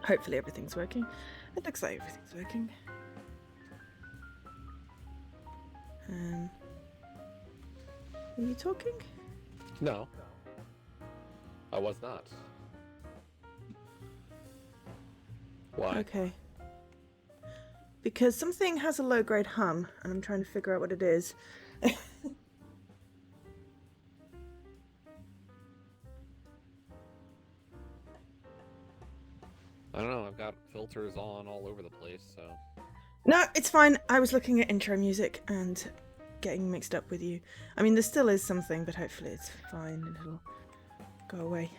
Hopefully everything's working. It looks like everything's working. Are you talking? No. I was not. Why? Okay. Because something has a low-grade hum, and I'm trying to figure out what it is. I don't know, I've got filters on all over the place, so... No, it's fine. I was looking at intro music and getting mixed up with you. I mean, there still is something, but hopefully it's fine and it'll go away.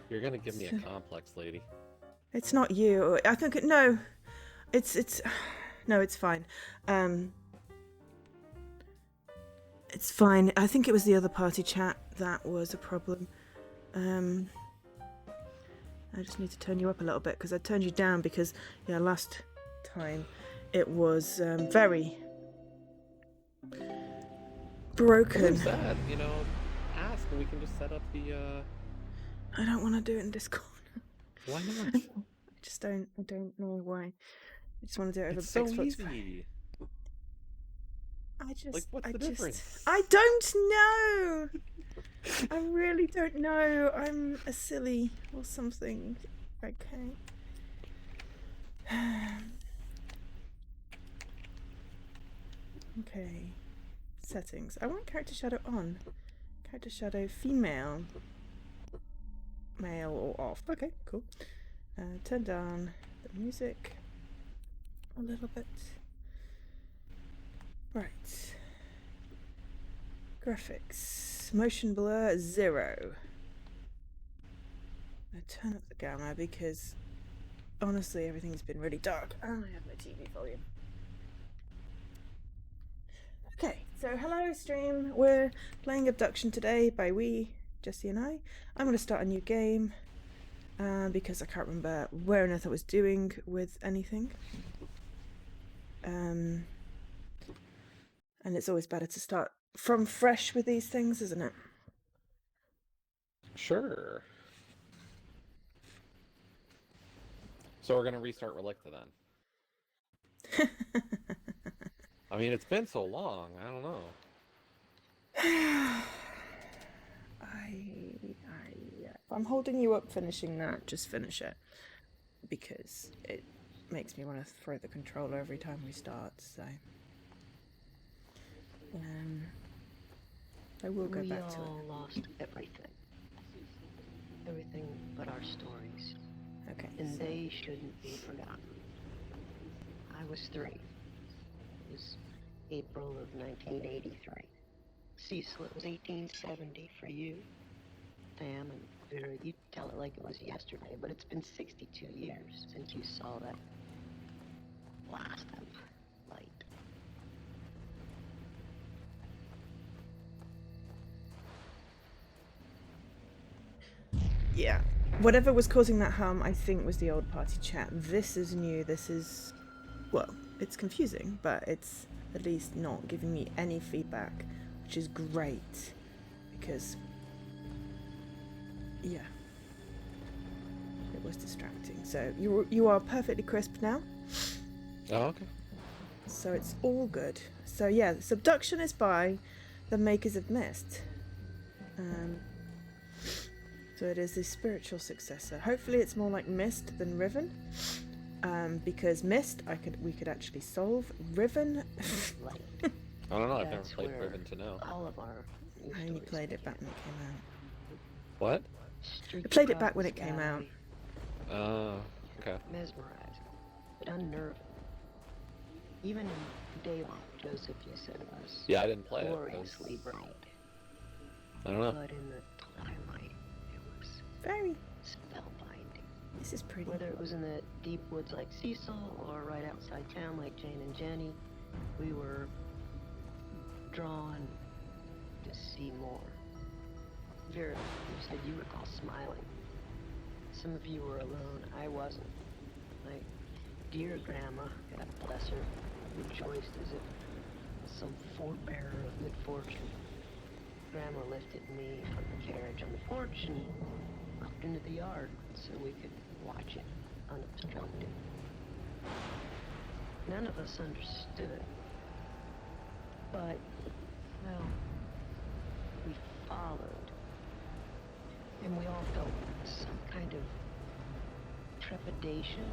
You're gonna give me a complex, lady. It's not you. I think no. It's no, it's fine. It's fine. I think it was the other party chat that was a problem. I just need to turn you up a little bit because I turned you down because last time it was very broken. Who's that? Ask and we can just set up the I don't want to do it in Discord. Why not? I don't know why. I just want to do it over It's so Xbox. easy. What's the difference? I don't know. I really don't know. I'm a silly or something. Okay. Okay. Settings. I want character shadow on. Character shadow female. Male or off. Okay, cool. Turn down the music a little bit. Right. Graphics. Motion blur 0. I turn up the gamma because honestly everything's been really dark. And I have my TV volume. Okay, so hello stream. We're playing Obduction today by Jesse and I. I'm going to start a new game because I can't remember where on earth I was doing with anything. And it's always better to start from fresh with these things, isn't it? Sure. So we're gonna restart Relicta then. I mean, it's been so long. I don't know. If I'm holding you up finishing that, just finish it. Because it makes me want to throw the controller every time we start, so... I will go back to it. We all lost everything. Everything but our stories. Okay. And they shouldn't be forgotten. I was 3. It was April of 1983. Cecil, it was 1870 for you. Sam and Vera, you tell it like it was yesterday, but it's been 62 years since you saw that blast of light. Yeah. Whatever was causing that hum, I think, was the old party chat. This is new. This is... Well, it's confusing, but it's at least not giving me any feedback, which is great. Because... yeah. It was distracting. So, you are perfectly crisp now. Oh, okay. So it's all good. So yeah, Obduction is by the makers of Mist. So it is the spiritual successor. Hopefully it's more like Mist than Riven. Because Mist we could actually solve. Riven Light. I don't know, I've never That's played where Riven to know. all of our I only played it back when it came out. What? I played it back when it came out. Okay. Mesmerizing, but unnerving. Even in daylight, Joseph, you said it was Yeah, I didn't play it. gloriously bright. I don't know. But in the twilight, it was Very. spellbinding. This is pretty. Whether it was in the deep woods like Cecil or right outside town like Jane and Jenny, we were drawn to see more. Vera, you said you recall smiling. Some of you were alone. I wasn't. My dear grandma, God bless her, rejoiced as if some forebearer of good fortune. Grandma lifted me from the carriage on the porch and walked into the yard. so we could watch it unobstructed. None of us understood, but, well, we followed. And we all felt some kind of trepidation,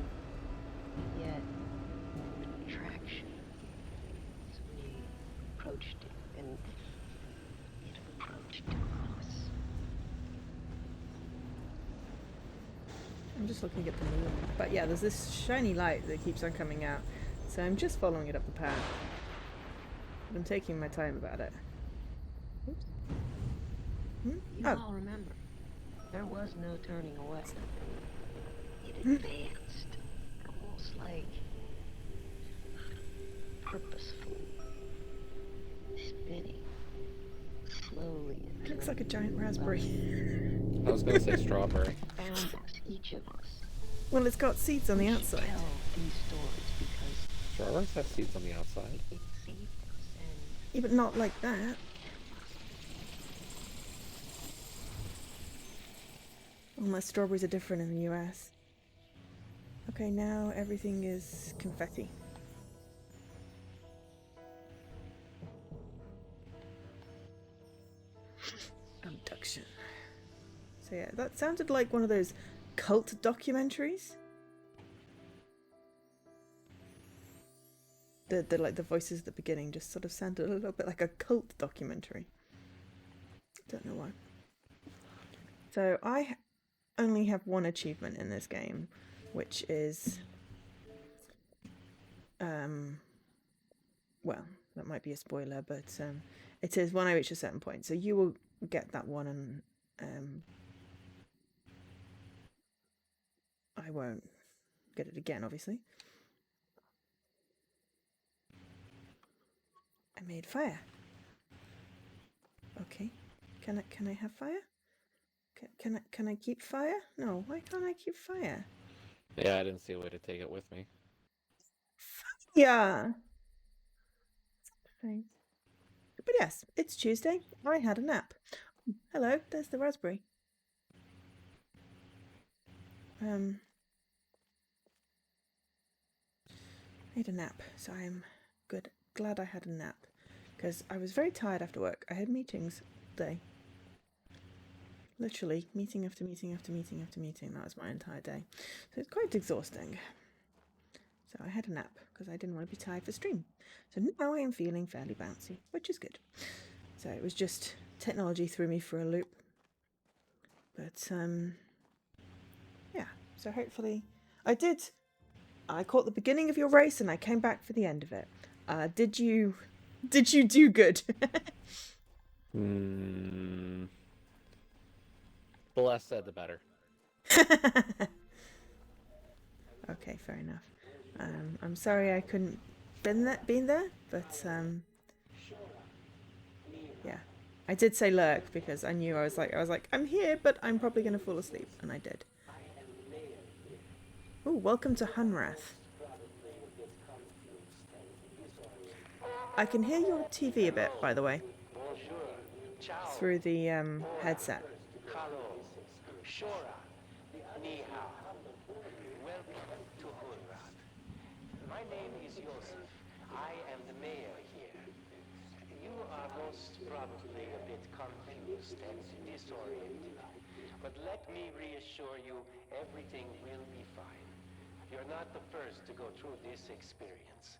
yet attraction. So we approached it, and it approached us. I'm just looking at the moon. But yeah, there's this shiny light that keeps on coming out. So I'm just following it up the path. But I'm taking my time about it. Oops. You Oh. all remember, there was no turning away. It advanced, almost like purposefully spinning slowly. It looks like a giant raspberry. I was gonna say strawberry. Found us, each of us. Well, it's got seeds on the We should outside. tell these stories because Strawberries have seeds on the outside. it saved us, and Yeah, but not like that. Unless strawberries are different in the US. Okay, now everything is confetti. Abduction. So yeah, that sounded like one of those cult documentaries. The like the voices at the beginning just sort of sounded a little bit like a cult documentary. Don't know why. So I only have one achievement in this game, which is well, that might be a spoiler, but it is when I reach a certain point. So you will get that one, and I won't get it again, obviously. I made fire. Okay, can I have fire? Can I keep fire? No, why can't I keep fire? Yeah, I didn't see a way to take it with me. Yeah. Thanks. But yes, it's Tuesday. I had a nap. Hello, there's the raspberry. I had a nap, so I'm good. Glad I had a nap, because I was very tired after work. I had meetings all day. Literally, meeting after meeting after meeting after meeting. That was my entire day. So it's quite exhausting. So I had a nap, because I didn't want to be tired for stream. So now I am feeling fairly bouncy, which is good. So it was just technology threw me for a loop. But, yeah. So hopefully... I caught the beginning of your race and I came back for the end of it. Did you do good? The less said, the better. Okay, fair enough. I'm sorry I couldn't been there, but yeah, I did say lurk because I knew I was like I'm here, but I'm probably gonna fall asleep, and I did. Oh, welcome to Hunrath. I can hear your TV a bit, by the way, through the headset. Welcome to Hunrath. My name is Joseph. I am the mayor here. You are most probably a bit confused and disoriented. But let me reassure you, everything will be fine. You're not the first to go through this experience.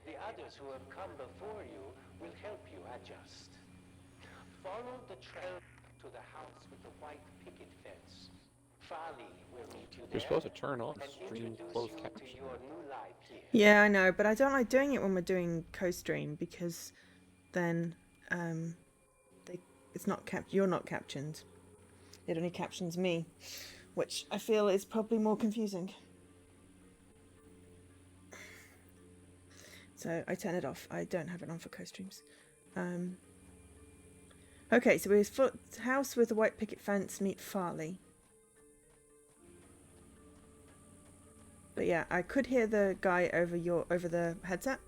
The others who have come before you will help you adjust. Follow the trail to the house with the white picket fence. Fali will meet you there. You're supposed to turn on and stream introduce closed you caption. to your new life here. Yeah, I know, but I don't like doing it when we're doing co-stream because then it's not you're not captioned. It only captions me, which I feel is probably more confusing. So I turn it off. I don't have it on for co-streams. Okay, so it was house with a white picket fence meet Farley. But yeah, I could hear the guy over the headset,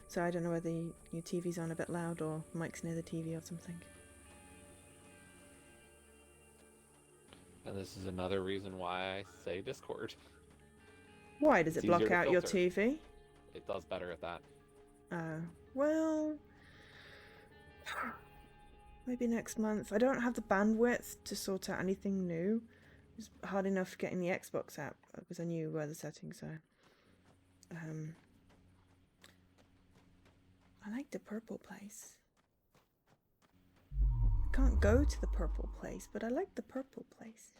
so I don't know whether your TV's on a bit loud or mic's near the TV or something. And this is another reason why I say Discord. Why does It's it block easier to out your filter. TV? It does better at that. Well, maybe next month. I don't have the bandwidth to sort out anything new. It's hard enough getting the Xbox app because I knew where the settings are. I like the purple place. I can't go to the purple place, but I like the purple place.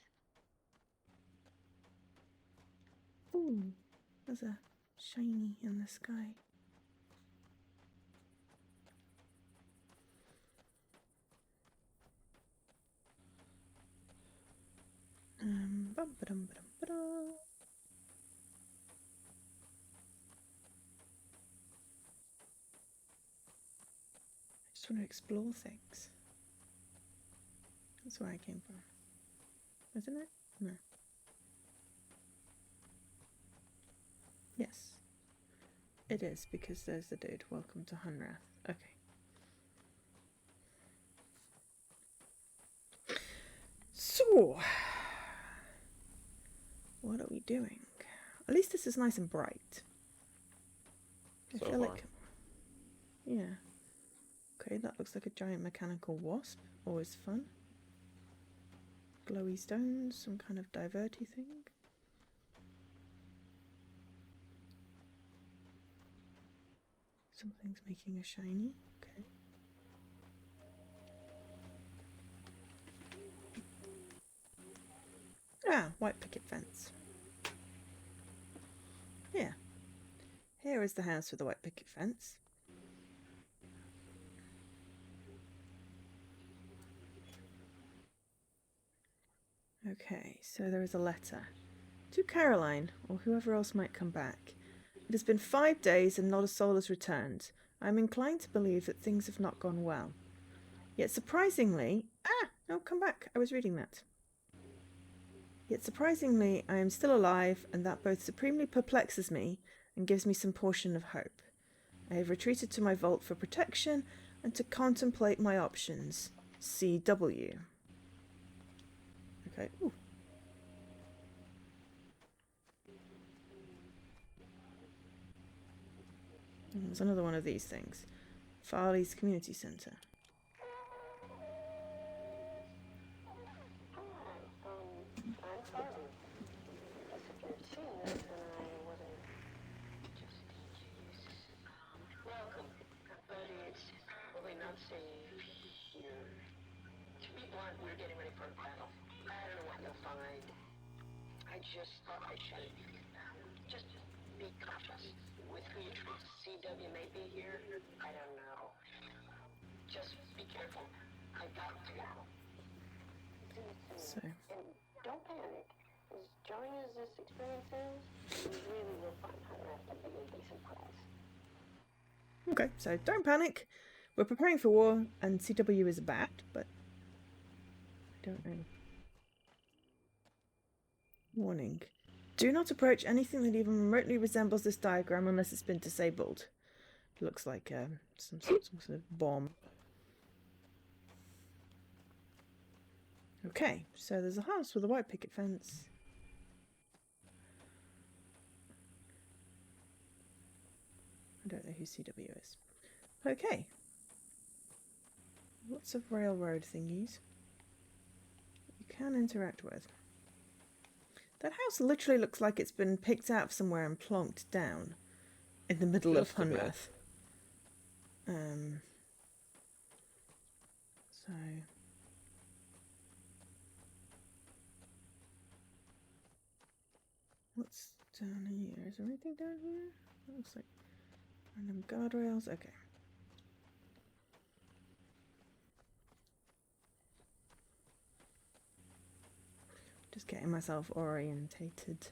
Ooh, there's a shiny in the sky. Bum-ba-dum-ba-dum-ba-dum. I just want to explore things. That's where I came from. Isn't it? No. Yes. It is, because there's the dude. Welcome to Hunrath. Okay. So, what are we doing? At least this is nice and bright. I So feel far. like... Yeah. Okay, that looks like a giant mechanical wasp. Always fun. Glowy stones, some kind of diverty thing. Something's making a shiny. Okay. Ah, white picket fence. Yeah. Here is the house with the white picket fence. Okay, so there is a letter. To Caroline, or whoever else might come back. It has been 5 days and not a soul has returned. I am inclined to believe that things have not gone well. Yet surprisingly... Ah! No, come back. I was reading that. Yet surprisingly, I am still alive, and that both supremely perplexes me and gives me some portion of hope. I have retreated to my vault for protection and to contemplate my options. CW. Okay. Ooh. There's another one of these things. Farley's Community Centre. I'm Carly. As if you've seen this and I wasn't just in case. Welcome. But it's probably not safe here. To be blunt, we're getting ready for a battle. I don't know what you'll find. I just thought I should. Just be cautious with who you trust. CW may be here. I don't know. Just be careful. I got to. So, And don't panic. As jarring as this experience is, you really will find Hunter to be a decent prize. okay, so don't panic. We're preparing for war, and CW is bad, but I don't know. Warning. Do not approach anything that even remotely resembles this diagram unless it's been disabled. It looks like some sort of bomb. Okay, so there's a house with a white picket fence. I don't know who CW is. Okay. Lots of railroad thingies you can interact with. That house literally looks like it's been picked out somewhere and plonked down in the middle of Just a bit. Hunrath. So... What's down here? Is there anything down here? That looks like random guardrails. Okay. Just getting myself orientated.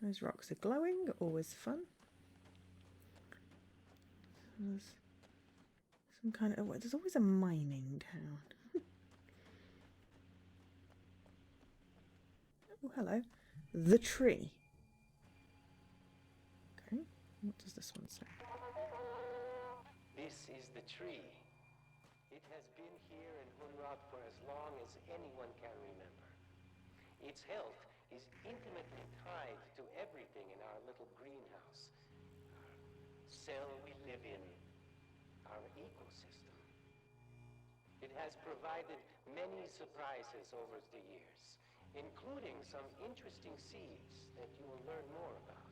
Those rocks are glowing, always fun. There's some kind of... There's always a mining town. Oh, hello. The tree. Okay. What does this one say? This is the tree. It has been here in Hunrod for as long as anyone can remember. Its health is intimately tied to everything in our little greenhouse. Our cell we live in, our ecosystem. It has provided many surprises over the years, including some interesting seeds that you will learn more about.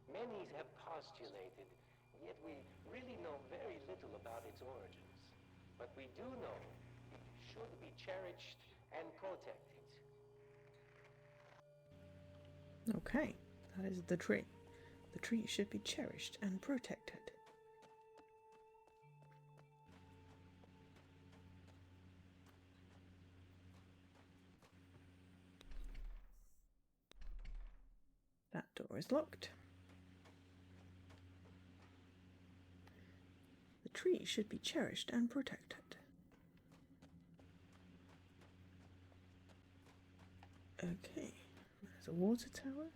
Many have postulated, yet we really know very little about its origins. But we do know it should be cherished and protected. Okay, that is the tree. The tree should be cherished and protected. That door is locked. The tree should be cherished and protected. Okay, there's a water tower.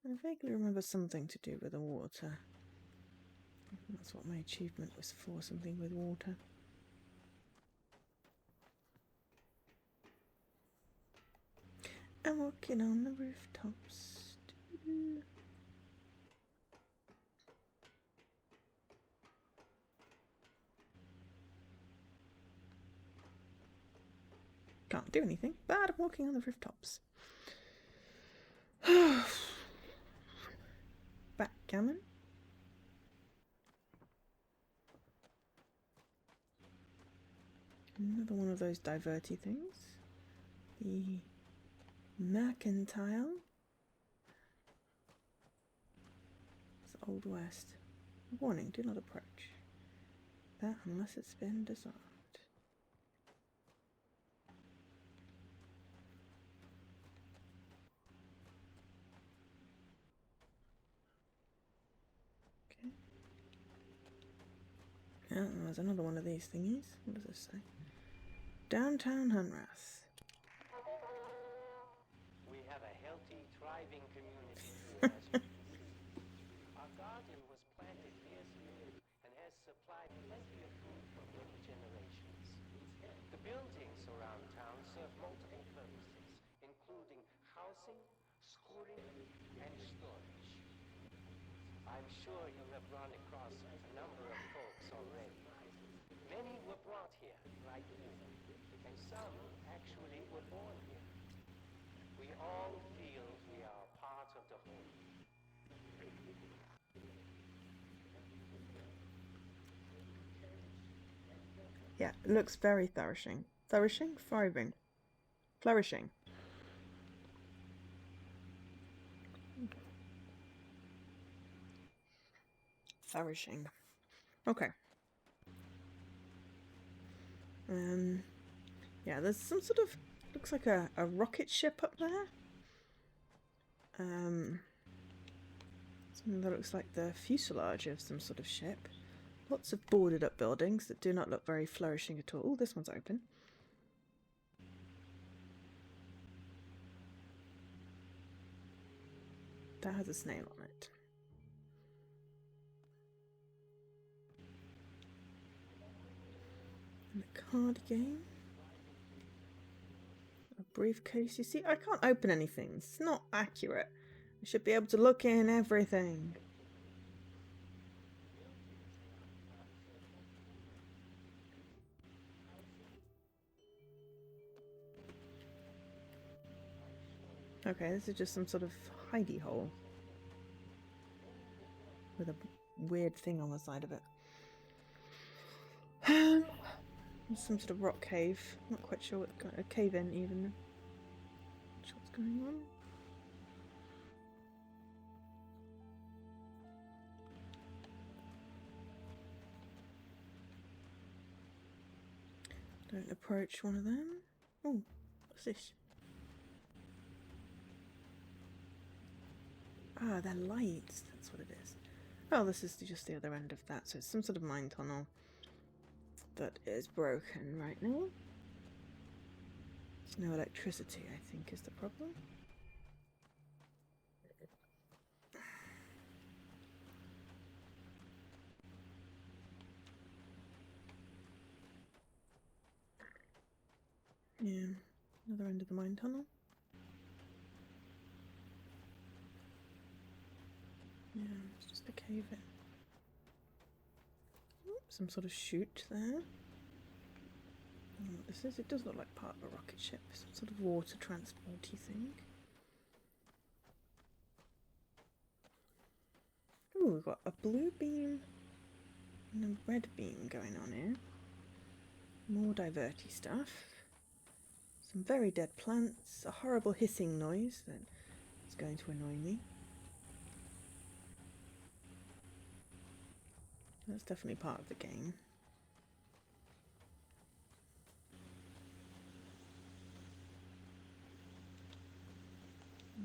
I vaguely remember something to do with the water. That's what my achievement was for, something with water. I'm walking on the rooftops. Can't do anything, but I'm walking on the rooftops. Backgammon. Another one of those diverty things. The mercantile. It's Old West. Warning, do not approach. That unless it's been disarmed. Okay. Oh, there's another one of these thingies. What does this say? Downtown Hunrath. We have a healthy, thriving community here, as you can see. Our garden was planted years ago and has supplied plenty of food for many generations. The buildings around town serve multiple purposes, including housing, schooling, and storage. I'm sure you have run across a number of folks already. Many were brought here, like you, and some actually were born here. We all feel we are part of the whole. Yeah, it looks very flourishing. Flourishing? Thriving. Flourishing. Flourishing. Okay. Yeah, there's some sort of, looks like a rocket ship up there. Something that looks like the fuselage of some sort of ship. Lots of boarded up buildings that do not look very flourishing at all. Oh, this one's open. That has a snail on it. And a card game. A briefcase. You see, I can't open anything. It's not accurate. I should be able to look in everything. Okay, this is just some sort of hidey hole. With a weird thing on the side of it. Some sort of rock cave. Not quite sure what a cave in even. Not sure what's going on. Don't approach one of them. Oh, what's this? Ah, they're lights. That's what it is. Oh, this is just the other end of that. So it's some sort of mine tunnel that is broken right now. There's no electricity, I think, is the problem. Another end of the mine tunnel. Yeah, it's just a cave in. Oh, some sort of chute there. I don't know what this is. It does look like part of a rocket ship. Some sort of water transporty thing. Ooh, we've got a blue beam and a red beam going on here. More diverty stuff. Some very dead plants. A horrible hissing noise that is going to annoy me. That's definitely part of the game.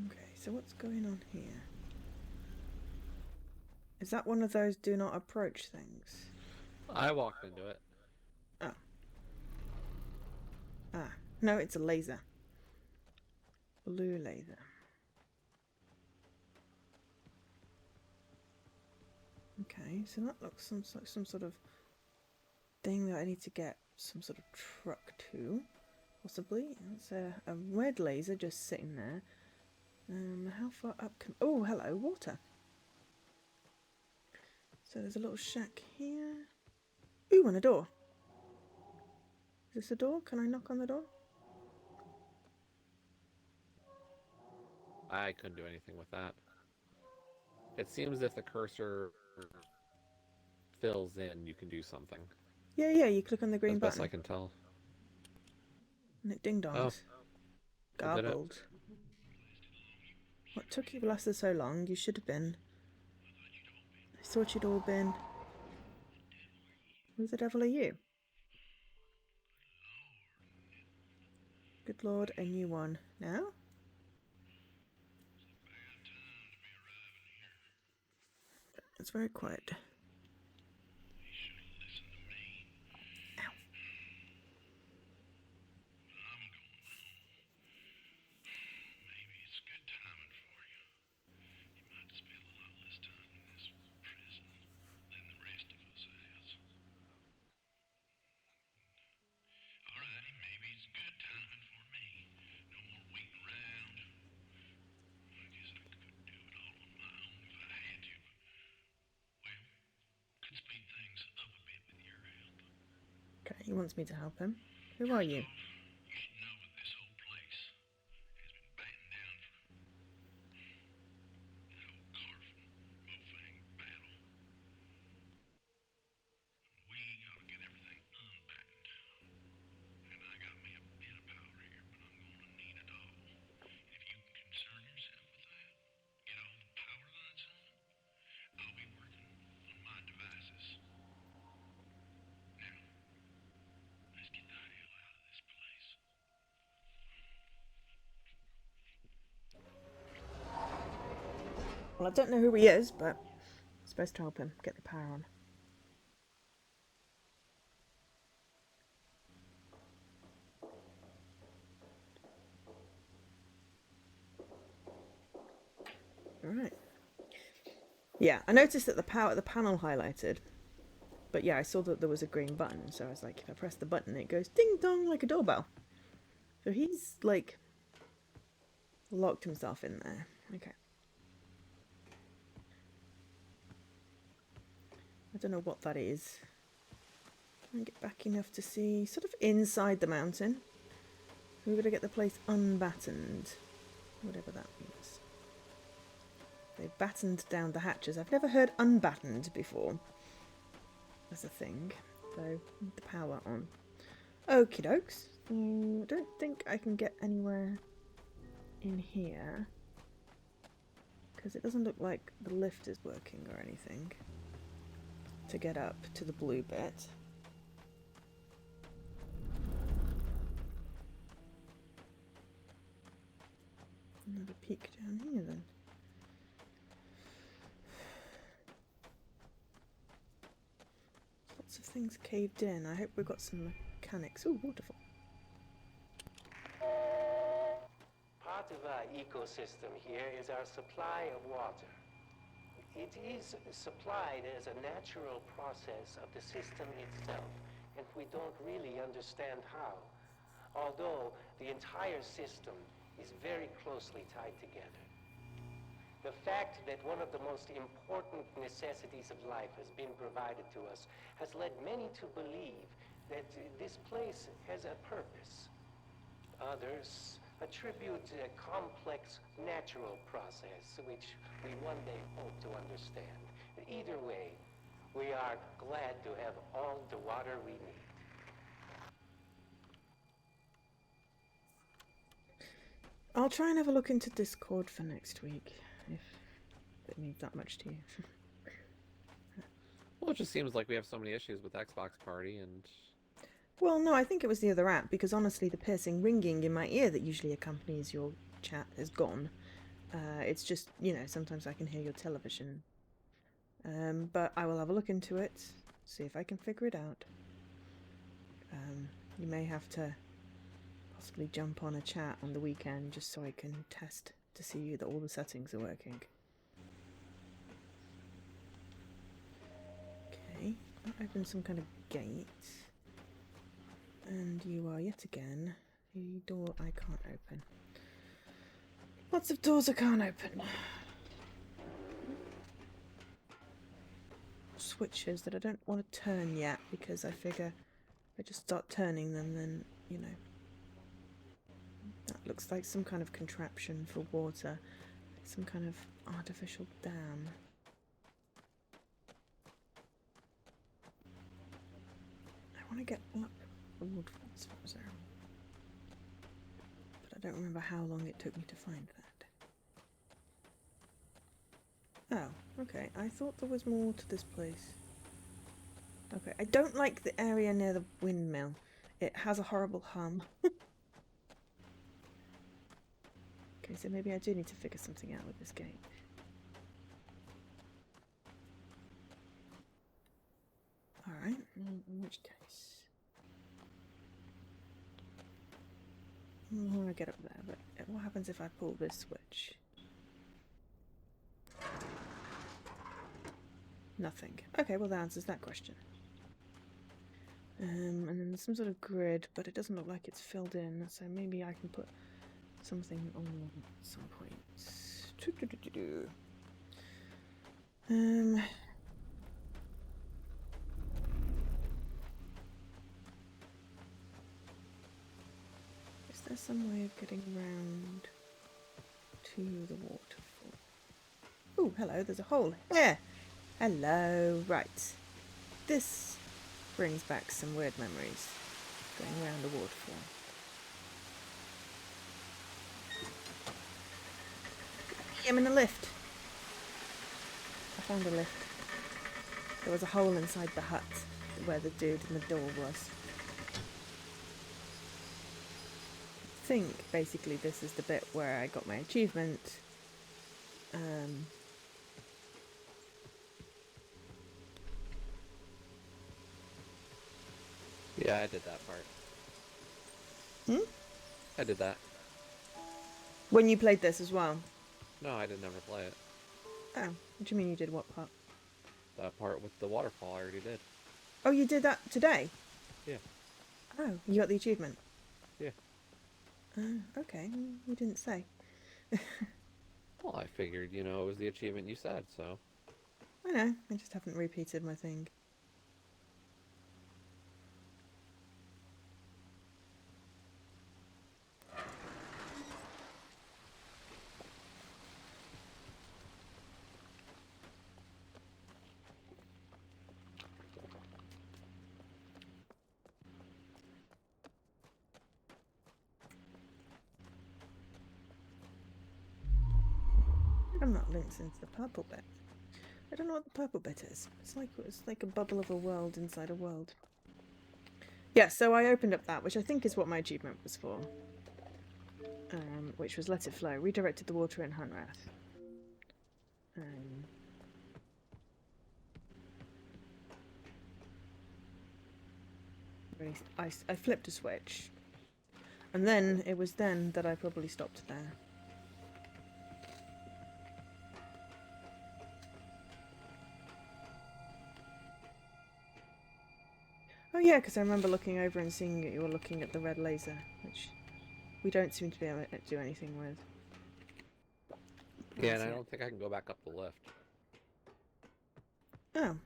Okay, so what's going on here? Is that one of those do not approach things? I walked into it. Oh. Ah, no, it's a laser. Blue laser. Okay, so that looks like some sort of thing that I need to get some sort of truck to, possibly. It's a red laser just sitting there. How far up can... Oh, hello, water. So there's a little shack here. Ooh, and a door. Is this a door? Can I knock on the door? I couldn't do anything with that. It seems if the cursor fills in, you can do something. Yeah, you click on the green As best button. I can tell. And it ding dongs. Oh. Did it? Garbled. What took you lasted so long? You should have been. I thought you'd all been. Who the devil are you? Good lord, a new one. Now? It's very quiet. Ow. Okay, he wants me to help him. Who are you? Well, I don't know who he is, but I'm supposed to help him get the power on. Alright. Yeah, I noticed that the panel highlighted. But yeah, I saw that there was a green button, so I was like, if I press the button, it goes ding dong like a doorbell. So he's, like, locked himself in there. Okay. I don't know what that is. I get back enough to see sort of inside the mountain. We're going to get the place unbattened. Whatever that means. They battened down the hatches. I've never heard unbattened before. That's a thing. So, need the power on. Okie dokes. I don't think I can get anywhere in here. Because it doesn't look like the lift is working or anything. To get up to the blue bit. Another peek down here then. Lots of things caved in. I hope we've got some mechanics. Oh, waterfall. Part of our ecosystem here is our supply of water. It is supplied as a natural process of the system itself, and we don't really understand how. Although the entire system is very closely tied together. The fact that one of the most important necessities of life has been provided to us has led many to believe that this place has a purpose. Others attribute a complex natural process which we one day hope to understand. Either way, we are glad to have all the water we need. I'll try and have a look into Discord for next week, if it means that much to you. Well, it just seems like we have so many issues with Xbox Party, and Well, no, I think it was the other app, because honestly the piercing ringing in my ear that usually accompanies your chat is gone. It's just, you know, sometimes I can hear your television. But I will have a look into it, see if I can figure it out. You may have to possibly jump on a chat on the weekend just so I can test to see that all the settings are working. Okay, that opens some kind of gate. And you are yet again a door I can't open. Lots of doors I can't open. Switches that I don't want to turn yet because I figure if I just start turning them, then, you know. That looks like some kind of contraption for water. Some kind of artificial dam. I want to get up the waterfalls, but I don't remember how long it took me to find that. Oh, okay. I thought there was more to this place. Okay, I don't like the area near the windmill. It has a horrible hum. Okay, so maybe I do need to figure something out with this gate. Alright, in which case... I want to get up there, but what happens if I pull this switch? Nothing. Okay, well that answers that question. And then there's some sort of grid, but it doesn't look like it's filled in, so maybe I can put something on at some point. Is there some way of getting around to the waterfall? Oh, hello, there's a hole here. Hello, right. This brings back some weird memories. Going around the waterfall. I'm in a lift. I found a lift. There was a hole inside the hut where the dude in the door was. I think basically this is the bit where I got my achievement. yeah, I did that part. I did that. When you played this as well? No, I didn't ever play it. Oh, what do you mean you did what part? That part with the waterfall, I already did. Oh, you did that today? Yeah. Oh, you got the achievement? Yeah. Oh, okay. You didn't say. Well, I figured, you know, it was the achievement you said, so. I know, I just haven't repeated my thing. I'm not linked into the purple bit. I don't know what the purple bit is. It's like a bubble of a world inside a world. Yeah, so I opened up that, which I think is what my achievement was for. Which was Let It Flow. Redirected the water in Hunrath. I flipped a switch. And then, it was then that I probably stopped there. Oh yeah, because I remember looking over and seeing that you were looking at the red laser, which we don't seem to be able to do anything with. Yeah, and I That's it. don't think I can go back up the lift. Oh.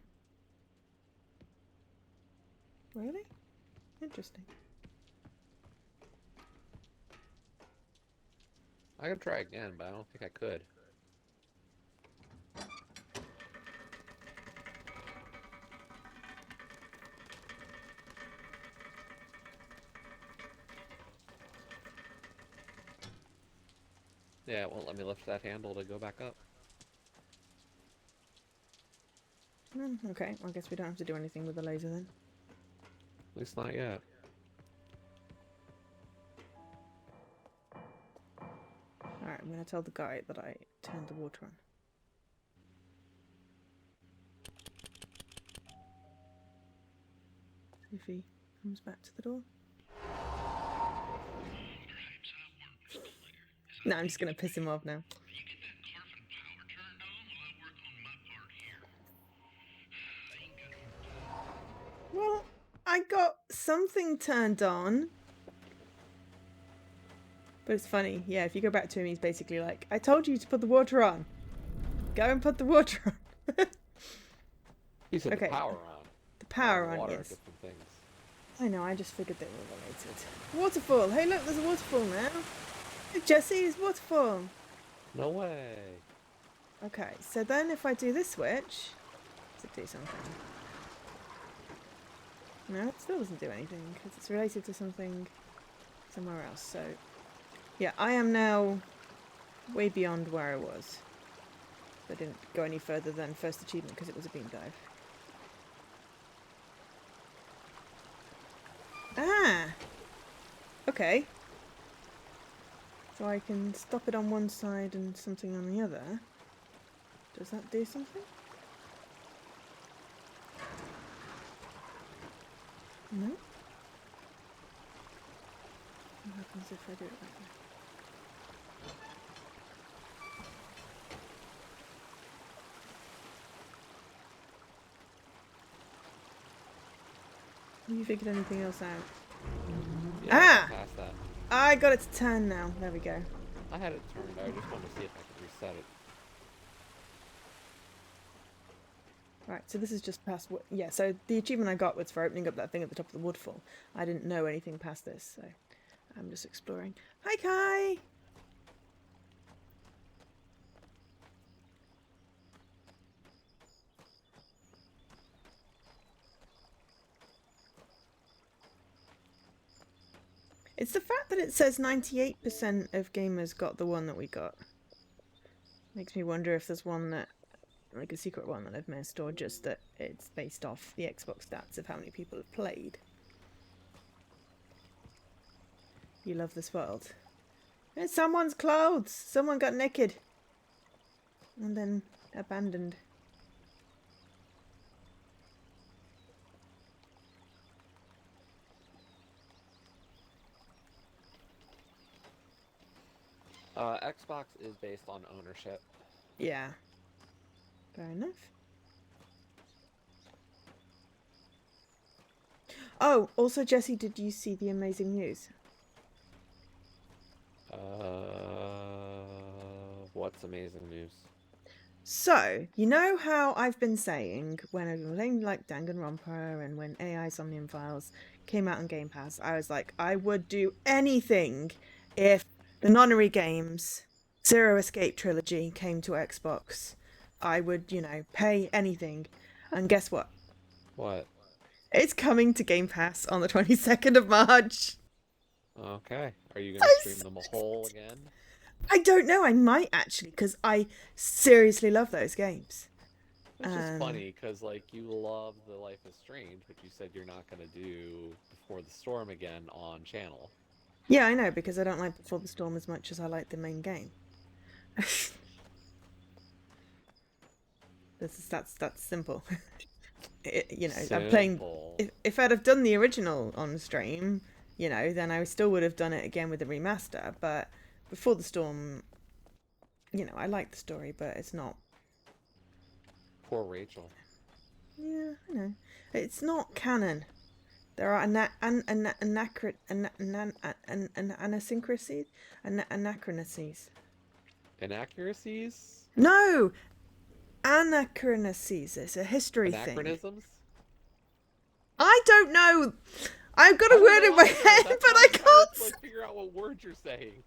Really? Interesting. I could try again, but I don't think I could. Yeah, it won't let me lift that handle to go back up. Okay, well, I guess we don't have to do anything with the laser then. At least not yet. Alright, I'm gonna tell the guy that I turned the water on. See if he comes back to the door. No, I'm just gonna piss him off now. Well, I got something turned on. But it's funny, yeah, if you go back to him, he's basically like, I told you to put the water on. Go and put the water on. He said Okay. the power on. The power and on, water are yes. different things. I know, I just figured they were related. Waterfall! Hey look, there's a waterfall now! Hey Jesse, it's waterfall! No way. Okay, so then if I do this switch... Does it do something? No, it still doesn't do anything, because it's related to something somewhere else, so... Yeah, I am now way beyond where I was. I didn't go any further than first achievement because it was a beam dive. Ah! Okay. So I can stop it on one side and something on the other. Does that do something? No? What happens if I do it like that? Have you figured anything else out? Yeah, Ah! past that. I got it to turn now. There we go. I had it turned. I just wanted to see if I could reset it. Right, so this is just past what... Yeah, so the achievement I got was for opening up that thing at the top of the waterfall. I didn't know anything past this, so I'm just exploring. Hi, Kai! It's the fact that it says 98% of gamers got the one that we got. Makes me wonder if there's one that, like a secret one that I've missed, or just that it's based off the Xbox stats of how many people have played. You love this world. It's someone's clothes! Someone got naked. And then abandoned. Xbox is based on ownership. Yeah. Fair enough. Oh, also, Jesse, did you see the amazing news? What's amazing news? So, you know how I've been saying when I've been playing like Danganronpa and when AI Somnium Files came out on Game Pass, I was like, I would do anything if the Nonary Games Zero Escape trilogy came to Xbox. I would, you know, pay anything. And guess what? What? It's coming to Game Pass on the 22nd of March. Okay. Are you gonna stream them whole again? I don't know. I might actually, because I seriously love those games. It's just funny because like you love the Life is Strange, but you said you're not gonna do Before the Storm again on channel. Yeah, I know, because I don't like Before the Storm as much as I like the main game. That's simple. You know, I'm playing. If I'd have done the original on stream, you know, then I still would have done it again with the remaster. But Before the Storm, you know, I like the story, but it's not. Poor Rachel. Yeah, I know. It's not canon. There are anachronacies. Inaccuracies? No! Anachronacies. It's a history thing. Anachronisms? I don't know! I've got a I don't word know in my either. head, That's but why I I'm trying can't to like figure out what words you're saying.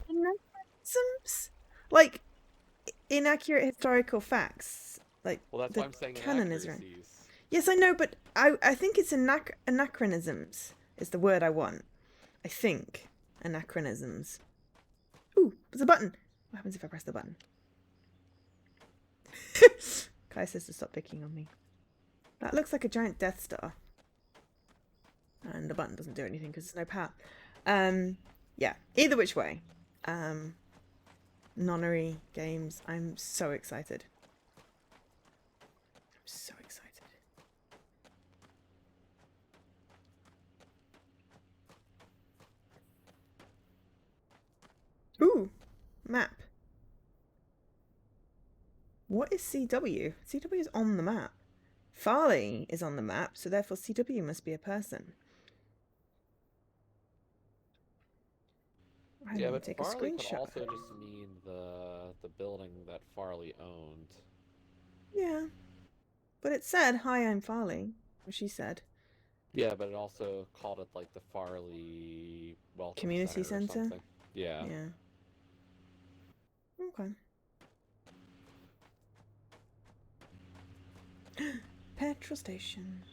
Anachronisms? Like, inaccurate historical facts. Like, Well, that's the why I'm saying canon is wrong. inaccuracies. Yes, I know, but I think it's anachronisms is the word I want. I think. Anachronisms. Ooh, there's a button. What happens if I press the button? Kai says to stop picking on me. That looks like a giant Death Star. And the button doesn't do anything because there's no power. Yeah, either which way. Nonnery games. I'm so excited. I'm so excited. Ooh, map. What is CW? CW is on the map. Farley is on the map, so therefore CW must be a person. I Yeah, need to but take a Farley could screenshot. also just mean the building that Farley owned. Yeah. But it said, "Hi, I'm Farley," or she said. Yeah, but it also called it like the Farley Welcome Community Center or Centre? something. Yeah. Yeah. Okay. Petrol station.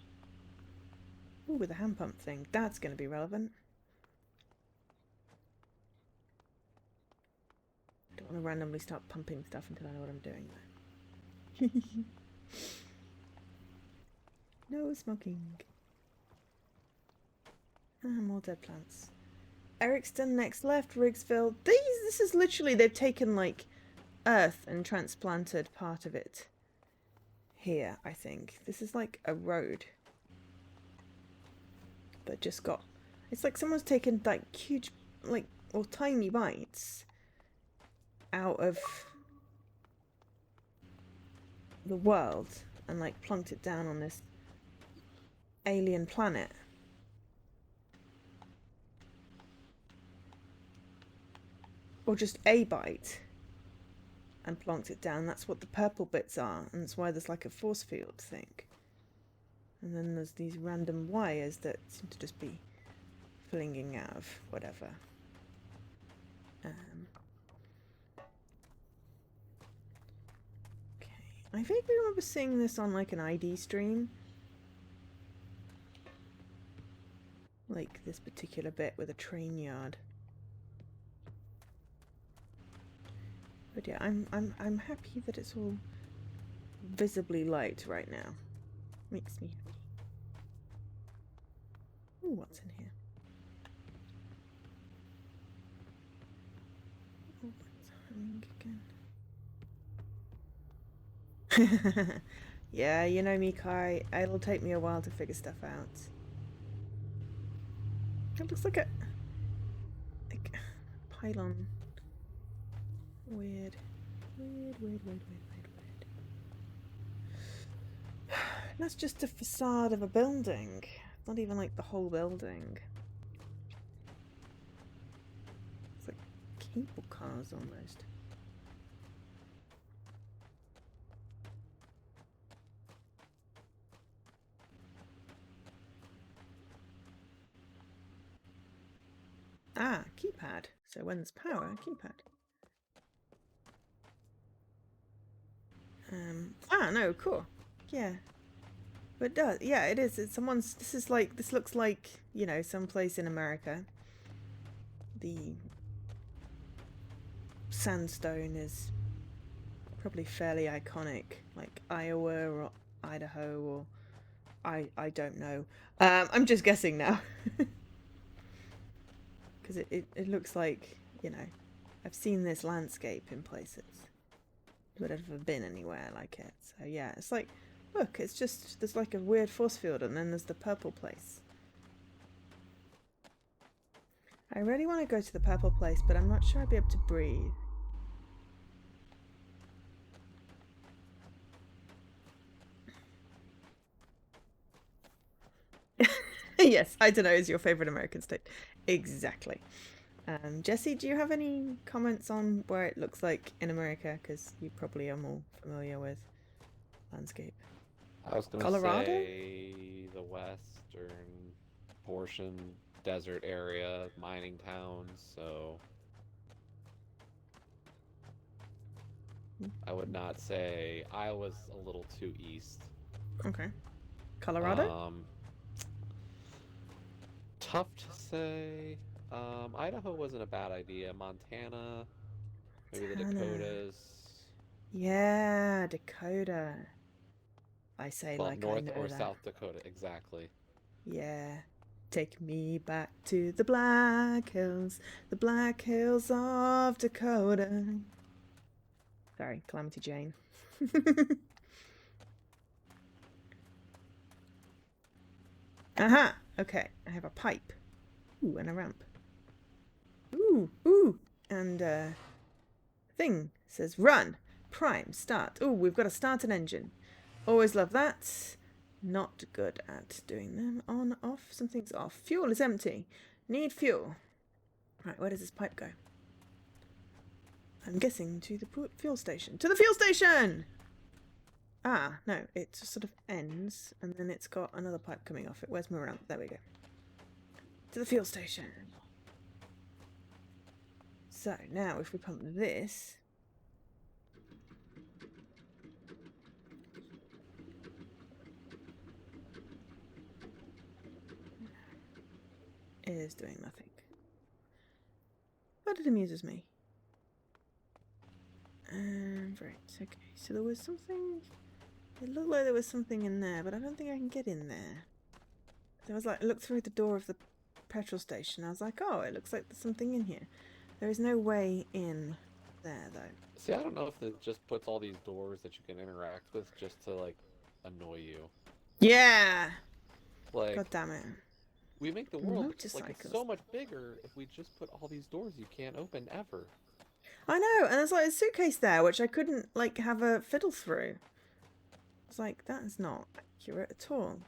Ooh, with a hand pump thing. That's going to be relevant. Don't want to randomly start pumping stuff until I know what I'm doing though. No smoking. Ah, more dead plants. Ericson next left, Riggsville. This is literally, they've taken like earth and transplanted part of it here, I think. This is like a road. But just got, it's like someone's taken like huge, like, or tiny bites out of the world and like plunked it down on this alien planet. Or just a bite and plonked it down. That's what the purple bits are, and that's why there's like a force field thing. And then there's these random wires that seem to just be flinging out of whatever. Okay. I vaguely remember seeing this on like an ID stream. Like this particular bit with a train yard. But yeah, I'm happy that it's all visibly light right now. Makes me happy. Ooh, what's in here? Oh, it's humming again. Yeah, you know me, Kai. It'll take me a while to figure stuff out. It looks like a pylon. Weird. That's just a facade of a building. It's not even like the whole building. It's like cable cars almost. Ah, keypad. So when there's power, keypad. No, cool. Yeah. But it does. Yeah, it is. It's someone's. This looks like, you know, someplace in America. The sandstone is probably fairly iconic, like Iowa or Idaho or I don't know. I'm just guessing now. Because it looks like, you know, I've seen this landscape in places. But I've never been anywhere like it. So yeah, it's like, look, it's just, there's like a weird force field and then there's the purple place. I really want to go to the purple place, but I'm not sure I'd be able to breathe. Yes, Idaho is your favorite American state. Exactly. Jesse, do you have any comments on where it looks like in America? Because you probably are more familiar with landscape. I was gonna Colorado? say the western portion, desert area, mining towns, so I would not say Iowa's a little too east. Okay. Colorado? Um, tough to say. Idaho wasn't a bad idea. Montana, maybe the Montana. Dakotas. Yeah, Dakota. I say Well, like I North know or that. South Dakota, exactly. Yeah. Take me back to the Black Hills of Dakota. Sorry, Calamity Jane. Aha! Okay, I have a pipe. Ooh, and a ramp. Ooh! And thing says run. Prime, start. Ooh, we've got to start an engine. Always love that. Not good at doing them. On, off, something's off. Fuel is empty. Need fuel. Right, where does this pipe go? I'm guessing to the fuel station. To the fuel station! Ah, no, it just sort of ends, and then it's got another pipe coming off it. Where's my ramp? There we go. To the fuel station. So, now if we pump this... It is doing nothing. But it amuses me. Right, okay. So there was something... It looked like there was something in there, but I don't think I can get in there. There was like, I looked through the door of the petrol station. I was like, oh, it looks like there's something in here. There is no way in there, though. See, I don't know if it just puts all these doors that you can interact with just to, like, annoy you. Yeah! Like, God damn it. we make the world, like, it's Motorcycles. so much bigger if we just put all these doors you can't open ever. I know, and there's like a suitcase there, which I couldn't, like, have a fiddle through. I was like, that is not accurate at all.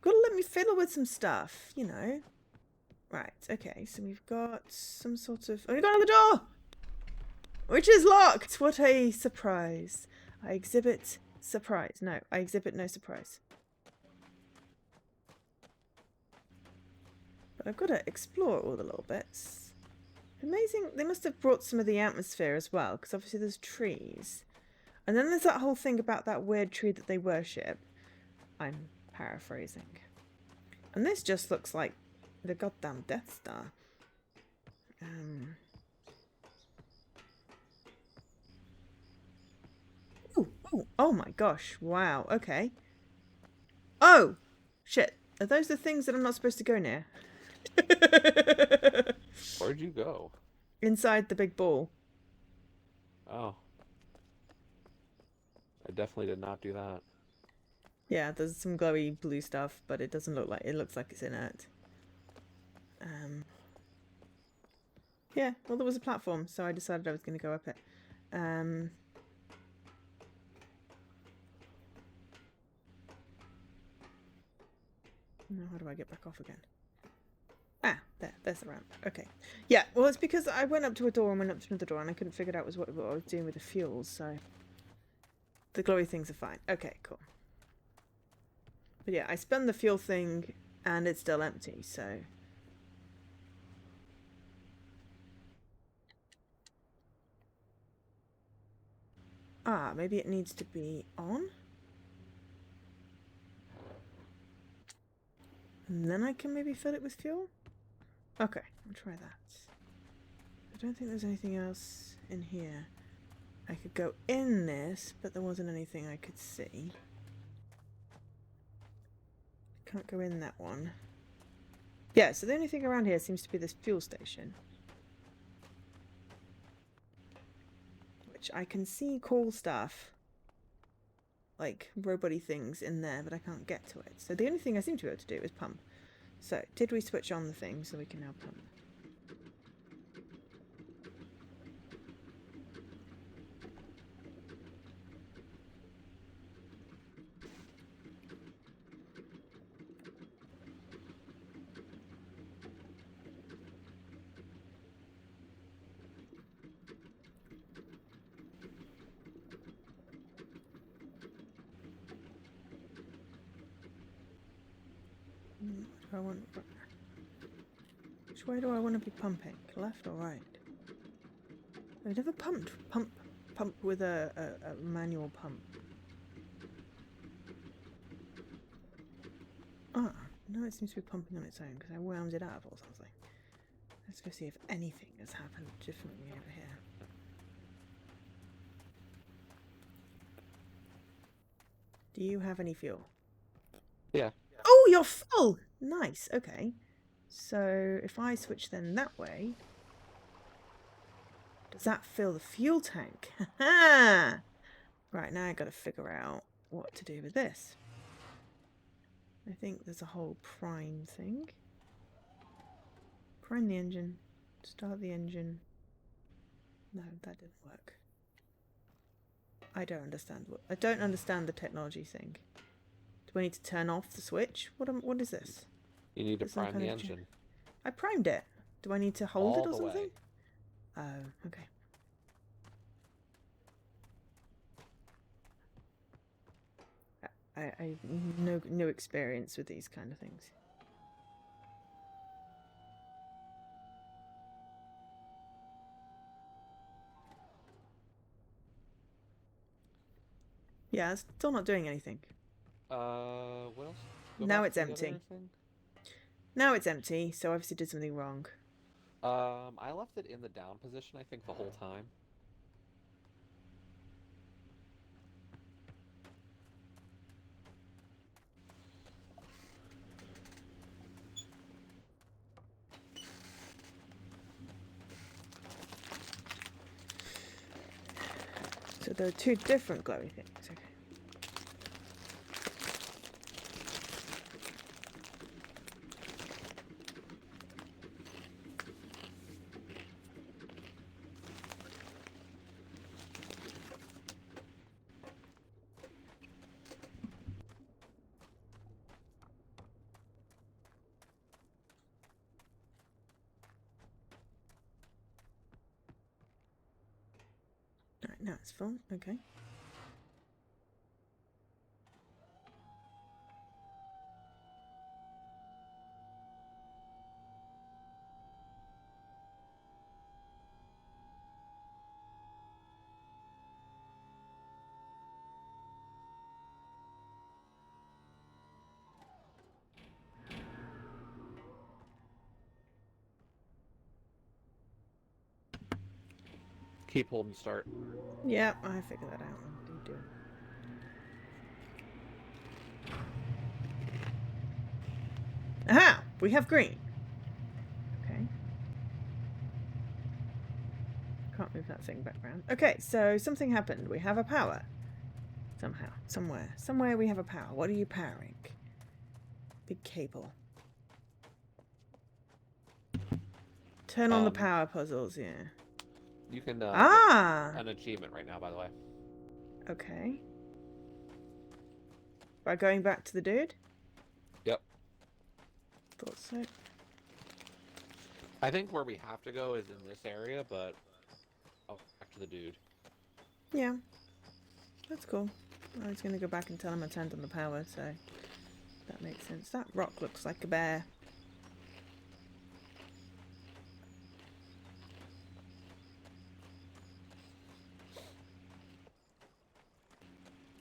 Gotta let me fiddle with some stuff, you know. Right, okay, so we've got some sort of... Oh, you got another door! Which is locked! What a surprise. I exhibit surprise. No, I exhibit no surprise. But I've got to explore all the little bits. Amazing. They must have brought some of the atmosphere as well, because obviously there's trees. And then there's that whole thing about that weird tree that they worship. I'm paraphrasing. And this just looks like the goddamn Death Star. Oh my gosh. Wow. Okay. Oh! Shit. Are those the things that I'm not supposed to go near? Where'd you go? Inside the big ball. Oh. I definitely did not do that. Yeah, there's some glowy blue stuff, but it doesn't look like... It looks like it's inert. Yeah, well, there was a platform, so I decided I was going to go up it. Now, how do I get back off again? Ah, there's the ramp. Okay. Yeah, well, it's because I went up to a door and went up to another door, and I couldn't figure out what I was doing with the fuels, so... The glowy things are fine. Okay, cool. But yeah, I spun the fuel thing, and it's still empty, so... Ah, maybe it needs to be on? And then I can maybe fill it with fuel? Okay, I'll try that. I don't think there's anything else in here. I could go in this, but there wasn't anything I could see. Can't go in that one. Yeah, so the only thing around here seems to be this fuel station. Which I can see cool stuff. Like robot-y things in there, but I can't get to it. So the only thing I seem to be able to do is pump. So, did we switch on the thing so we can now pump? do I want? Which way do I want to be pumping? Left or right? I've never pump with a manual pump. Ah, no, it seems to be pumping on its own because I wound it up or something. Let's go see if anything has happened differently over here. Do you have any fuel? Yeah. Oh, you're full! Nice, okay. So if I switch then that way, does that fill the fuel tank? Right, now I gotta figure out what to do with this. I think there's a whole prime thing. Prime the engine. Start the engine. No, that didn't work. I don't understand the technology thing. Do I need to turn off the switch? What is this? You need to Is there some prime kind the of engine. I primed it. Do I need to hold All it or the something? way. Oh, okay. I no experience with these kind of things. Yeah, it's still not doing anything. What else? Go Now back it's to the empty. other thing. Now it's empty, so I obviously did something wrong. I left it in the down position, I think, the whole time. So there are two different glowy things. Okay. Alright, now it's full. Okay. Keep holding start. Yeah, I figured that out. What do you do? Aha! We have green. Okay. Can't move that thing back around. Okay, so something happened. We have a power. Somehow. Somewhere. Somewhere we have a power. What are you powering? Big cable. Turn on the power puzzles, yeah. You can get an achievement right now, by the way. Okay. By going back to the dude? Yep. Thought so. I think where we have to go is in this area, but I'll back to the dude. Yeah. That's cool. I was going to go back and tell him I turned on the power, so that makes sense. That rock looks like a bear.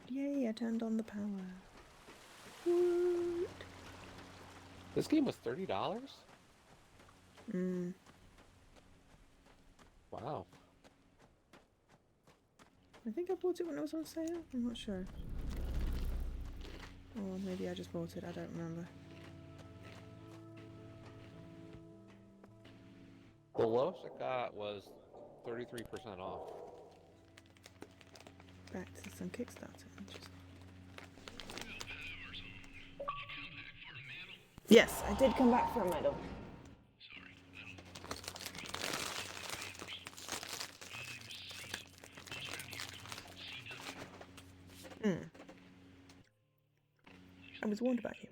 Yay, I turned on the power. Woot. This game was $30? Wow. I think I bought it when it was on sale. I'm not sure. Or maybe I just bought it. I don't remember. The lowest it got was 33% off. Back to some Kickstarter. Interesting. Yes, I did come back for a medal. I was warned about you.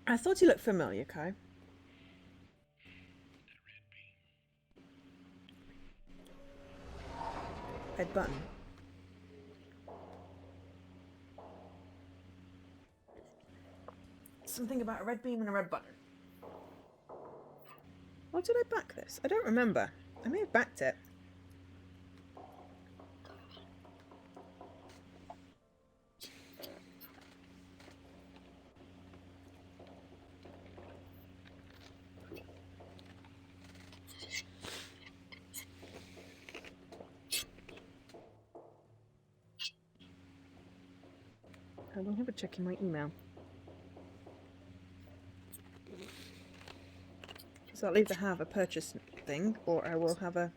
I thought you looked familiar, Kai. Red button. Something about a red beam and a red button. Or did I back this? I don't remember. I may have backed it. I will have a check in my email. So I'll either have a purchase thing, or I will have a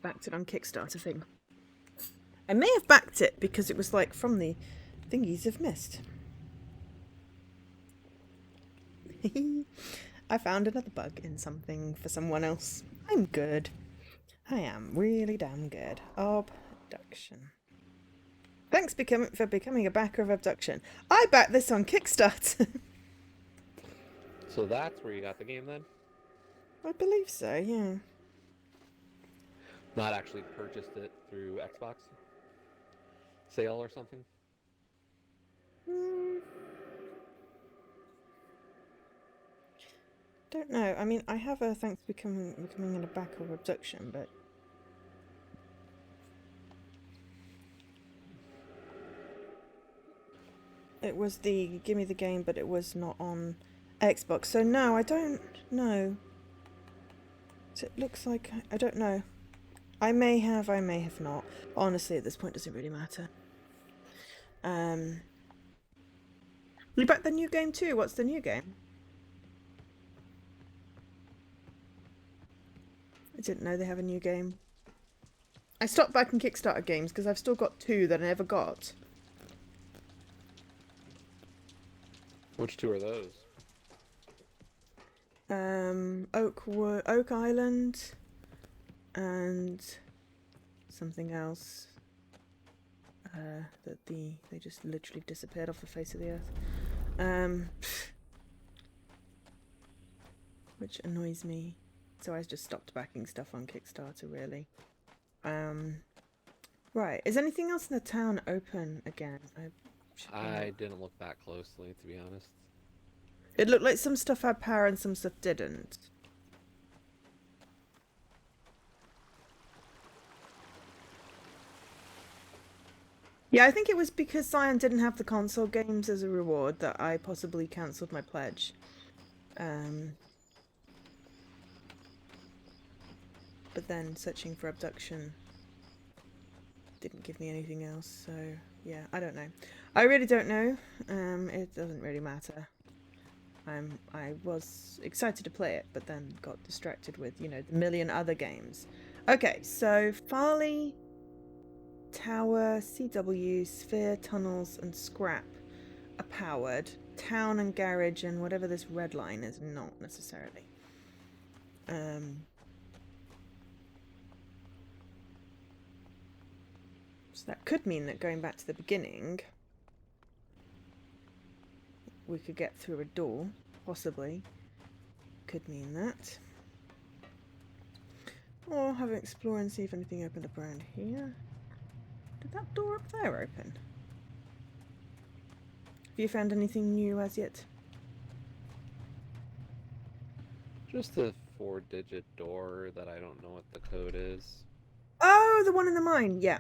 backed it on Kickstarter thing. I may have backed it because it was like from the thingies of mist. I found another bug in something for someone else. I'm good. I am really damn good. Obduction. Thanks for becoming a backer of Obduction. I backed this on Kickstarter. So that's where you got the game then? I believe so, yeah. Not actually purchased it through Xbox sale or something? Don't know. I mean, I have a thanks for becoming a backer of Obduction, but it was the give me the game, but it was not on Xbox. So no, I don't know. So it looks like I don't know. I may have not. Honestly, at this point, doesn't really matter. You back the new game too? What's the new game? I didn't know they have a new game. I stopped backing Kickstarter games because I've still got 2 that I never got. Which 2 are those? Oak Island and something else. They just literally disappeared off the face of the earth. Which annoys me. So I just stopped backing stuff on Kickstarter, really. Right. Is anything else in the town open again? I didn't look that closely, to be honest. It looked like some stuff had power and some stuff didn't. Yeah, I think it was because Cyan didn't have the console games as a reward that I possibly cancelled my pledge. But then searching for Obduction didn't give me anything else, so yeah, I don't know. I really don't know. It doesn't really matter. I was excited to play it, but then got distracted with, the million other games. Okay, so Farley, Tower, CW, Sphere, Tunnels, and Scrap are powered. Town and Garage and whatever this red line is not necessarily. So that could mean that going back to the beginning, we could get through a door, possibly. Could mean that. Or have an explore and see if anything opened up around here. Did that door up there open? Have you found anything new as yet? Just a 4-digit door that I don't know what the code is. Oh, the one in the mine. Yeah.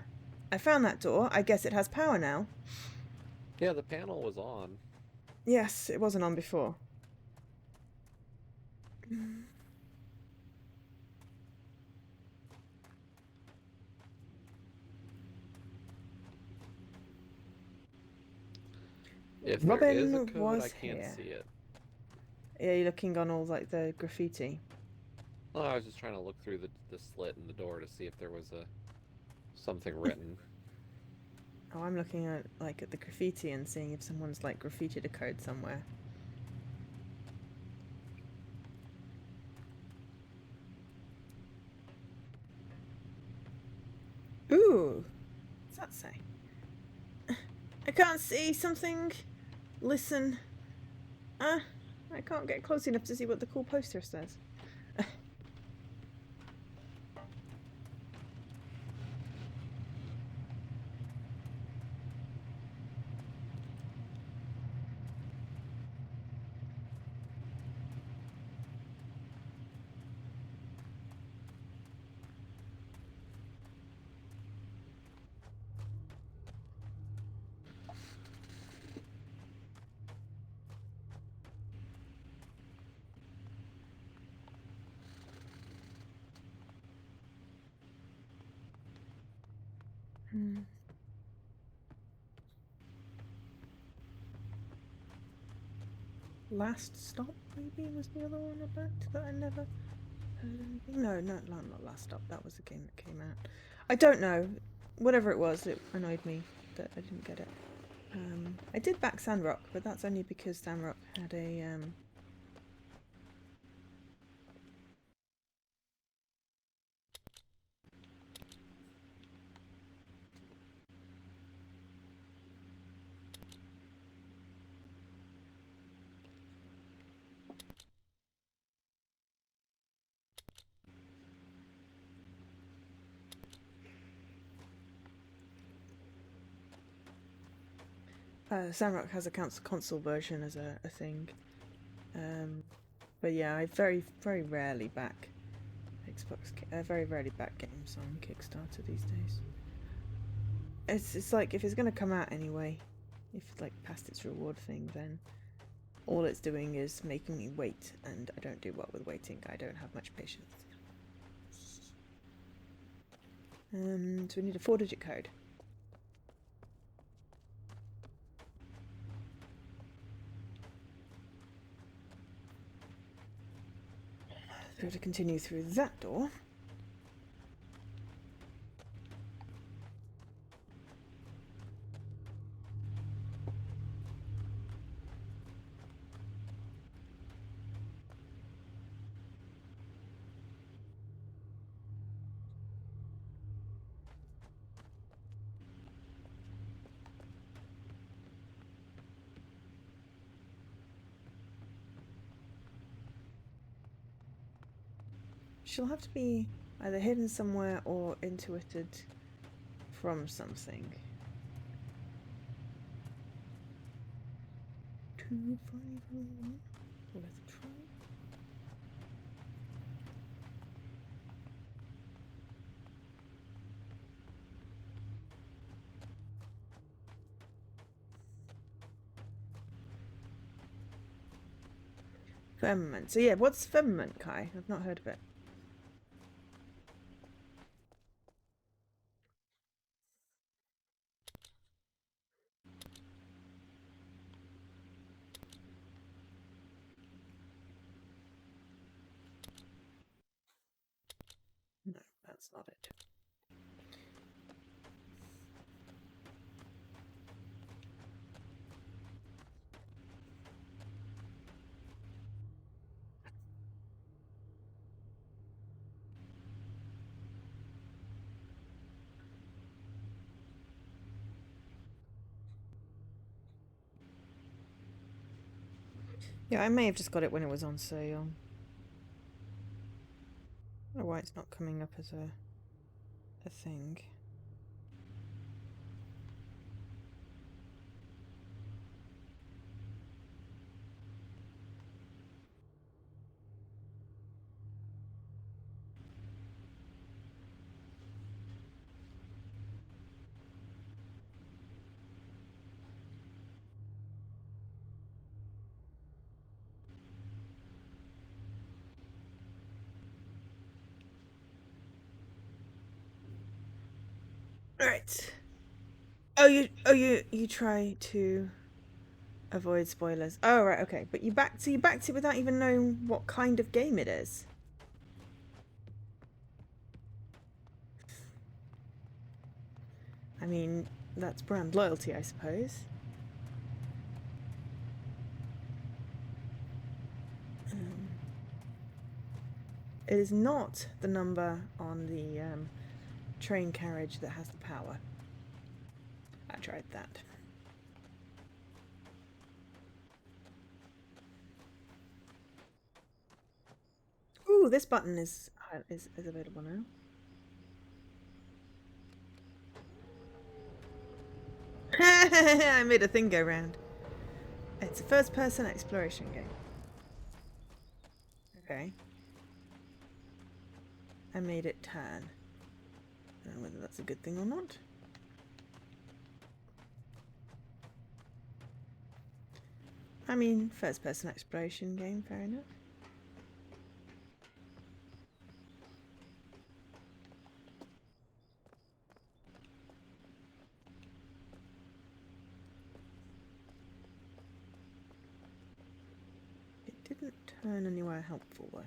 I found that door. I guess it has power now. Yeah, the panel was on. Yes, it wasn't on before. If there Robin is a code, was I can't here. see it. Yeah, you're looking on all like the graffiti. Well, I was just trying to look through the slit in the door to see if there was something written. Oh, I'm looking at at the graffiti and seeing if someone's graffitied a code somewhere. Ooh, what's that say? I can't see something. Listen. I can't get close enough to see what the cool poster says. Last Stop, maybe, was the other one about that I never heard anything. No, not Last Stop. That was the game that came out. I don't know. Whatever it was, it annoyed me that I didn't get it. I did back Sandrock, but that's only because Sandrock had a Sandrock has a console version as a thing. But yeah, I very rarely back Xbox. Very rarely back games on Kickstarter these days. It's like if it's going to come out anyway, if it's like past its reward thing, then all it's doing is making me wait, and I don't do well with waiting. I don't have much patience. So we need a 4-digit code. So we have to continue through that door. She'll have to be either hidden somewhere or intuited from something. 2501. Let's try. Firmament. So yeah, what's firmament, Kai? I've not heard of it. No, that's not it. Yeah, I may have just got it when it was on sale. I don't know why it's not coming up as a thing. Alright. You try to avoid spoilers. Oh right, okay. But you backed it without even knowing what kind of game it is. I mean, that's brand loyalty, I suppose. It is not the number on the train carriage that has the power. I tried that. Oh, this button is available now. I made a thing go round. It's a first-person exploration game. Okay. I made it turn. I don't know whether that's a good thing or not. I mean, first-person exploration game, fair enough. It didn't turn anywhere helpful, though.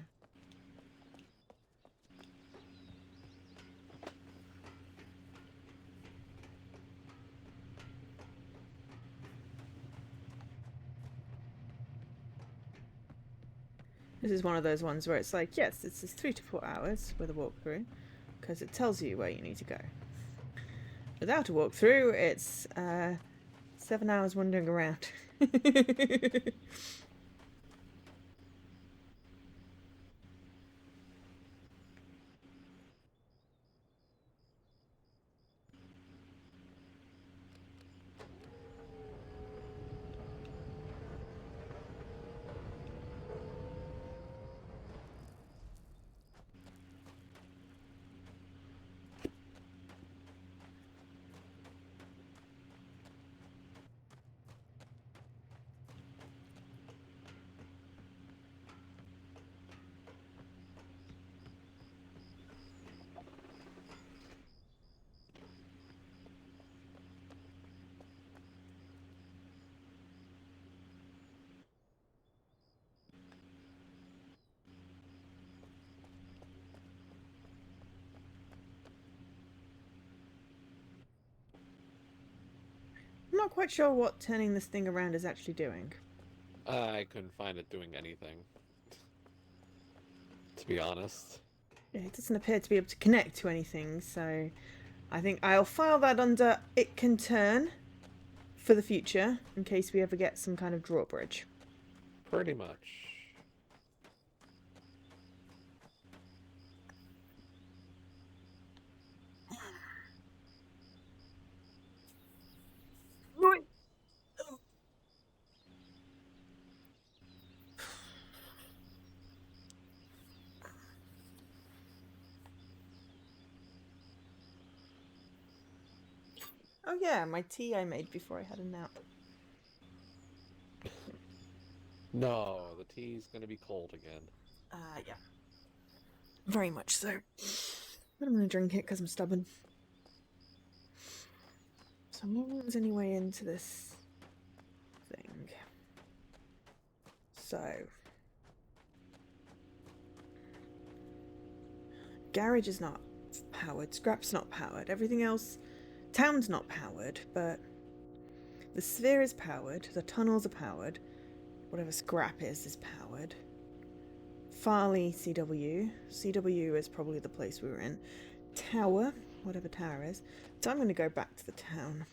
This is one of those ones where it's like, yes, this is 3 to 4 hours with a walkthrough, because it tells you where you need to go. Without a walkthrough, it's 7 hours wandering around. I'm not quite sure what turning this thing around is actually doing. I couldn't find it doing anything. To be honest. Yeah, it doesn't appear to be able to connect to anything, so I think I'll file that under it can turn for the future, in case we ever get some kind of drawbridge. Pretty much. Oh yeah, my tea I made before I had a nap. No, the tea's gonna be cold again. Yeah. Very much so. But I'm gonna drink it because I'm stubborn. So I'm not sure there's any way into this thing. So garage is not powered, scrap's not powered, everything else, town's not powered, but the sphere is powered, the tunnels are powered, whatever scrap is powered. Farley CW is probably the place we were in. Tower, whatever tower is. So I'm going to go back to the town.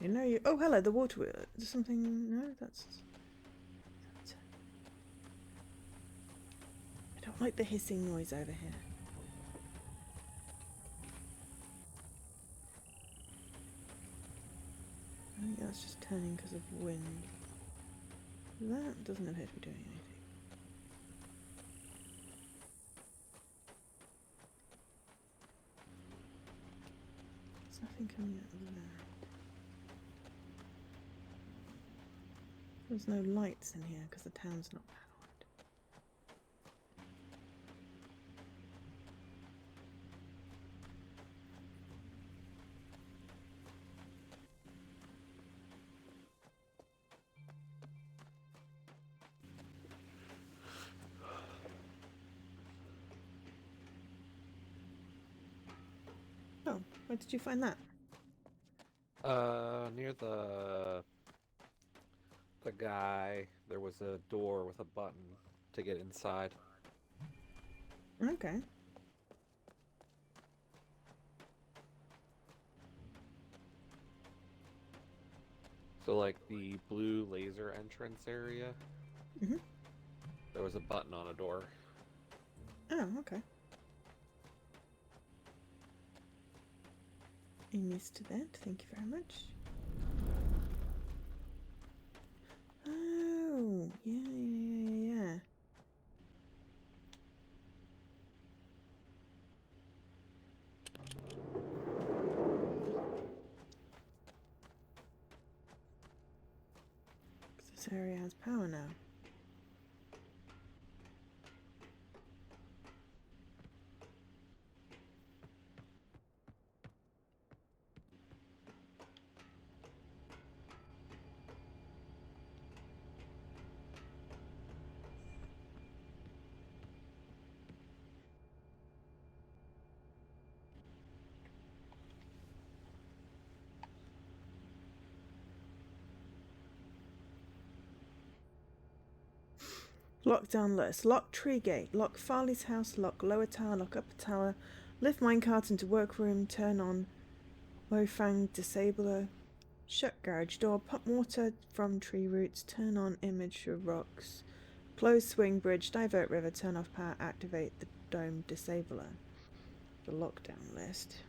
You know you. Oh, hello, the water wheel. Is something? No, that's. I don't like the hissing noise over here. I think that's just turning because of wind. That doesn't appear to be doing anything. There's no lights in here because the town's not powered. Oh, where did you find that? Near the guy, there was a door with a button to get inside. Okay. So, like, the blue laser entrance area, Mhm. there was a button on a door. Oh, okay. I'm used to that. Thank you very much. Oh, yeah. This area has power now. Lockdown list. Lock tree gate. Lock Farley's house. Lock lower tower. Lock upper tower. Lift minecart into workroom. Turn on Mofang disabler. Shut garage door. Pump water from tree roots. Turn on image of rocks. Close swing bridge. Divert river. Turn off power. Activate the dome disabler. The lockdown list.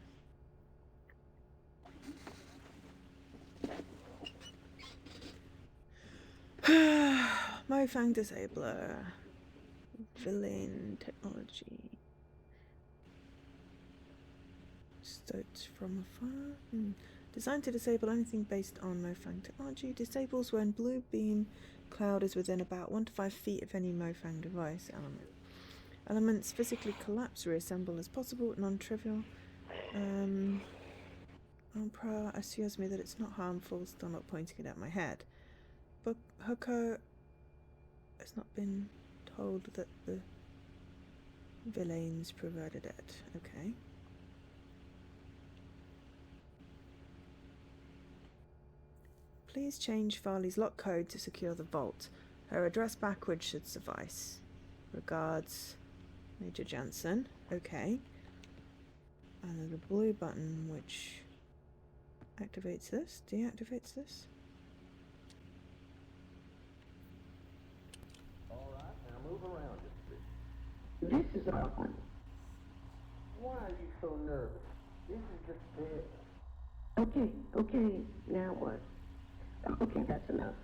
Mofang disabler. Villain technology. Stoked from afar. Designed to disable anything based on Mofang technology. Disables when blue beam cloud is within about 1 to 5 feet of any Mofang device element. Elements physically collapse, reassemble as possible, non-trivial. Umpra assures me that it's not harmful, still not pointing it at my head. But Hoko has not been told that the villains provided it. Okay. Please change Farley's lock code to secure the vault. Her address backwards should suffice. Regards, Major Jansen. Okay. And there's a blue button which activates this, deactivates this. Alright, now move around just a bit. This is our one. Why are you so nervous? This is just it. Okay, now what? Okay, that's enough.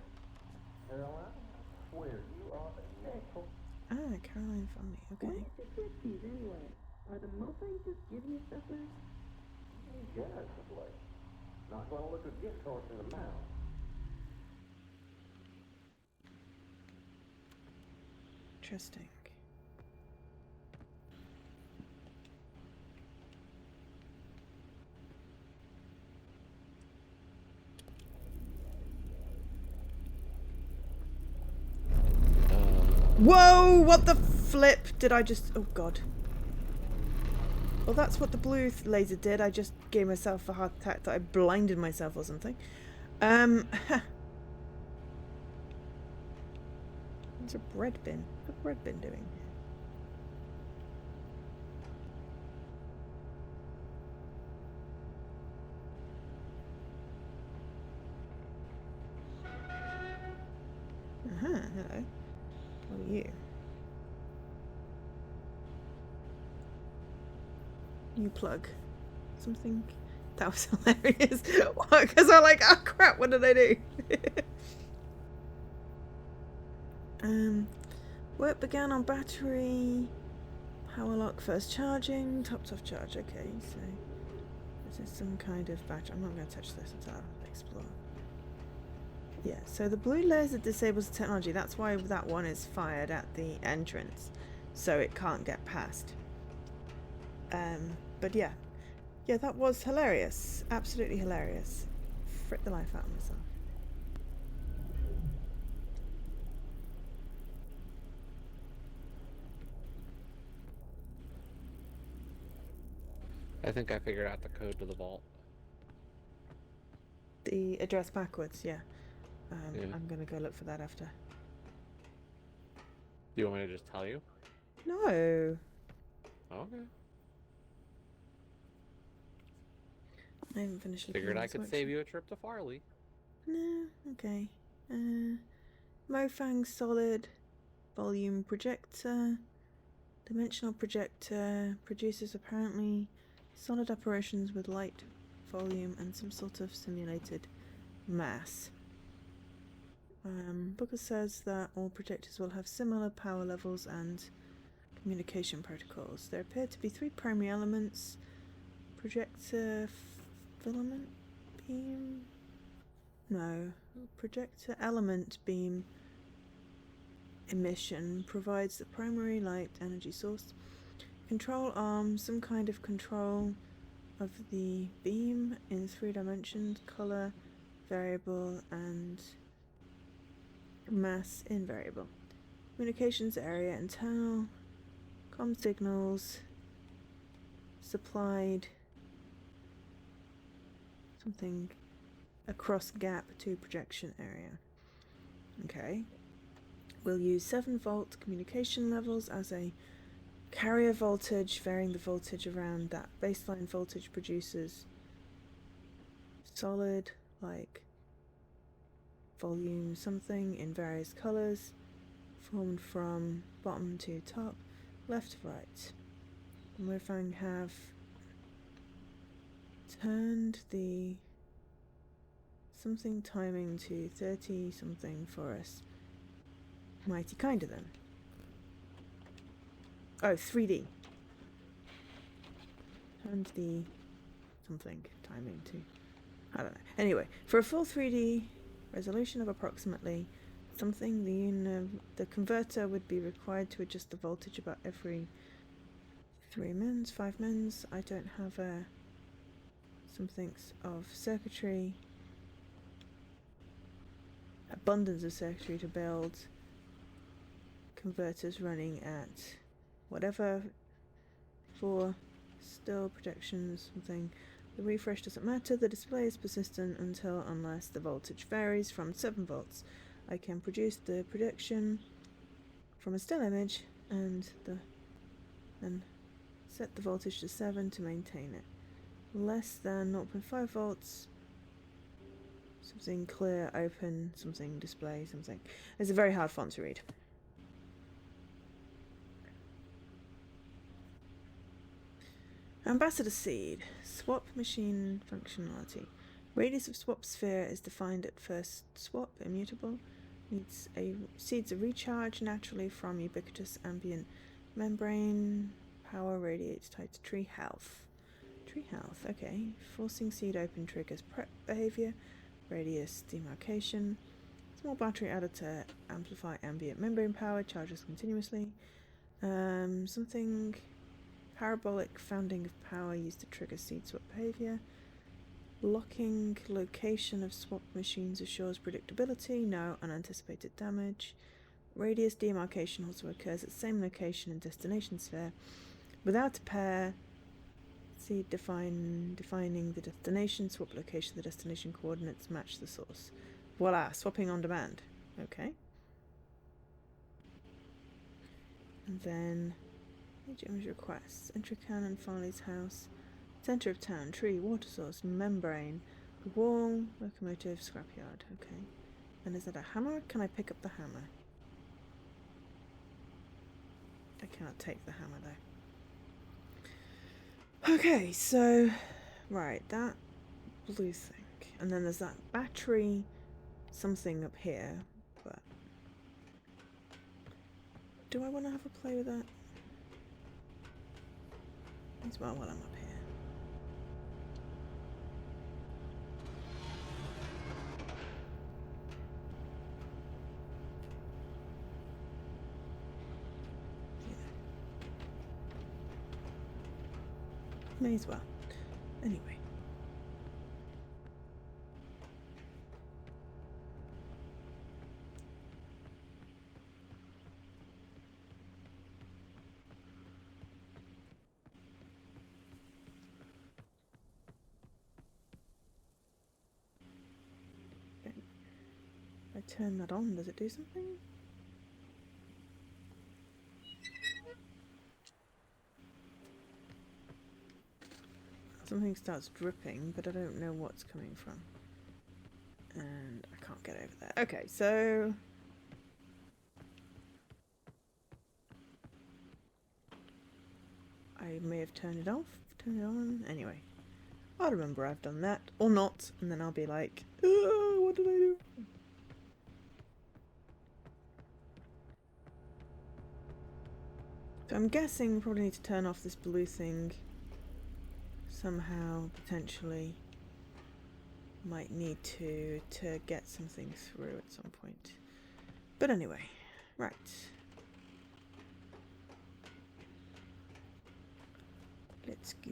Caroline, I swear you are the next one. Ah, Caroline Farley. Okay. What did you get these anyway? Are the Mofangs just giving you stuff now? Generously. Not gonna look a gift horse in the mouth. Interesting. Whoa! What the flip did I just... Oh, God. Well, that's what the blue laser did. I just gave myself a heart attack that I blinded myself or something. There's a bread bin. What's a bread bin doing? Hello. What are you? New plug. Something. That was hilarious. Because I'm like, oh crap, what did I do? Work began on battery. Power lock first charging. Topped off charge. Okay, so This is some kind of batch. I'm not going to touch this until I explore. Yeah, so the blue laser disables the technology. That's why that one is fired at the entrance, so it can't get past. But yeah. Yeah, that was hilarious. Absolutely hilarious. Frick the life out of myself. I think I figured out the code to the vault. The address backwards, yeah. Yeah. I'm gonna go look for that after. Do you want me to just tell you? No. Okay. I haven't finished looking Figured at I this could worksheet. save you a trip to Farley. No, okay. Mofang solid volume projector. Dimensional projector produces apparently solid operations with light volume and some sort of simulated mass. Booker says that all projectors will have similar power levels and communication protocols. There appear to be 3 primary elements: projector filament beam. No, projector element beam emission provides the primary light energy source. Control arm, some kind of control of the beam in 3 dimensions: color, variable, and mass invariable. Communications area, internal, comm signals, supplied, something across gap to projection area. Okay. We'll use 7 volt communication levels as a carrier voltage, varying the voltage around that baseline voltage produces solid, like volume something in various colors, formed from bottom to top, left to right. And Mofang have turned the something timing to 30 something for us. Mighty kind of them. Oh, 3D. Turned the something timing to, I don't know. Anyway, for a full 3D resolution of approximately something, the converter would be required to adjust the voltage about every 3 mins, 5 mins. I don't have something of circuitry, abundance of circuitry to build converters running at whatever for still projections, something. The refresh doesn't matter, the display is persistent unless the voltage varies from 7 volts. I can produce the projection from a still image and then set the voltage to 7 to maintain it. Less than 0.5 volts, something clear, open, something display, something. It's a very hard font to read. Ambassador seed. Swap machine functionality. Radius of swap sphere is defined at first swap, immutable. Seeds a recharge naturally from ubiquitous ambient membrane. Power radiates tied to tree health. Tree health, okay. Forcing seed open triggers prep behavior. Radius demarcation. Small battery added to amplify ambient membrane power. Charges continuously. Something. Parabolic founding of power used to trigger seed swap behavior. Locking location of swap machines assures predictability, no unanticipated damage. Radius demarcation also occurs at same location in destination sphere. Without a pair, seed defining the destination, swap location, the destination coordinates match the source. Voila, swapping on demand. Okay. And then image requests. Entry cannon, Farley's house. Center of town, tree, water source, membrane, wall, locomotive, scrapyard. Okay. And is that a hammer? Can I pick up the hammer? I cannot take the hammer though. Okay, so right, that blue thing. And then there's that battery something up here, but do I want to have a play with that? As well while I'm up here. May as well. Anyway. Okay. If I turn that on, does it do something? Something starts dripping, but I don't know what's coming from. And I can't get over there. Okay, so... I may have turned it off, turned it on. Anyway, I'll remember I've done that, or not, and then I'll be like, what did I do? So I'm guessing we probably need to turn off this blue thing somehow, potentially. Might need to get something through at some point. But anyway, right. Let's go.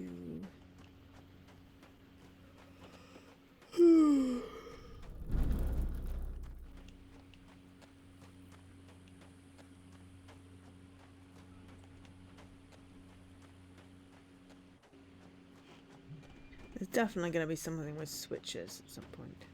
There's definitely going to be something with switches at some point.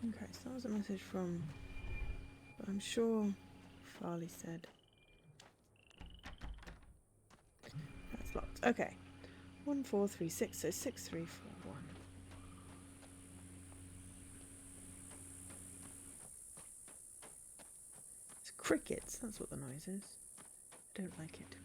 Okay, so that was a message from, but I'm sure Farley said. That's locked. Okay. 1436, so 6341. It's crickets, that's what the noise is. I don't like it.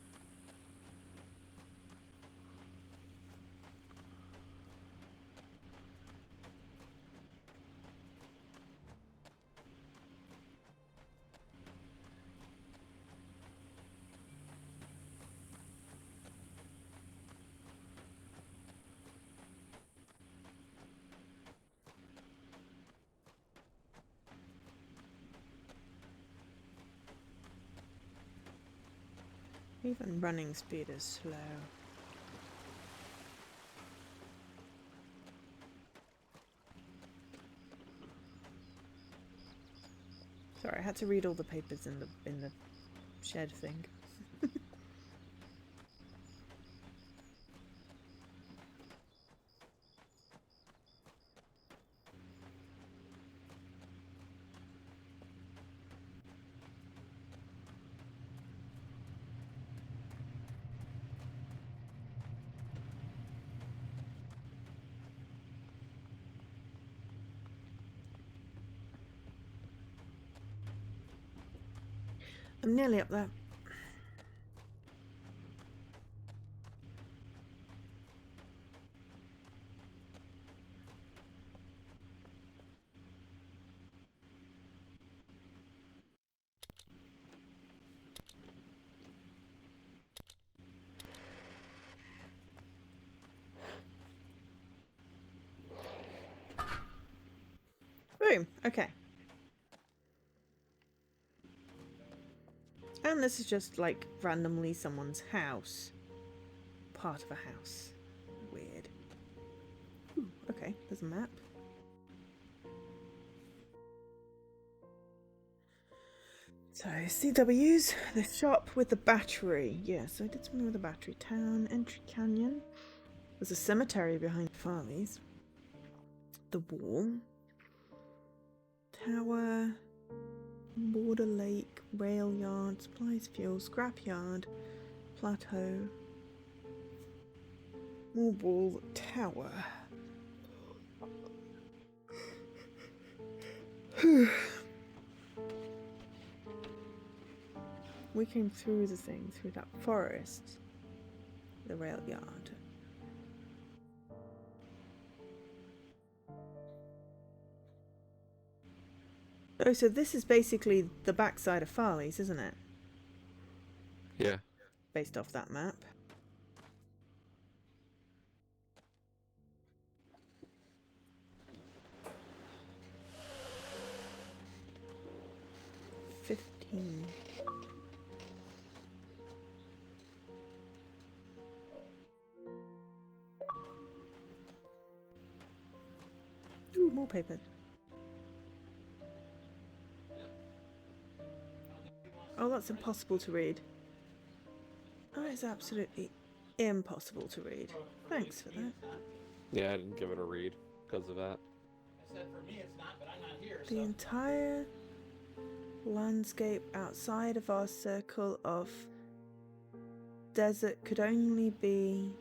Even running speed is slow. Sorry, I had to read all the papers in the shed thing. I'm nearly up there. Boom. Okay. And this is just like randomly someone's house. Part of a house. Weird. Ooh, okay, there's a map. So, CW's, the shop with the battery. Yeah, so I did something with the battery. Town, Entry Canyon. There's a cemetery behind Farley's. The wall. Tower. Border Lake. Rail yard. Supplies, fuel. Scrap yard. Plateau. More wall. Tower. We came through the thing, through that forest. The rail yard. Oh, so this is basically the backside of Farley's, isn't it? Yeah. Based off that map. $15. Ooh, more papers. Oh, that's impossible to read. Oh, it's absolutely impossible to read. Thanks for that. Yeah, I didn't give it a read because of that. I said for me it's not, but I'm not here, The entire landscape outside of our circle of desert could only be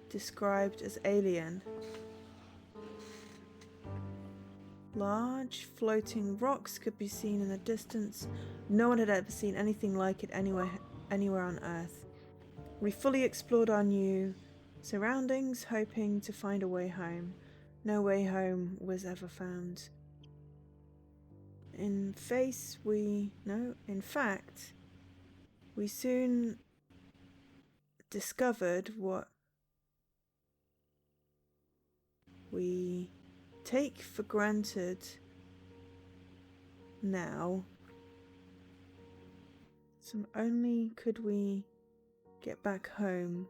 described as alien. Large floating rocks could be seen in the distance. No one had ever seen anything like it anywhere on Earth. We fully explored our new surroundings, hoping to find a way home. No way home was ever found. In fact, we soon discovered what we take for granted now. So only could we get back home,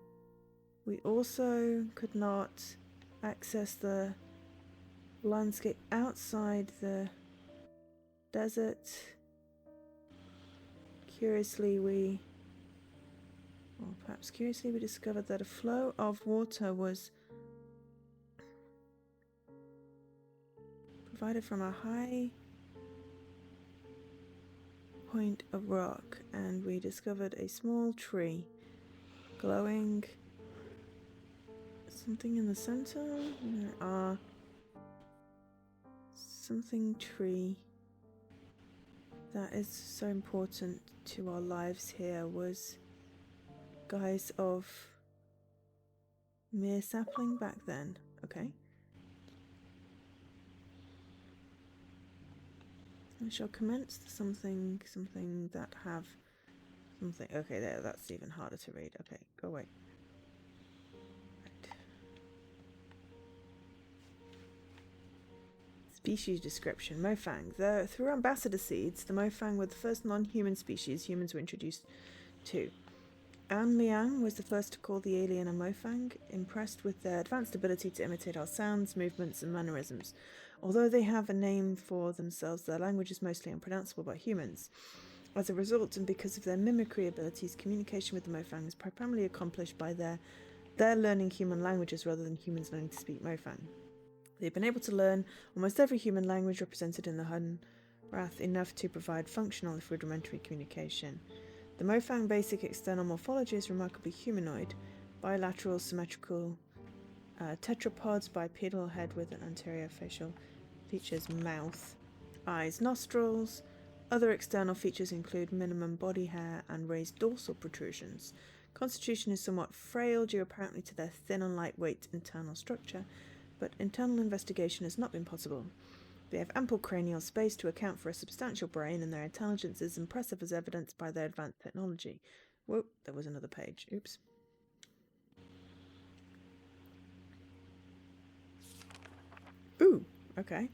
we also could not access the landscape outside the desert. Curiously, we discovered that a flow of water was provided from a high point of rock, and we discovered a small tree glowing. Something in the center? There are something tree that is so important to our lives here was guise of mere sapling back then. Okay. I shall commence something that have something. Okay, there, that's even harder to read. Okay, go away. Right. Species description. Mofang. Through ambassador seeds, the Mofang were the first non-human species humans were introduced to. An Liang was the first to call the alien a Mofang, impressed with their advanced ability to imitate our sounds, movements, and mannerisms. Although they have a name for themselves, their language is mostly unpronounceable by humans. As a result, and because of their mimicry abilities, communication with the Mofang is primarily accomplished by their learning human languages rather than humans learning to speak Mofang. They've been able to learn almost every human language represented in the Hun Wrath, enough to provide functional if rudimentary communication. The Mofang basic external morphology is remarkably humanoid, bilateral, symmetrical, tetrapods, bipedal head with an anterior facial features, mouth, eyes, nostrils. Other external features include minimum body hair and raised dorsal protrusions. Constitution is somewhat frail due apparently to their thin and lightweight internal structure, but internal investigation has not been possible. They have ample cranial space to account for a substantial brain, and their intelligence is impressive as evidenced by their advanced technology. Whoa, there was another page. Oops. Ooh, okay.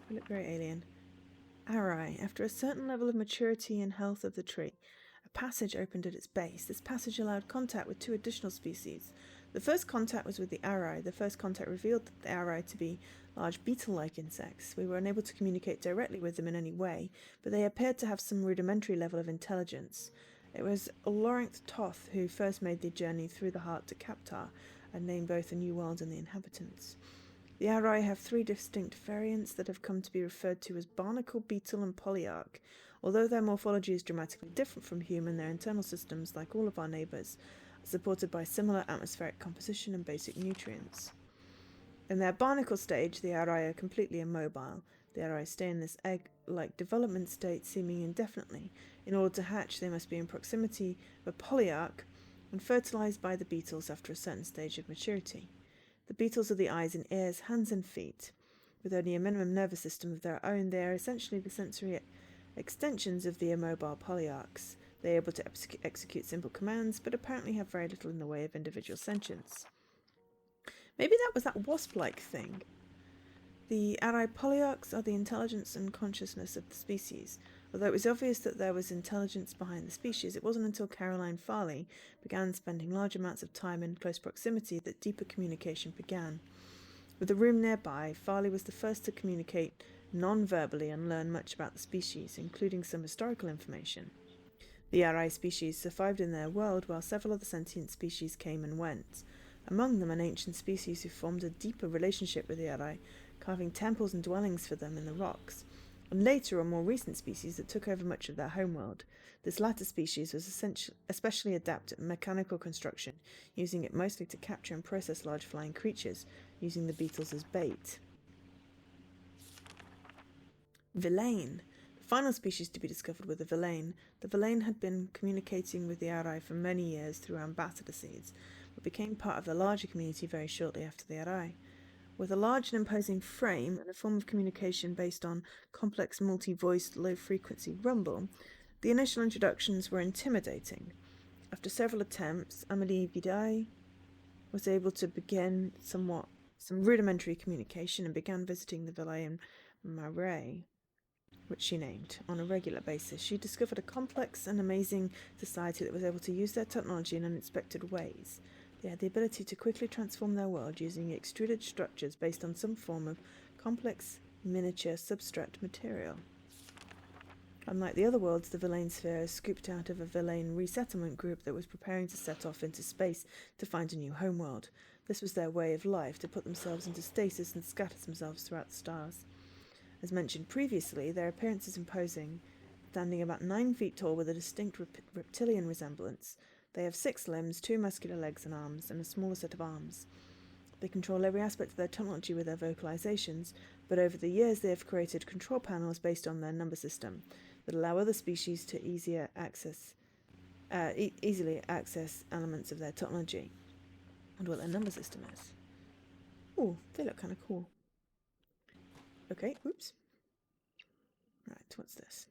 I look very alien. Arai. After a certain level of maturity and health of the tree, a passage opened at its base. This passage allowed contact with two additional species. The first contact was with the Arai. The first contact revealed the Arai to be large beetle-like insects. We were unable to communicate directly with them in any way, but they appeared to have some rudimentary level of intelligence. It was Lorinth Toth who first made the journey through the heart to Kaptar and named both the New World and the inhabitants. The Arai have three distinct variants that have come to be referred to as barnacle, beetle, and polyarch. Although their morphology is dramatically different from human, their internal systems, like all of our neighbours, are supported by similar atmospheric composition and basic nutrients. In their barnacle stage, the Arai are completely immobile. The Arai stay in this egg-like development state seeming indefinitely. In order to hatch, they must be in proximity of a polyarch and fertilized by the beetles after a certain stage of maturity. The beetles are the eyes and ears, hands and feet. With only a minimum nervous system of their own, they are essentially the sensory extensions of the immobile polyarchs. They are able to execute simple commands, but apparently have very little in the way of individual sentience. Maybe that was that wasp-like thing. The Arai polyarchs are the intelligence and consciousness of the species. Although it was obvious that there was intelligence behind the species, it wasn't until Caroline Farley began spending large amounts of time in close proximity that deeper communication began. With the room nearby, Farley was the first to communicate non-verbally and learn much about the species, including some historical information. The Arai species survived in their world while several other sentient species came and went. Among them, an ancient species who formed a deeper relationship with the Arai, carving temples and dwellings for them in the rocks, and later a more recent species that took over much of their homeworld. This latter species was especially adept at mechanical construction, using it mostly to capture and process large flying creatures, using the beetles as bait. Villain. The final species to be discovered were the Villain. The Villain had been communicating with the Arai for many years through ambassador seeds, but became part of the larger community very shortly after the Arai. With a large and imposing frame and a form of communication based on complex multi-voiced low-frequency rumble, the initial introductions were intimidating. After several attempts, Amélie Vidal was able to begin some rudimentary communication and began visiting the Villain Marais, which she named, on a regular basis. She discovered a complex and amazing society that was able to use their technology in unexpected ways. They had the ability to quickly transform their world using extruded structures based on some form of complex miniature substrate material. Unlike the other worlds, the Villain sphere is scooped out of a Villain resettlement group that was preparing to set off into space to find a new homeworld. This was their way of life, to put themselves into stasis and scatter themselves throughout the stars. As mentioned previously, their appearance is imposing, standing about 9 feet tall with a distinct reptilian resemblance. They have 6 limbs, 2 muscular legs and arms, and a smaller set of arms. They control every aspect of their technology with their vocalizations, but over the years they have created control panels based on their number system that allow other species to easily access elements of their technology. And what their number system is. Oh, they look kind of cool. Okay, oops. Right, what's this?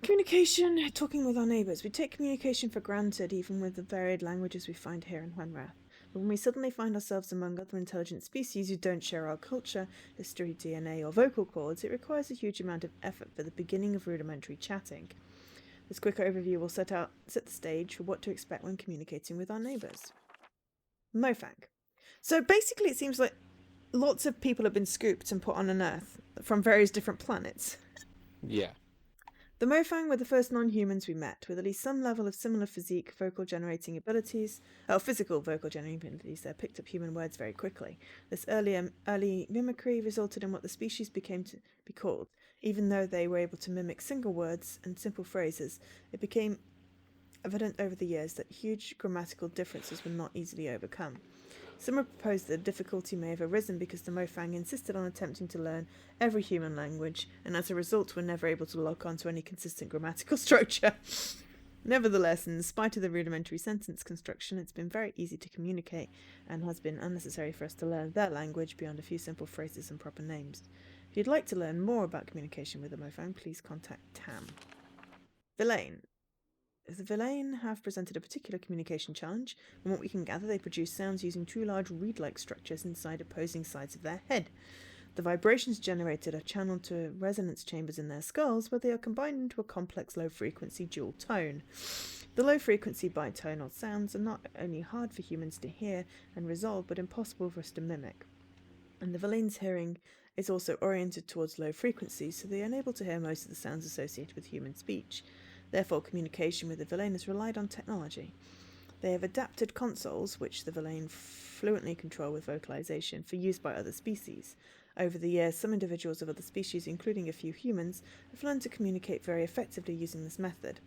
Communication, talking with our neighbours. We take communication for granted, even with the varied languages we find here in Huanra. But when we suddenly find ourselves among other intelligent species who don't share our culture, history, DNA, or vocal cords, it requires a huge amount of effort for the beginning of rudimentary chatting. This quick overview will set the stage for what to expect when communicating with our neighbours. Mofang. So basically it seems like lots of people have been scooped and put on an Earth from various different planets. Yeah. The Mofang were the first non-humans we met, with at least some level of similar physical vocal generating abilities. They picked up human words very quickly. This early mimicry resulted in what the species became to be called. Even though they were able to mimic single words and simple phrases, it became evident over the years that huge grammatical differences were not easily overcome. Some have proposed that the difficulty may have arisen because the Mofang insisted on attempting to learn every human language, and as a result were never able to lock onto any consistent grammatical structure. Nevertheless, in spite of the rudimentary sentence construction, it's been very easy to communicate, and has been unnecessary for us to learn their language beyond a few simple phrases and proper names. If you'd like to learn more about communication with the Mofang, please contact Tam. Villain. The Villain have presented a particular communication challenge. From what we can gather, they produce sounds using 2 large reed-like structures inside opposing sides of their head. The vibrations generated are channeled to resonance chambers in their skulls, where they are combined into a complex low-frequency dual tone. The low-frequency bitonal sounds are not only hard for humans to hear and resolve, but impossible for us to mimic. And the Villain's hearing is also oriented towards low frequencies, so they are unable to hear most of the sounds associated with human speech. Therefore, communication with the Villain has relied on technology. They have adapted consoles, which the Villain fluently control with vocalization, for use by other species. Over the years, some individuals of other species, including a few humans, have learned to communicate very effectively using this method.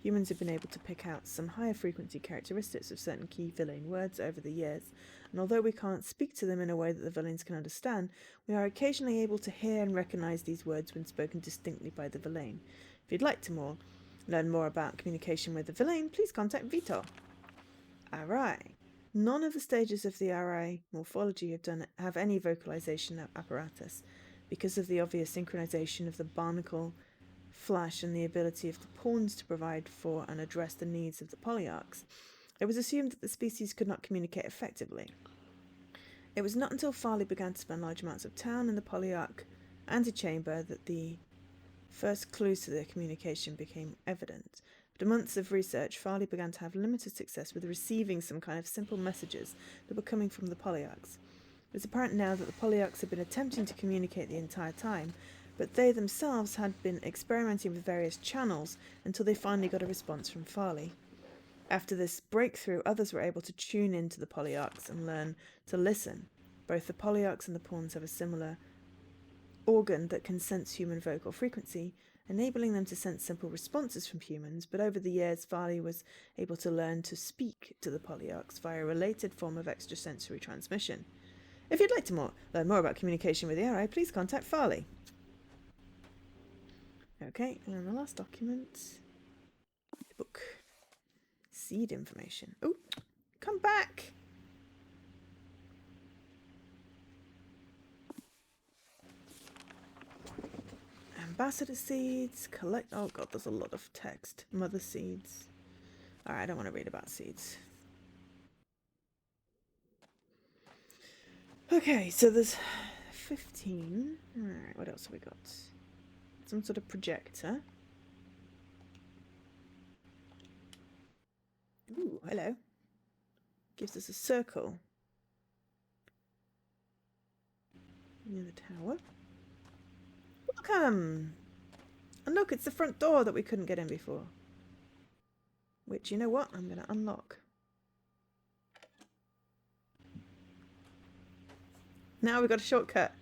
Humans have been able to pick out some higher frequency characteristics of certain key Villain words over the years, and although we can't speak to them in a way that the Villains can understand, we are occasionally able to hear and recognize these words when spoken distinctly by the Villain. If you'd like to learn more about communication with the Villain, please contact Vitor. Alright. None of the stages of the RI morphology have any vocalization apparatus because of the obvious synchronization of the barnacle flash and the ability of the pawns to provide for and address the needs of the polyarchs. It was assumed that the species could not communicate effectively. It was not until Farley began to spend large amounts of time in the polyarch antechamber that the first clues to their communication became evident. After months of research, Farley began to have limited success with receiving some kind of simple messages that were coming from the polyarchs. It was apparent now that the polyarchs had been attempting to communicate the entire time, but they themselves had been experimenting with various channels until they finally got a response from Farley. After this breakthrough, others were able to tune into the polyarchs and learn to listen. Both the polyarchs and the pawns have a similar organ that can sense human vocal frequency, enabling them to sense simple responses from humans, but over the years Farley was able to learn to speak to the polyarchs via a related form of extrasensory transmission. If you'd like to learn more about communication with the RI, please contact Farley. Okay, and the last document. Book. Seed information. Oh, come back! Ambassador seeds. Collect. Oh god, there's a lot of text. Mother seeds. Alright, I don't want to read about seeds. Okay, so there's 15. Alright, what else have we got? Some sort of projector. Ooh, hello. Gives us a circle. Near the tower. Welcome! And look, it's the front door that we couldn't get in before. Which, you know what? I'm going to unlock. Now we've got a shortcut.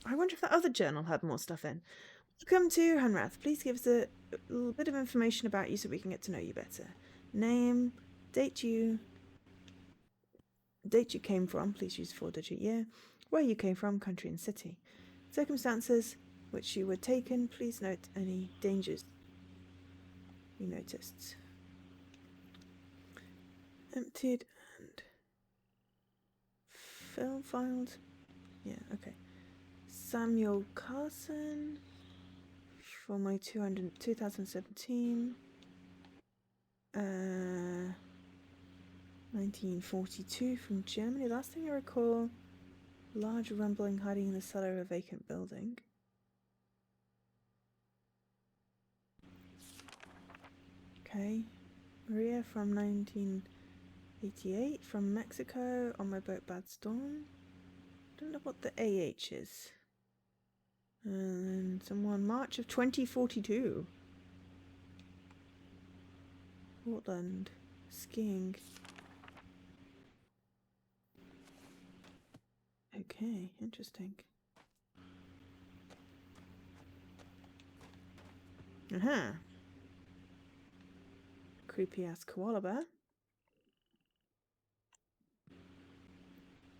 I wonder if that other journal had more stuff in. Welcome to Hunrath. Please give us a little bit of information about you so we can get to know you better. Name, date you came from, please use 4-digit year. Where you came from, country and city. Circumstances which you were taken, please note any dangers you noticed. Emptied and film filed. Yeah, okay. Samuel Carson for my 2017. 1942 from Germany. Last thing I recall, large rumbling hiding in the cellar of a vacant building. Okay. Maria from 1988 from Mexico on my boat Bad Storm. Don't know what the AH is. And someone March of 2042. Portland. Skiing. Okay, interesting. Aha. Creepy ass koala bear.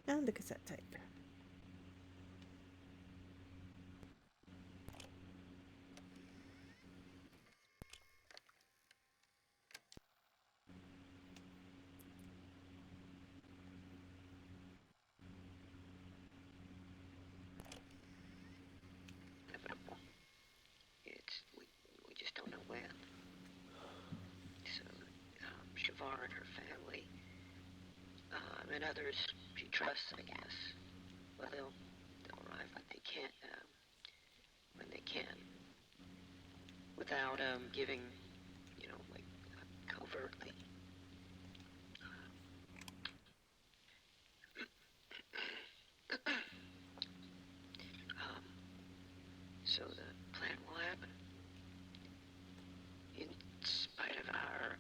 And the cassette tape. We just don't know when. So, Shavar and her family, and others she trusts, I guess. Well, they'll arrive when they can, without giving, like covertly. So the plan will happen. In spite of our,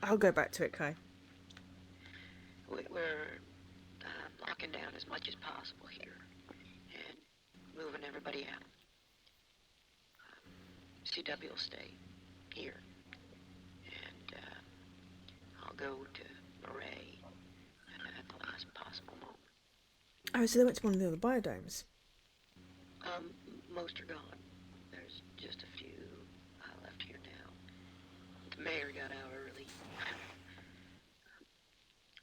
I'll go back to it, Kai. we're locking down as much as possible here and moving everybody out. CW will stay here, and I'll go to Murray at the last possible moment. Oh, so they went to one of the other biodomes. Most are gone. mayor got out early.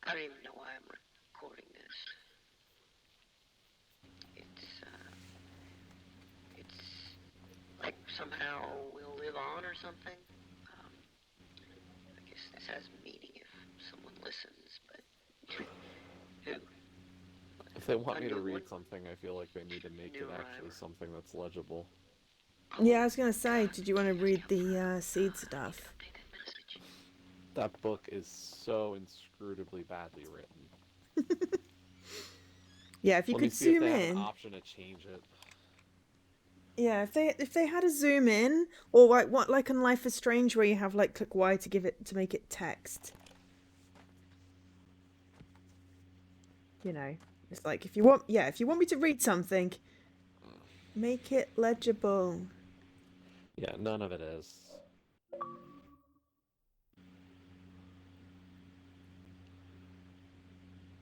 I don't even know why I'm recording this. It's like somehow we'll live on or something. I guess this has meaning if someone listens, but who? If they want me to Unknown one? read something, I feel like they need to make New it actually arriver. something that's legible. Yeah, I was gonna say, did you want to read the seed stuff? Updated message. That book is so inscrutably badly written. Yeah, if you Let me could see if zoom they have an in. option to change it. Yeah, if they had a zoom in, or like on Life is Strange where you have like click Y to make it text. You know, it's like if you want me to read something, make it legible. Yeah, none of it is.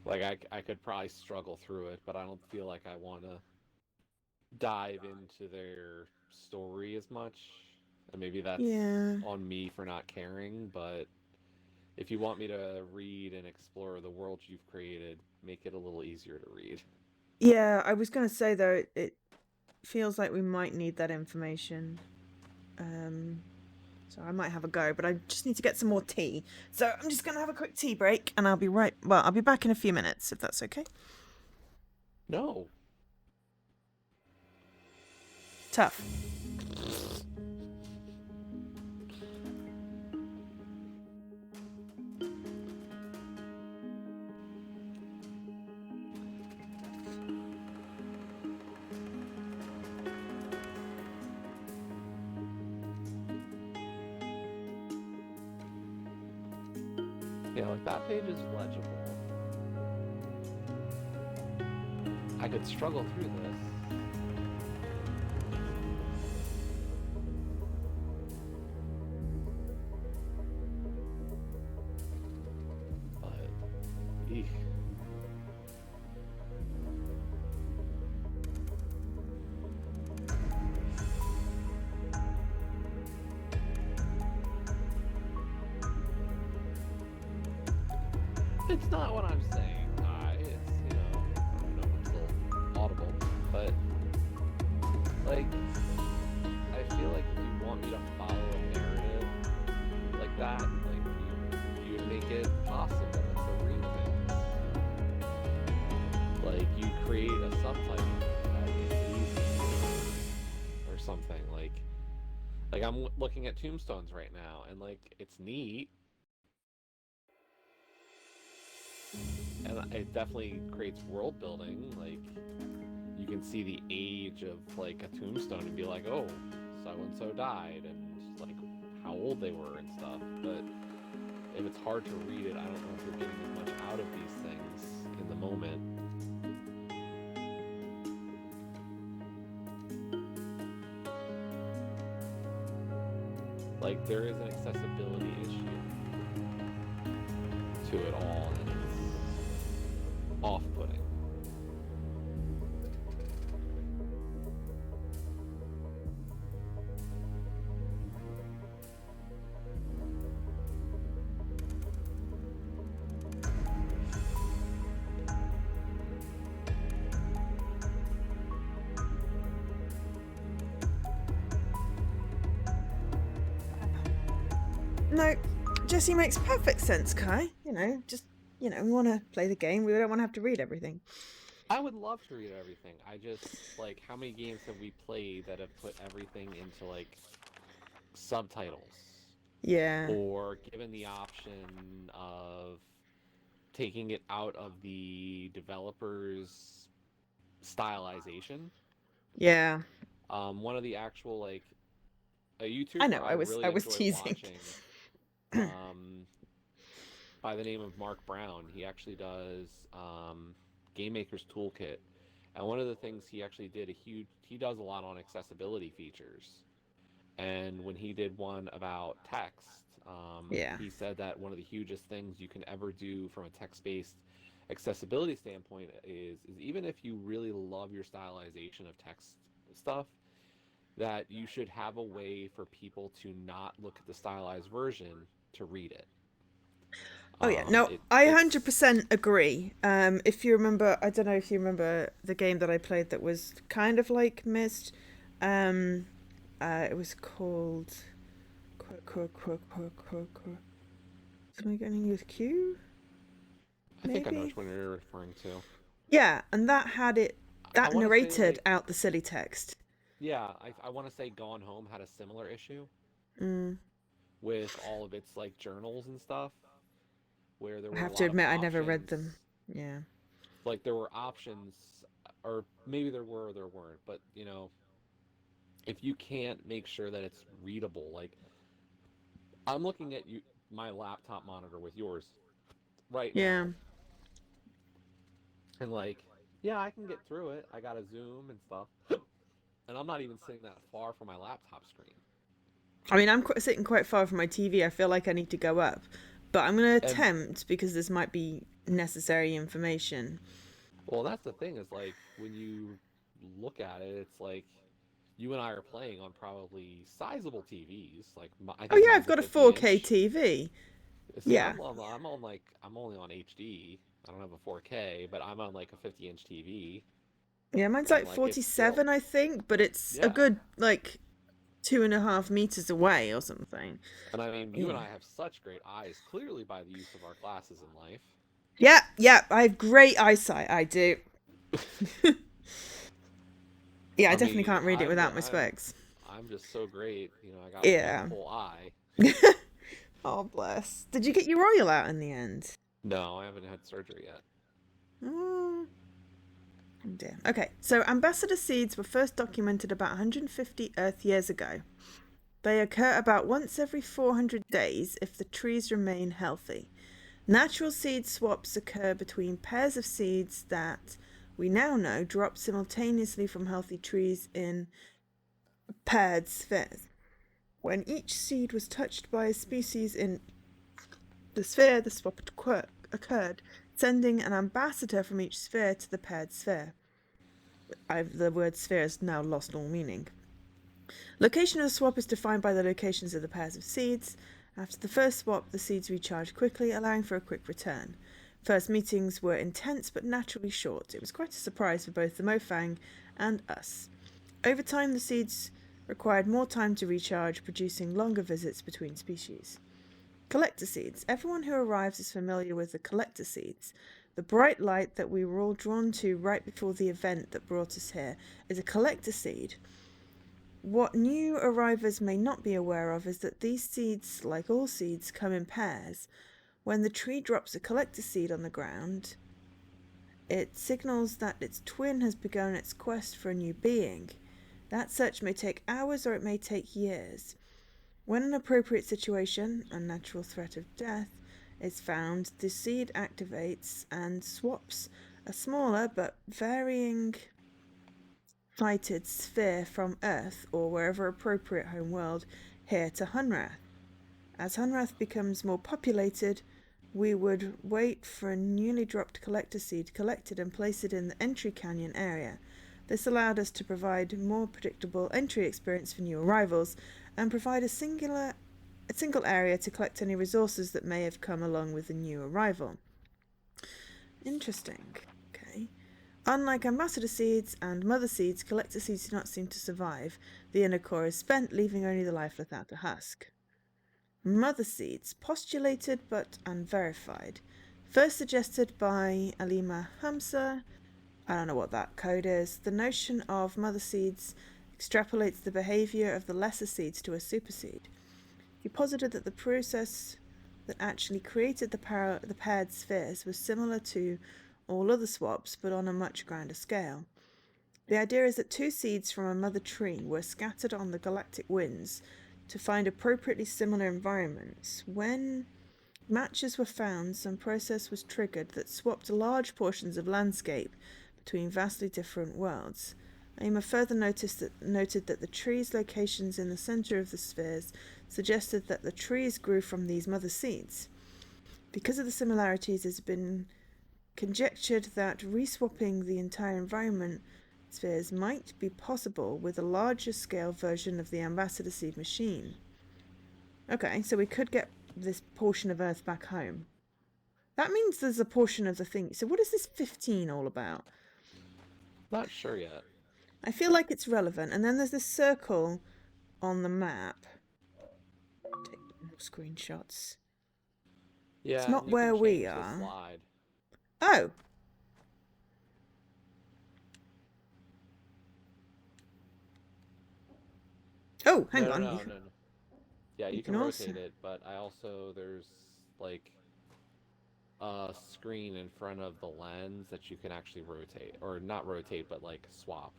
Like, I could probably struggle through it, but I don't feel like I want to dive into their story as much. And maybe that's Yeah. on me for not caring, but if you want me to read and explore the world you've created, make it a little easier to read. Yeah, I was gonna say though, it feels like we might need that information. So I might have a go, but I just need to get some more tea. So I'm just gonna have a quick tea break, and I'll be back in a few minutes if that's okay. No. Tough. Yeah, like that page is legible. I could struggle through this. But, eek. It's not what I'm saying, it's, I don't know if I'm still audible, but, like, I feel like if you want me to follow a narrative like that, like, you would make it possible to read things. Like, you create a subtitle that is easy, or something, like I'm looking at tombstones right now, and, like, it's neat, and it definitely creates world building. Like, you can see the age of like a tombstone and be like, oh, so and so died, and like how old they were and stuff. But if it's hard to read it, I don't know if you're getting as much out of these things in the moment. Like, there is an accessibility issue to it all, and it's off-putting. No, Jesse makes perfect sense, Kai. We want to play the game. We don't want to have to read everything. I would love to read everything. I just, like, how many games have we played that have put everything into, like, subtitles? Yeah. Or given the option of taking it out of the developer's stylization? Yeah. One of the actual, like, a I YouTuber know. I I was really enjoy teasing. watching, by the name of Mark Brown. He actually does Game Maker's Toolkit, and one of the things he actually did he does a lot on accessibility features. And when he did one about text, Yeah. he said that one of the hugest things you can ever do from a text-based accessibility standpoint is even if you really love your stylization of text stuff, that you should have a way for people to not look at the stylized version to read it. Oh yeah, no, I It's 100% agree. If you remember, I don't know if you remember the game that I played that was kind of like Myst. Um, it was called something getting with Q, I think I know maybe. which one you're referring to. Yeah, and that had it I that want to say narrated like out the silly text. yeah, I want to say Gone Home had a similar issue Mm. with all of its like journals and stuff, where there I were a have to lot of admit, I never read options. them. Yeah. Like there were options, or maybe there were or there weren't. But if you can't make sure that it's readable, like I'm looking at my laptop monitor with yours right Yeah. now, and like, yeah, I can get through it. I got a zoom and stuff, and I'm not even sitting that far from my laptop screen. I mean, I'm sitting quite far from my TV. I feel like I need to go up, but I'm going to And attempt because this might be necessary information. well, that's the thing is like when you look at it, it's like you and I are playing on probably sizable TVs. Like I Oh think yeah, I've mine's a got a 50 4K inch. TV. See, Yeah. I'm only on HD. I don't have a 4K, but I'm on like a 50-inch TV, Yeah, mine's and like like it's still 47, I think, but it's a yeah. good like 2.5 meters away or something. And I mean, you and Yeah. I have such great eyes, clearly by the use of our glasses in life. Yeah, yeah, I have great eyesight. I do. Yeah, I I definitely mean, can't read it without my I'm specs. I'm just so great. I got one Yeah. full eye. Oh, bless. Did you get your oil out in the end? No, I haven't had surgery yet. Oh, dear. Okay, so ambassador seeds were first documented about 150 Earth years ago. They occur about once every 400 days if the trees remain healthy. Natural seed swaps occur between pairs of seeds that we now know drop simultaneously from healthy trees in paired spheres. When each seed was touched by a species in the sphere, the swap occurred, sending an ambassador from each sphere to the paired sphere. The word sphere has now lost all meaning. Location of the swap is defined by the locations of the pairs of seeds. After the first swap, the seeds recharge quickly, allowing for a quick return. First meetings were intense but naturally short. It was quite a surprise for both the Mofang and us. Over time, the seeds required more time to recharge, producing longer visits between species. Collector seeds. Everyone who arrives is familiar with the collector seeds. The bright light that we were all drawn to right before the event that brought us here is a collector seed. What new arrivers may not be aware of is that these seeds, like all seeds, come in pairs. When the tree drops a collector seed on the ground, it signals that its twin has begun its quest for a new being. That search may take hours or it may take years. When an appropriate situation, a natural threat of death, is found, the seed activates and swaps a smaller but varying sighted sphere from Earth or wherever appropriate homeworld here to Hunrath. As Hunrath becomes more populated, we would wait for a newly dropped collector seed collected and place it in the entry canyon area. This allowed us to provide more predictable entry experience for new arrivals and provide a single area to collect any resources that may have come along with the new arrival. Interesting. Okay. Unlike ambassador seeds and mother seeds, collector seeds do not seem to survive. The inner core is spent, leaving only the life without the husk. Mother seeds, postulated but unverified. First suggested by Alima Hamza. I don't know what that code is. The notion of mother seeds extrapolates the behavior of the lesser seeds to a superseed. He posited that the process that actually created the paired spheres was similar to all other swaps, but on a much grander scale. The idea is that two seeds from a mother tree were scattered on the galactic winds to find appropriately similar environments. When matches were found, some process was triggered that swapped large portions of landscape between vastly different worlds. Aima further noted that the trees' locations in the center of the spheres suggested that the trees grew from these mother seeds. Because of the similarities, it has been conjectured that reswapping the entire environment spheres might be possible with a larger scale version of the ambassador seed machine. Okay, so we could get this portion of Earth back home. That means there's a portion of the thing. So what is this 15 all about? Not sure yet. I feel like it's relevant. And then there's this circle on the map. Take more screenshots. Yeah, It's not and you where can we change the are. slide. Oh! Oh, hang on. No. Yeah, you you can can also- rotate it, but there's like a screen in front of the lens that you can actually rotate, or not rotate, but like swap.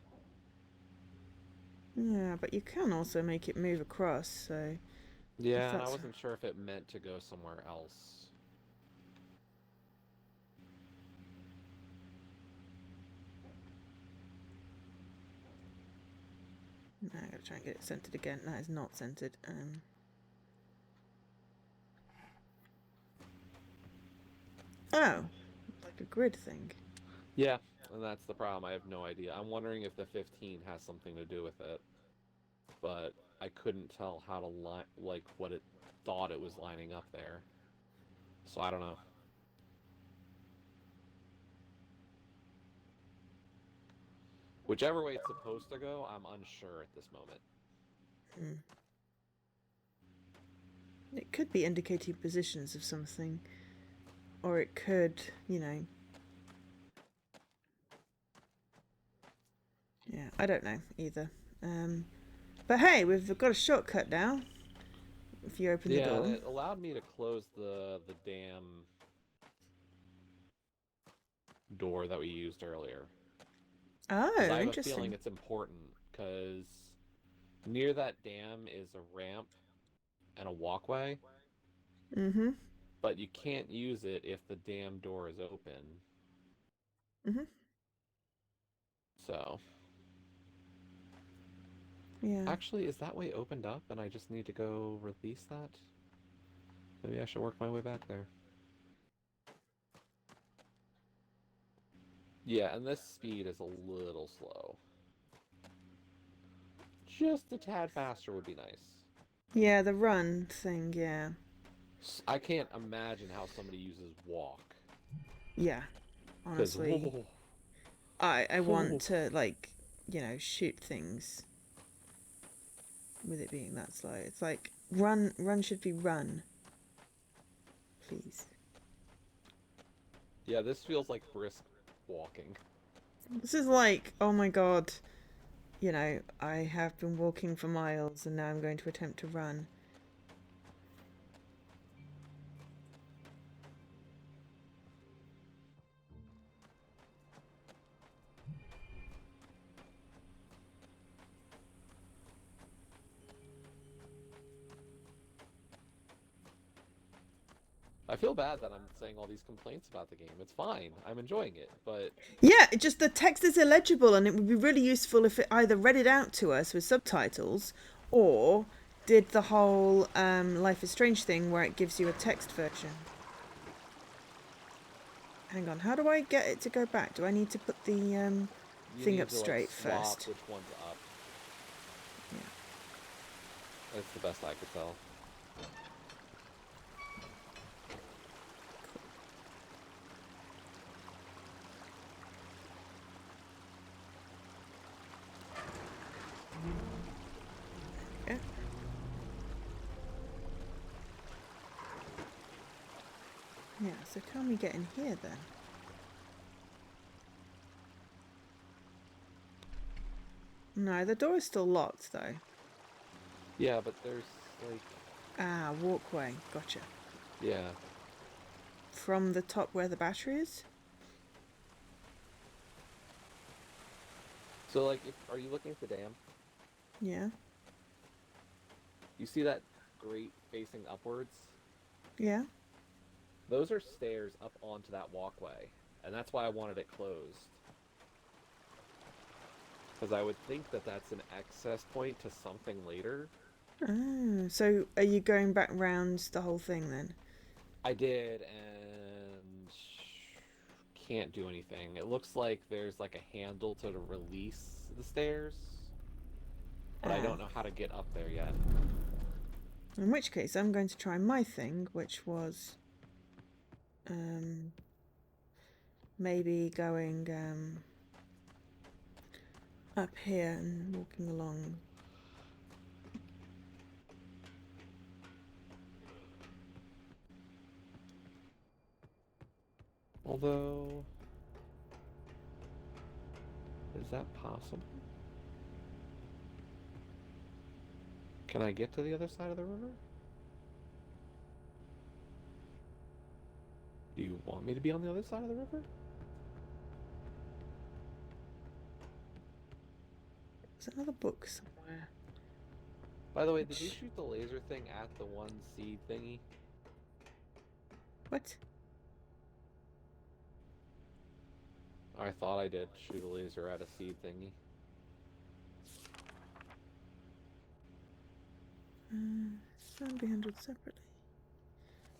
Yeah, but you can also make it move across, so... Yeah, and I that's- wasn't sure if it meant to go somewhere else. No, I gotta try and get it centered again. That is not centered. Oh, like a grid thing. Yeah, and that's the problem. I have no idea. I'm wondering if the 15 has something to do with it, but I couldn't tell how to line, like what it thought it was lining up there. So I don't know. Whichever way it's supposed to go, I'm unsure at this moment. It could be indicating positions of something, or it could, you know. Yeah, I don't know either. But hey, we've got a shortcut now. If you open the Yeah, door. and it allowed me to close the damn door that we used earlier. Oh, 'Cause I have a interesting. feeling it's important, because near that dam is a ramp and a walkway, Mm-hmm. but you can't use it if the dam door is open. Mm-hmm. So, Yeah. actually, is that way opened up and I just need to go release that? Maybe I should work my way back there. Yeah, and this speed is a little slow. Just a tad faster would be nice. Yeah, the run thing, yeah. I can't imagine how somebody uses walk. Yeah. 'Cause, Honestly. whoa. I want to, like, you know, shoot things with it being that slow. It's like run should be run. Please. Yeah, this feels like brisk walking. This is like, oh my god, you know, I have been walking for miles and now I'm going to attempt to run. I feel bad that I'm saying all these complaints about the game. It's fine. I'm enjoying it, but Yeah, it just the text is illegible, and it would be really useful if it either read it out to us with subtitles or did the whole Life is Strange thing where it gives you a text version. Hang on, how do I get it to go back? Do I need to put the you thing need up to, straight like, swap first? which one's up. Yeah. That's the best I could tell. Yeah. Yeah, so can we get in here then? No, the door is still locked though. Yeah, but there's like, Ah, walkway. Gotcha. yeah. From the top where the battery is? So like, are you looking at the dam? Yeah. You see that grate facing upwards? Yeah. Those are stairs up onto that walkway, and that's why I wanted it closed. Because I would think that that's an access point to something later. Oh, so are you going back round the whole thing then? I did, and can't do anything. It looks like there's like a handle to release the stairs, but I don't know how to get up there yet. In which case, I'm going to try my thing, which was maybe going up here and walking along. Although, is that possible? Can I get to the other side of the river? Do you want me to be on the other side of the river? There's another book somewhere. By the way, did you shoot the laser thing at the one seed thingy? What? I thought I did shoot a laser at a seed thingy. Can be handled separately.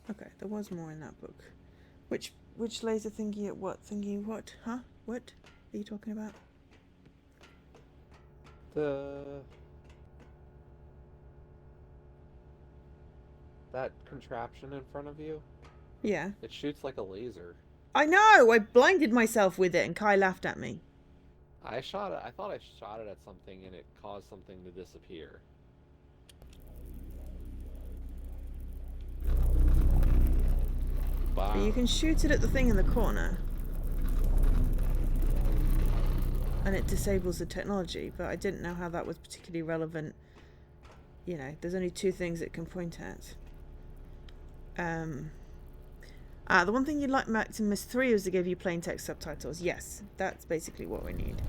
Okay, there was more in that book. Which laser thingy at what thingy? What? Huh? What are you talking about? That contraption in front of you? Yeah. It shoots like a laser. I know! I blinded myself with it and Kai laughed at me. I shot it. I thought I shot it at something and it caused something to disappear. Wow. But you can shoot it at the thing in the corner. And it disables the technology, but I didn't know how that was particularly relevant. You know, there's only two things it can point at. The one thing you'd like Maximus 3 was to give you plain text subtitles. Yes, that's basically what we need.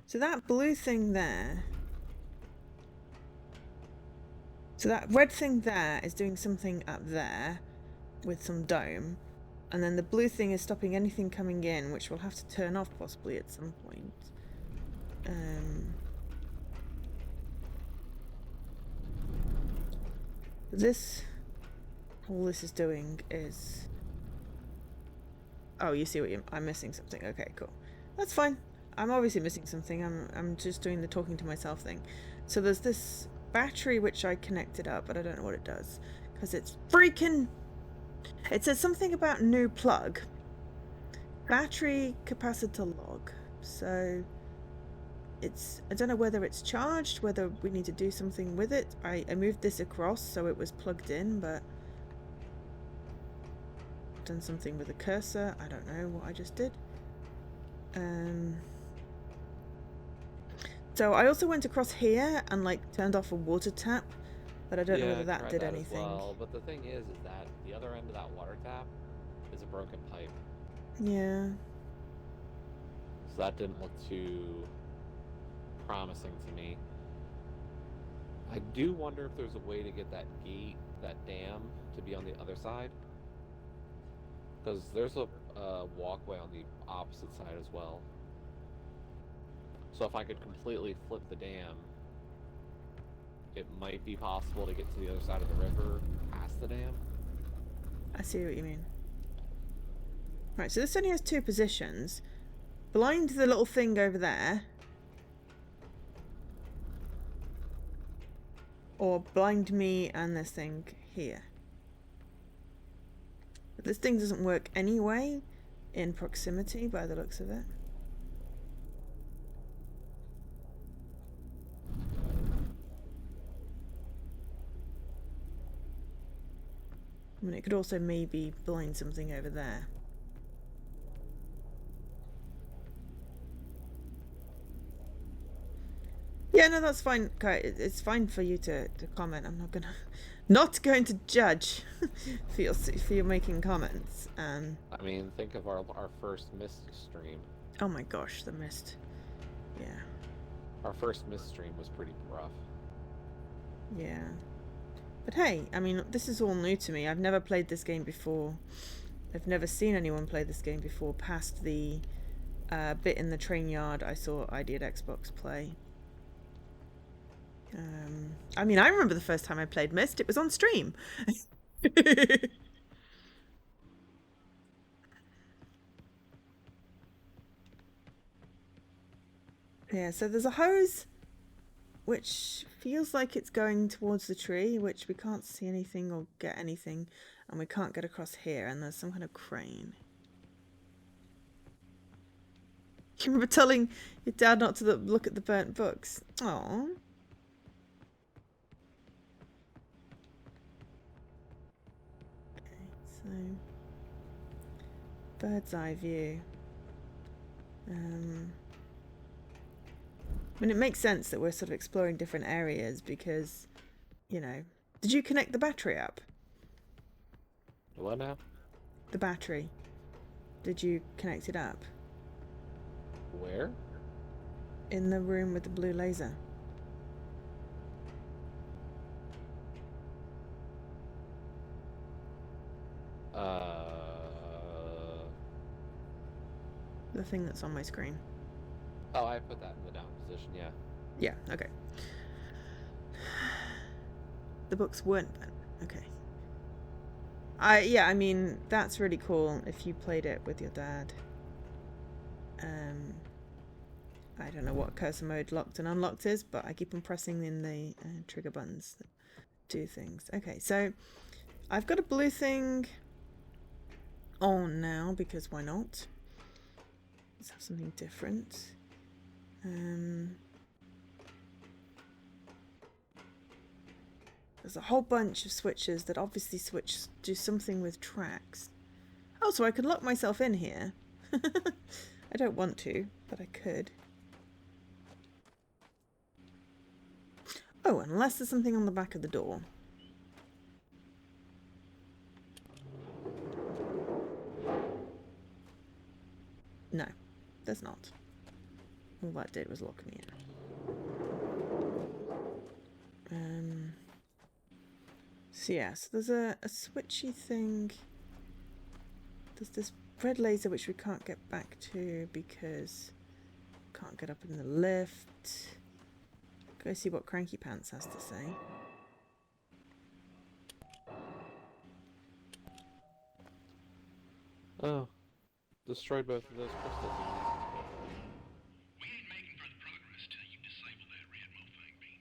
So that blue thing there... So that red thing there is doing something up there with some dome. And then the blue thing is stopping anything coming in, which we'll have to turn off possibly at some point. All this is doing is... Oh, you see what I'm missing something. Okay, cool. That's fine. I'm obviously missing something. I'm just doing the talking to myself thing. So there's this battery which I connected up, but I don't know what it does. Because it's freaking... It says something about new plug. Battery capacitor log. So... I don't know whether it's charged, whether we need to do something with it. I moved this across so it was plugged in, but... Done something with the cursor. I don't know what I just did. So I also went across here and like turned off a water tap, but I don't know whether that did anything. Well, but the thing is that the other end of that water tap is a broken pipe. Yeah. So that didn't look too promising to me. I do wonder if there's a way to get that gate, that dam, to be on the other side. Because there's a walkway on the opposite side as well. So if I could completely flip the dam, it might be possible to get to the other side of the river past the dam. I see what you mean. Right, so this only has two positions. Blind the little thing over there. Or blind me and this thing here. But this thing doesn't work anyway in proximity by the looks of it. I mean, it could also maybe blind something over there. Yeah, no, that's fine. Okay, it's fine for you to comment. I'm not going to judge for your making comments. I mean, think of our first Mist stream. Oh my gosh, the Mist. Yeah. Our first Mist stream was pretty rough. Yeah. But hey, I mean, this is all new to me. I've never played this game before. I've never seen anyone play this game before past the bit in the train yard I saw ID at Xbox play. I mean, I remember the first time I played Myst. It was on stream. Yeah, so there's a hose which feels like it's going towards the tree, which we can't see anything or get anything, and we can't get across here, and there's some kind of crane. You remember telling your dad not to look at the burnt books? Aww. Okay, so bird's eye view. I mean, it makes sense that we're sort of exploring different areas because, you know... Did you connect the battery up? What now? The battery. Did you connect it up? Where? In the room with the blue laser. The thing that's on my screen. Oh, I put that in the down position, yeah. Yeah, okay. The books weren't burnt. Okay. Yeah, I mean, that's really cool if you played it with your dad. I don't know what cursor mode locked and unlocked is, but I keep on pressing in the trigger buttons that do things. Okay, so I've got a blue thing on now because why not? Let's have something different. There's a whole bunch of switches that obviously do something with tracks. Oh, so I could lock myself in here. I don't want to, but I could. Oh, unless there's something on the back of the door. No, there's not. All that did was lock me in. So yeah, so there's a switchy thing. There's this red laser which we can't get back to because we can't get up in the lift. Go see what Cranky Pants has to say. Oh. Destroyed both of those crystal things. We ain't making further progress till you disable that red mofang beam.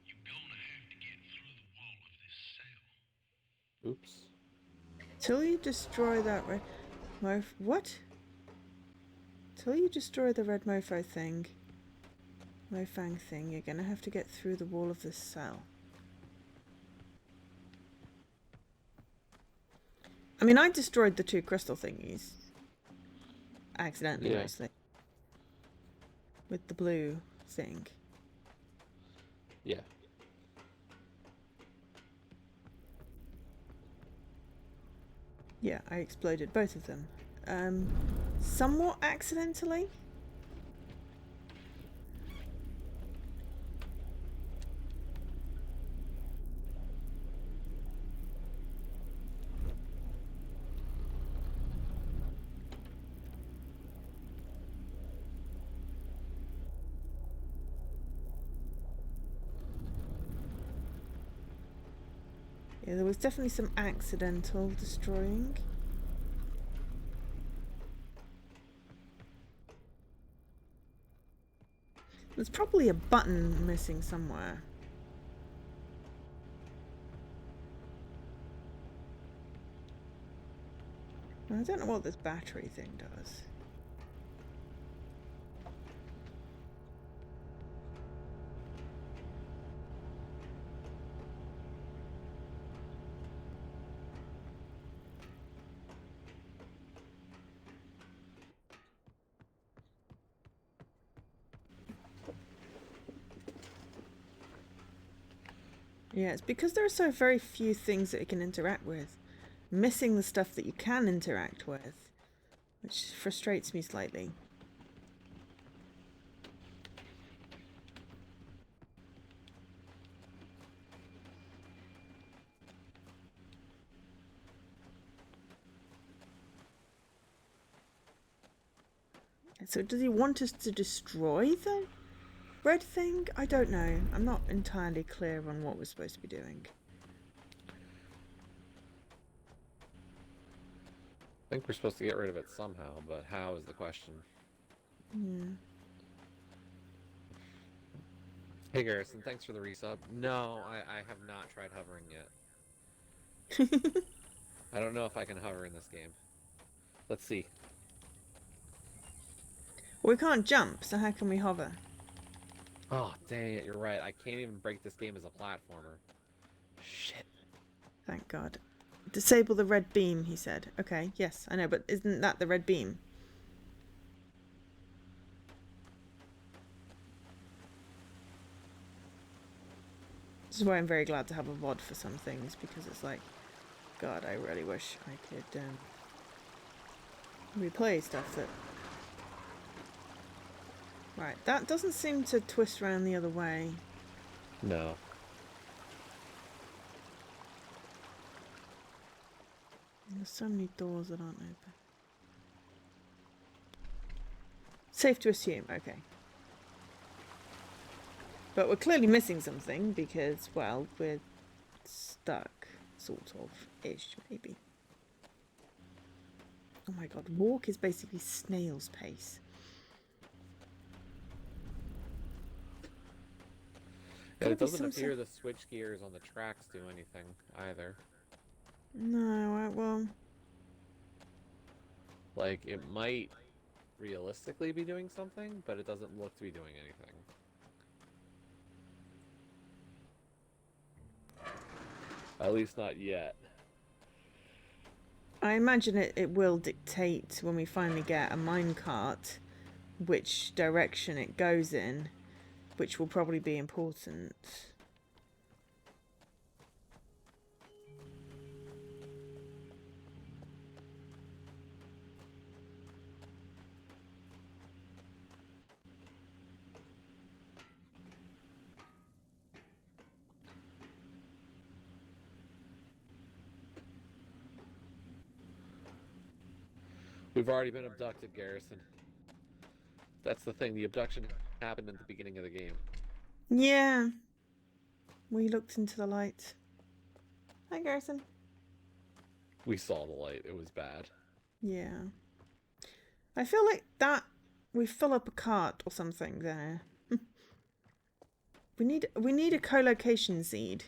You're gonna have to get through the wall of this cell. Oops. Till you destroy that red what? Till you destroy the red mofang thing, you're gonna have to get through the wall of this cell. I mean, I destroyed the two crystal thingies. Accidentally, Yeah. mostly. With the blue thing. Yeah. Yeah, I exploded both of them. Somewhat accidentally. Yeah, there was definitely some accidental destroying. There's probably a button missing somewhere. I don't know what this battery thing does. Yeah, it's because there are so very few things that you can interact with. Missing the stuff that you can interact with, which frustrates me slightly. So does he want us to destroy the red thing? I don't know. I'm not entirely clear on what we're supposed to be doing. I think we're supposed to get rid of it somehow, but how is the question. Yeah. Hey Garrison, thanks for the resub. No, I have not tried hovering yet. I don't know if I can hover in this game. Let's see. We can't jump, so how can we hover? Oh, dang it, you're right. I can't even break this game as a platformer. Shit. Thank God. Disable the red beam, he said. Okay, yes, I know, but isn't that the red beam? This is why I'm very glad to have a VOD for some things, because it's like, God, I really wish I could replay stuff that... Right, that doesn't seem to twist around the other way. No. There's so many doors that aren't open. Safe to assume, okay. But we're clearly missing something because, well, we're stuck, sort of, ish, maybe. Oh my God, walk is basically snail's pace. And it doesn't appear the switch gears on the tracks do anything either. No, well... Like, it might realistically be doing something, but it doesn't look to be doing anything. At least not yet. I imagine it will dictate when we finally get a minecart which direction it goes in, which will probably be important. We've already been abducted, Garrison. That's the thing, the abduction happened at the beginning of the game. Yeah. We looked into the light. Hi, Garrison. We saw the light, it was bad. Yeah. I feel like that... We fill up a cart or something there. We need a co-location seed.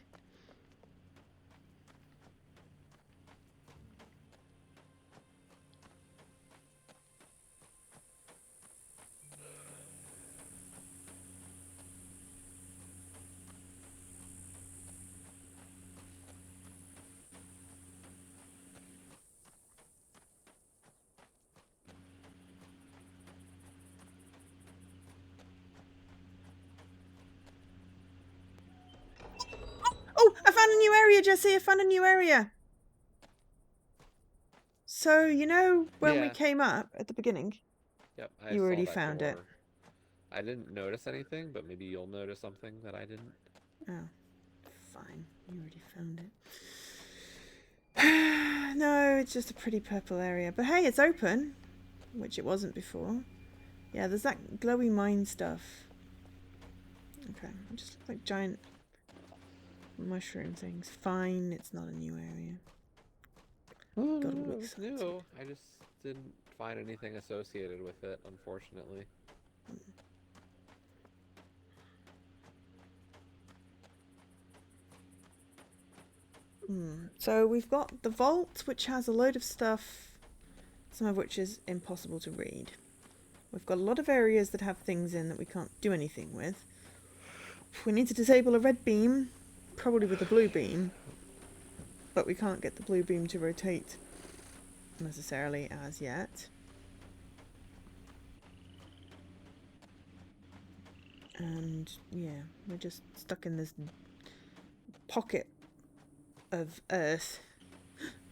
Oh, I found a new area, Jesse. I found a new area. So, you know when we came up at the beginning? Yep, You already found it. I didn't notice anything, but maybe you'll notice something that I didn't. Oh, fine. You already found it. No, it's just a pretty purple area. But hey, it's open, which it wasn't before. Yeah, there's that glowy mine stuff. Okay, just like giant mushroom things. Fine, it's not a new area. God, it was new. I just didn't find anything associated with it, unfortunately. So we've got the vault, which has a load of stuff, some of which is impossible to read. We've got a lot of areas that have things in that we can't do anything with. We need to disable a red beam, probably with a blue beam, but we can't get the blue beam to rotate necessarily as yet. And yeah, we're just stuck in this pocket of earth.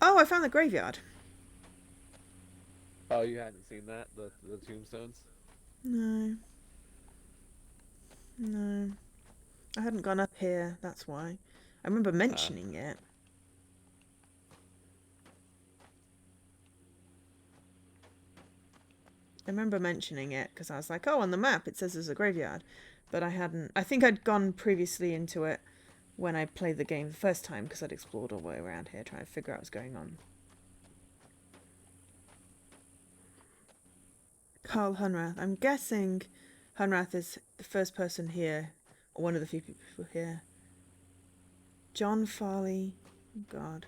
Oh, I found the graveyard. Oh, you hadn't seen that? The tombstones? No. No. I hadn't gone up here, that's why. I remember mentioning it. I remember mentioning it because I was like, oh, on the map it says there's a graveyard. But I hadn't... I think I'd gone previously into it when I played the game the first time because I'd explored all the way around here trying to figure out what's going on. Carl Hunrath. I'm guessing Hunrath is the first person here, or one of the few people here. John Farley. Oh God.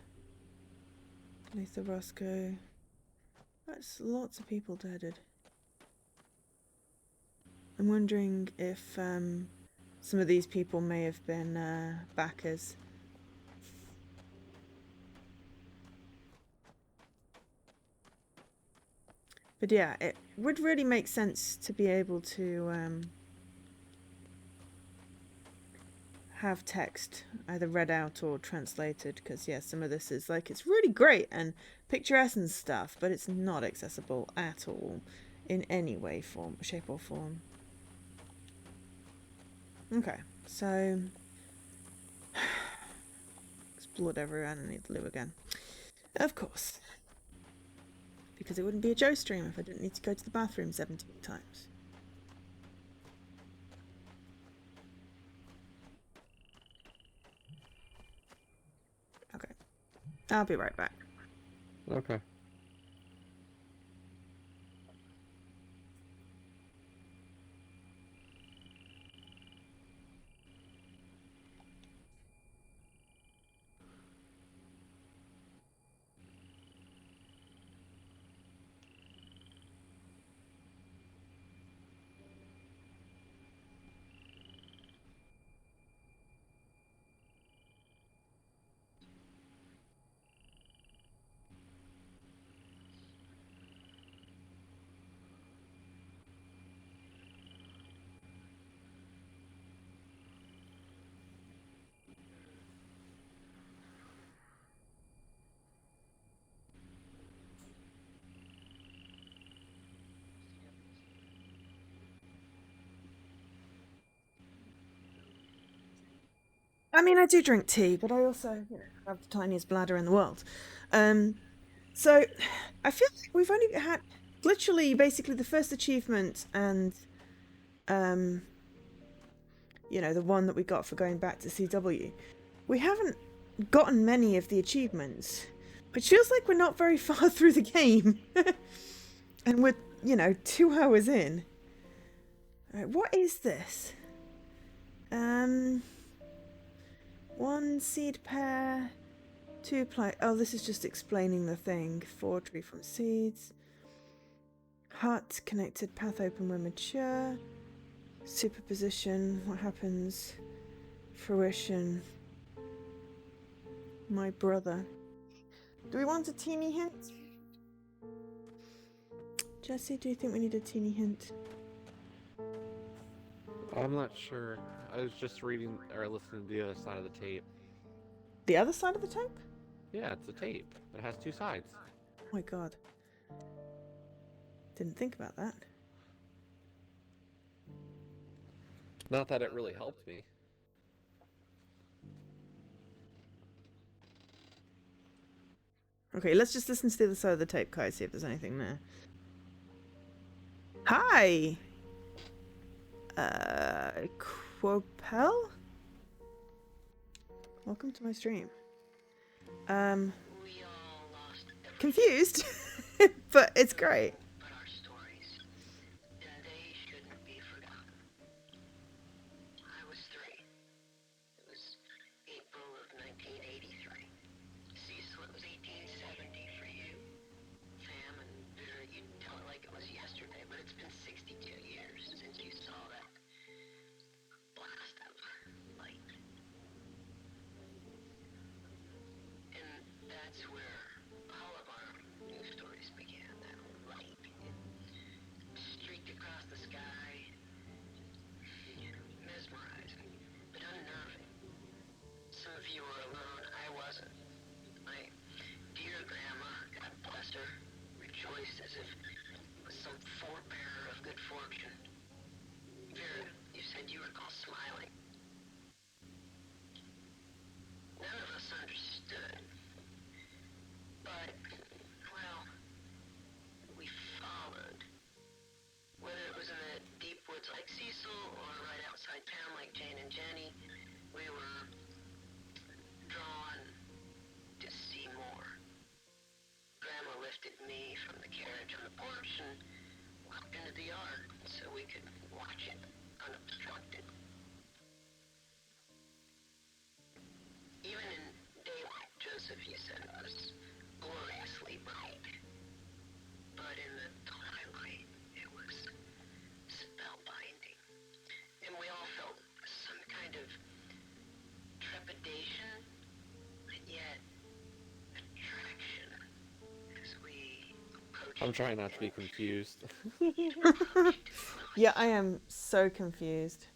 Lisa Roscoe. That's lots of people deaded. I'm wondering if some of these people may have been backers. But yeah, it would really make sense to be able to have text either read out or translated, because yeah, some of this is like, it's really great and picturesque and stuff, but it's not accessible at all in any way, form, shape or form. Okay, so there's blood everywhere and I need to live again. Of course. Because it wouldn't be a Joe stream if I didn't need to go to the bathroom 17 times. Okay. I'll be right back. Okay. I mean, I do drink tea, but I also, have the tiniest bladder in the world. So I feel like we've only had literally basically the first achievement and the one that we got for going back to CW. We haven't gotten many of the achievements, which feels like we're not very far through the game. And we're, 2 hours in. Alright, what is this? 1 seed pair, 2 plant. Oh, this is just explaining the thing. Forgery from seeds. Hut connected, path open when mature. Superposition, what happens? Fruition. My brother. Do we want a teeny hint? Jesse, do you think we need a teeny hint? I'm not sure. I was just reading or listening to the other side of the tape. The other side of the tape? Yeah, it's a tape. It has 2 sides. Oh my god. Didn't think about that. Not that it really helped me. Okay, let's just listen to the other side of the tape, Kai, see if there's anything there. Hi! Quopel? Welcome to my stream. We all lost everything Confused, but it's great. but our stories, and they shouldn't be forgotten. I was 3. It was April of 1983. Cecil, it was 1870 for you. Sam and Vera, you tell it like it was yesterday, but it's been 62 years since you saw that blast of light. And that's where all of our new stories began. That light, it streaked across the sky, mesmerizing, but unnerving. Some of you were alone, I wasn't. My dear grandma, God bless her, rejoiced as if it was some forebearer of good fortune. Vera, you said you recall smiling. None of us understood. But, well, we followed. Whether it was in the deep woods like Cecil or right outside town like Jane and Jenny, we were drawn to see more. Grandma lifted me from the carriage on the porch and into the yard so we could watch it unobstructed. Even in daylight, Joseph, you said, was gloriously bright. But in the twilight, it was spellbinding. And we all felt some kind of trepidation, and yet attraction as we approached. I'm trying not to be confused. Yeah, I am so confused.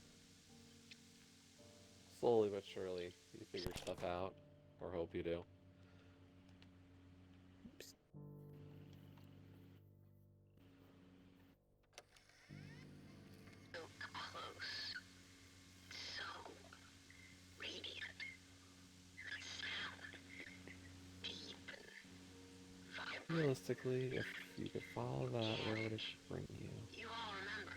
Slowly but surely, you figure stuff out, or hope you do. So close, so radiant, and a sound deep and vibrant. Realistically, if you could follow that, where would it bring you? You all remember,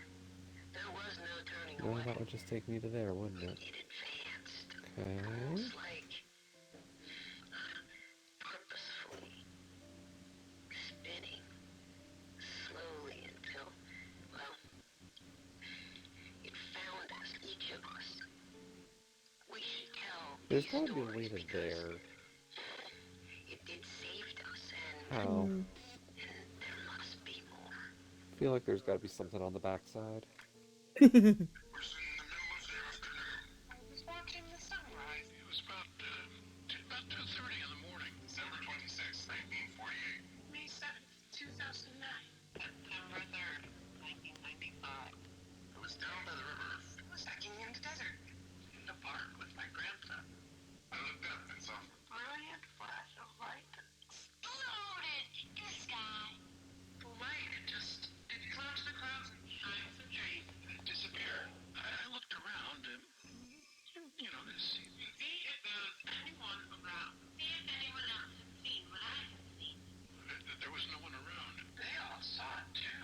there was no turning No, away. that would just take me to there, wouldn't it? It advanced, Okay. almost like purposefully spinning slowly until, well, it found us, each of us. We should tell There's these gotta be a stories way to because there. it saved us, and How? there must be more. I feel like there's gotta be something on the backside. Was in the middle of the afternoon. I was watching the sunrise. It was about 2:30 in the morning, December 26th, 1948. May 7th, 2009. September 3rd, 1995. I was down by the river. I was hiking in the desert, in the park with my grandson. I looked up and saw a brilliant flash of light that exploded in the sky. The light, it collapsed the clouds and shined the tree and it disappeared. I looked around and, to see if there was anyone around. See if anyone else had seen what I had seen. There was no one around. They all saw it too.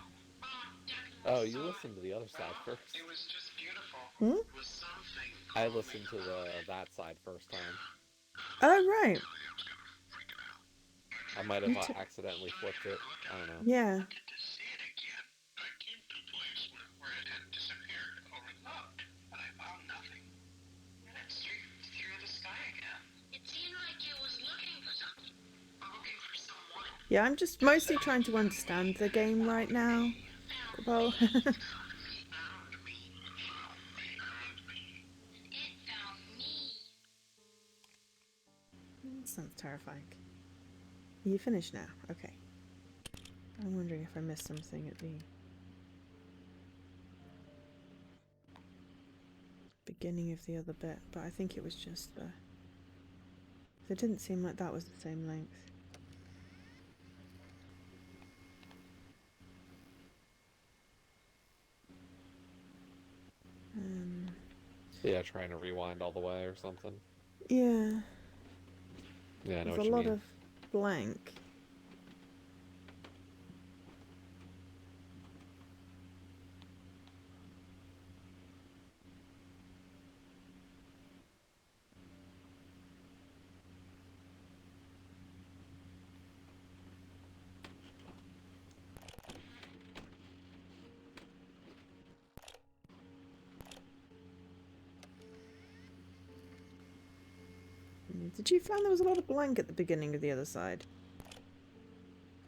Oh, you listened to the other side first. It was just beautiful. Hmm? It was something. I listened to that side first time. Oh, right. I was kind of freaking out. I might have accidentally flipped it. I don't know. Yeah. I wanted to see it again. I came to a place where it had disappeared, overlooked, but I found nothing. And it streaked through the sky again. It seemed like it was looking for something. Looking for someone. Yeah, I'm just mostly trying to understand the game right now. Well, Found me. Found me. It found me. sounds terrifying. Are you finished now? Okay. I'm wondering if I missed something at the beginning of the other bit, but I think it was just the... It didn't seem like that was the same length. Yeah, trying to rewind all the way or something. Yeah. Yeah, I know There's what a you lot mean. of blank. Did you find there was a lot of blank at the beginning of the other side?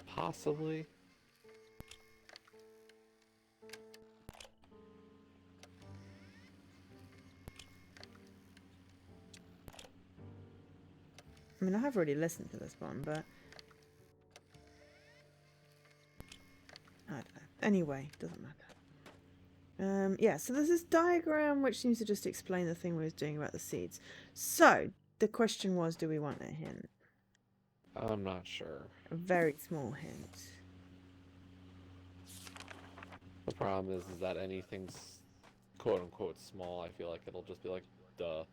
Possibly. I mean, I have already listened to this one, but... I don't know. Anyway, doesn't matter. Yeah, so there's this diagram which seems to just explain the thing we was doing about the seeds. So, the question was, do we want a hint? I'm not sure. A very small hint. The problem is that anything's quote-unquote small, I feel like it'll just be like, duh,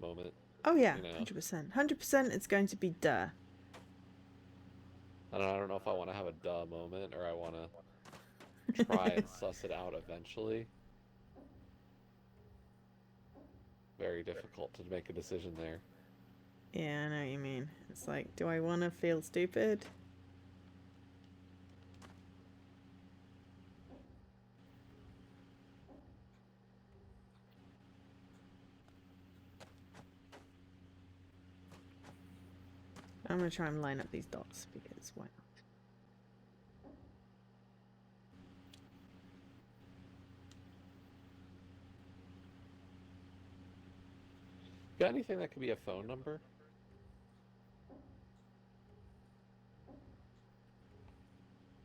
moment. Oh yeah, You know. 100%. 100% it's going to be duh. I don't know if I want to have a duh moment or I want to try and suss it out eventually. Very difficult to make a decision there. Yeah, I know what you mean. It's like, do I want to feel stupid? I'm going to try and line up these dots because why not? Got anything that could be a phone number?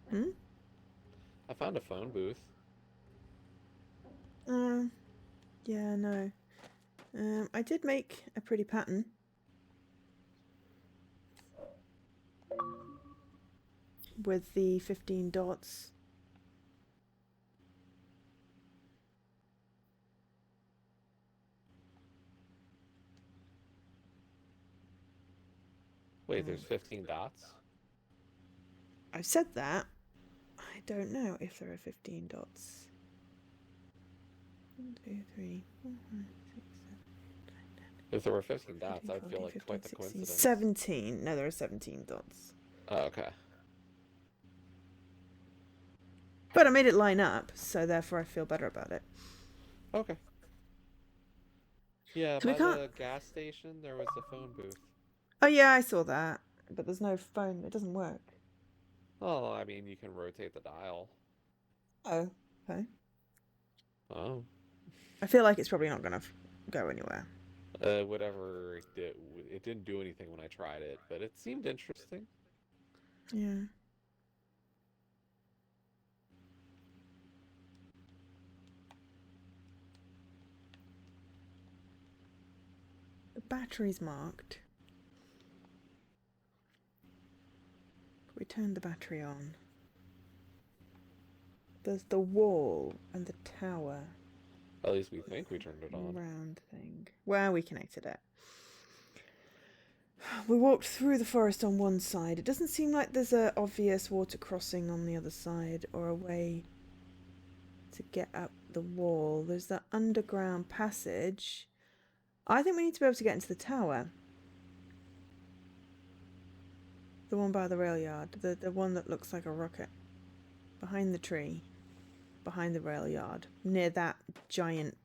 Hmm? I found a phone booth. Yeah, no. I did make a pretty pattern. With the 15 dots. Wait, there's 15 dots? I've said that. I don't know if there are 15 dots. 1, 2, 3, 4, 5, 6, 7, 8, 9, 10. If there were 15 dots, 13, I'd feel 14, like 15, quite the 16, coincidence. 17. No, there are 17 dots. Oh, okay. But I made it line up, so therefore I feel better about it. Okay. Yeah, So we by can't... the gas station, there was a phone booth. Oh yeah, I saw that. But there's no phone. It doesn't work. Oh, I mean, you can rotate the dial. Oh, okay. Oh. I feel like it's probably not going to go anywhere. Whatever it didn't do anything when I tried it, but it seemed interesting. Yeah. The battery's marked. We turned the battery on. There's the wall and the tower. At least we think we turned it on. Round thing. Well, we connected it. We walked through the forest on one side. It doesn't seem like there's an obvious water crossing on the other side or a way to get up the wall. There's that underground passage. I think we need to be able to get into the tower. The one by the rail yard. The one that looks like a rocket. Behind the tree. Behind the rail yard. Near that giant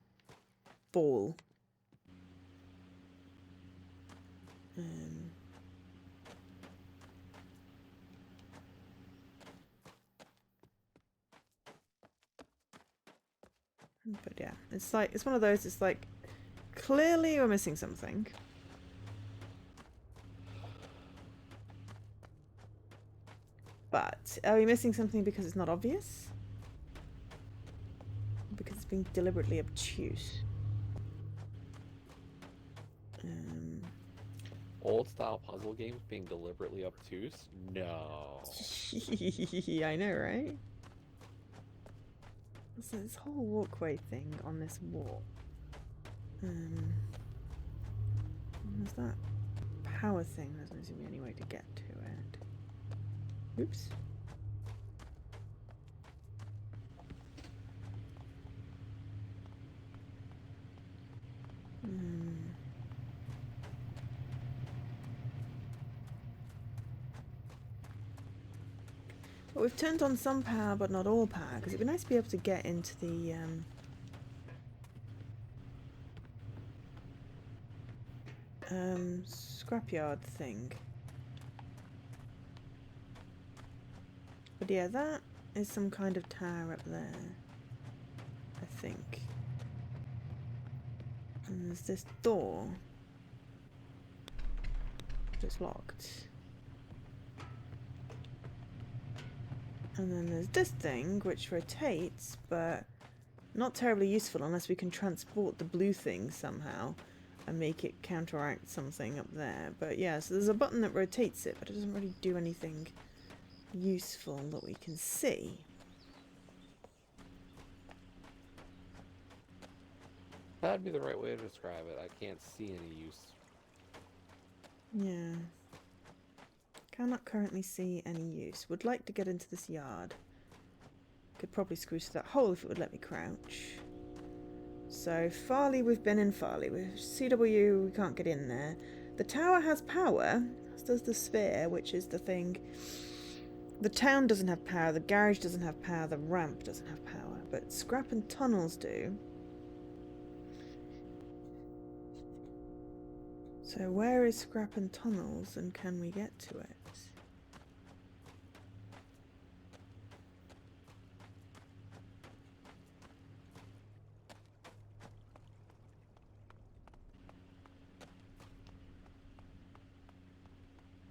ball. But yeah, it's one of those, it's like, clearly we're missing something. But are we missing something because it's not obvious? Because it's being deliberately obtuse? Old style puzzle games being deliberately obtuse? No. I know, right? So this whole walkway thing on this wall. There's that power thing. There doesn't seem to be any way to get to it. Oops. But we've turned on some power, but not all power, because it'd be nice to be able to get into the scrapyard thing. But yeah, that is some kind of tower up there, I think. And there's this door. It's locked. And then there's this thing, which rotates, but not terribly useful unless we can transport the blue thing somehow and make it counteract something up there. But yeah, so there's a button that rotates it, but it doesn't really do anything useful that we can see. That'd be the right way to describe it. I can't see any use. Yeah. Cannot currently see any use. Would like to get into this yard. Could probably screw to that hole if it would let me crouch. So Farley, we've been in Farley. With CW, we can't get in there. The tower has power, as does the sphere, which is the thing. The town doesn't have power, the garage doesn't have power, the ramp doesn't have power, but scrap and tunnels do. So So where is Scrap and Tunnels, and can we get to it?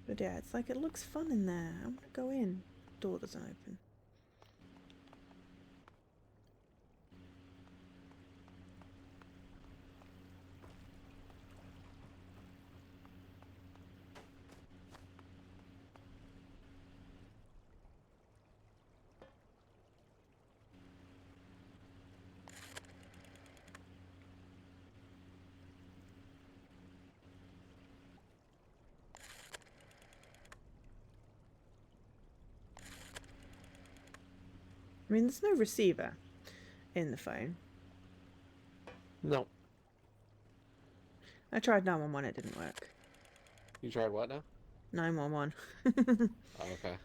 But yeah, it's like it looks fun in there. I want to go in. Door doesn't open. I mean, there's no receiver in the phone. No. I tried 911, it didn't work. You tried what now? 911. Oh, okay.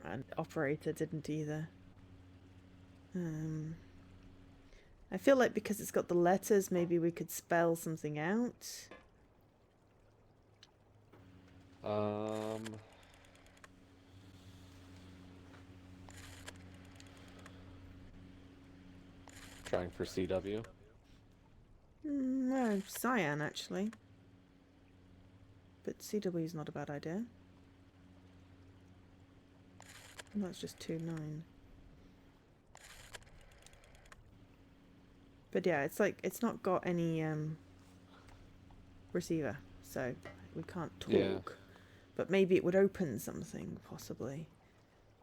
And operator didn't either. I feel like because it's got the letters, maybe we could spell something out. Trying for CW. No, cyan actually. But CW is not a bad idea. And that's just 2-9. But yeah, it's like it's not got any receiver, so we can't talk. Yeah. But maybe it would open something, possibly.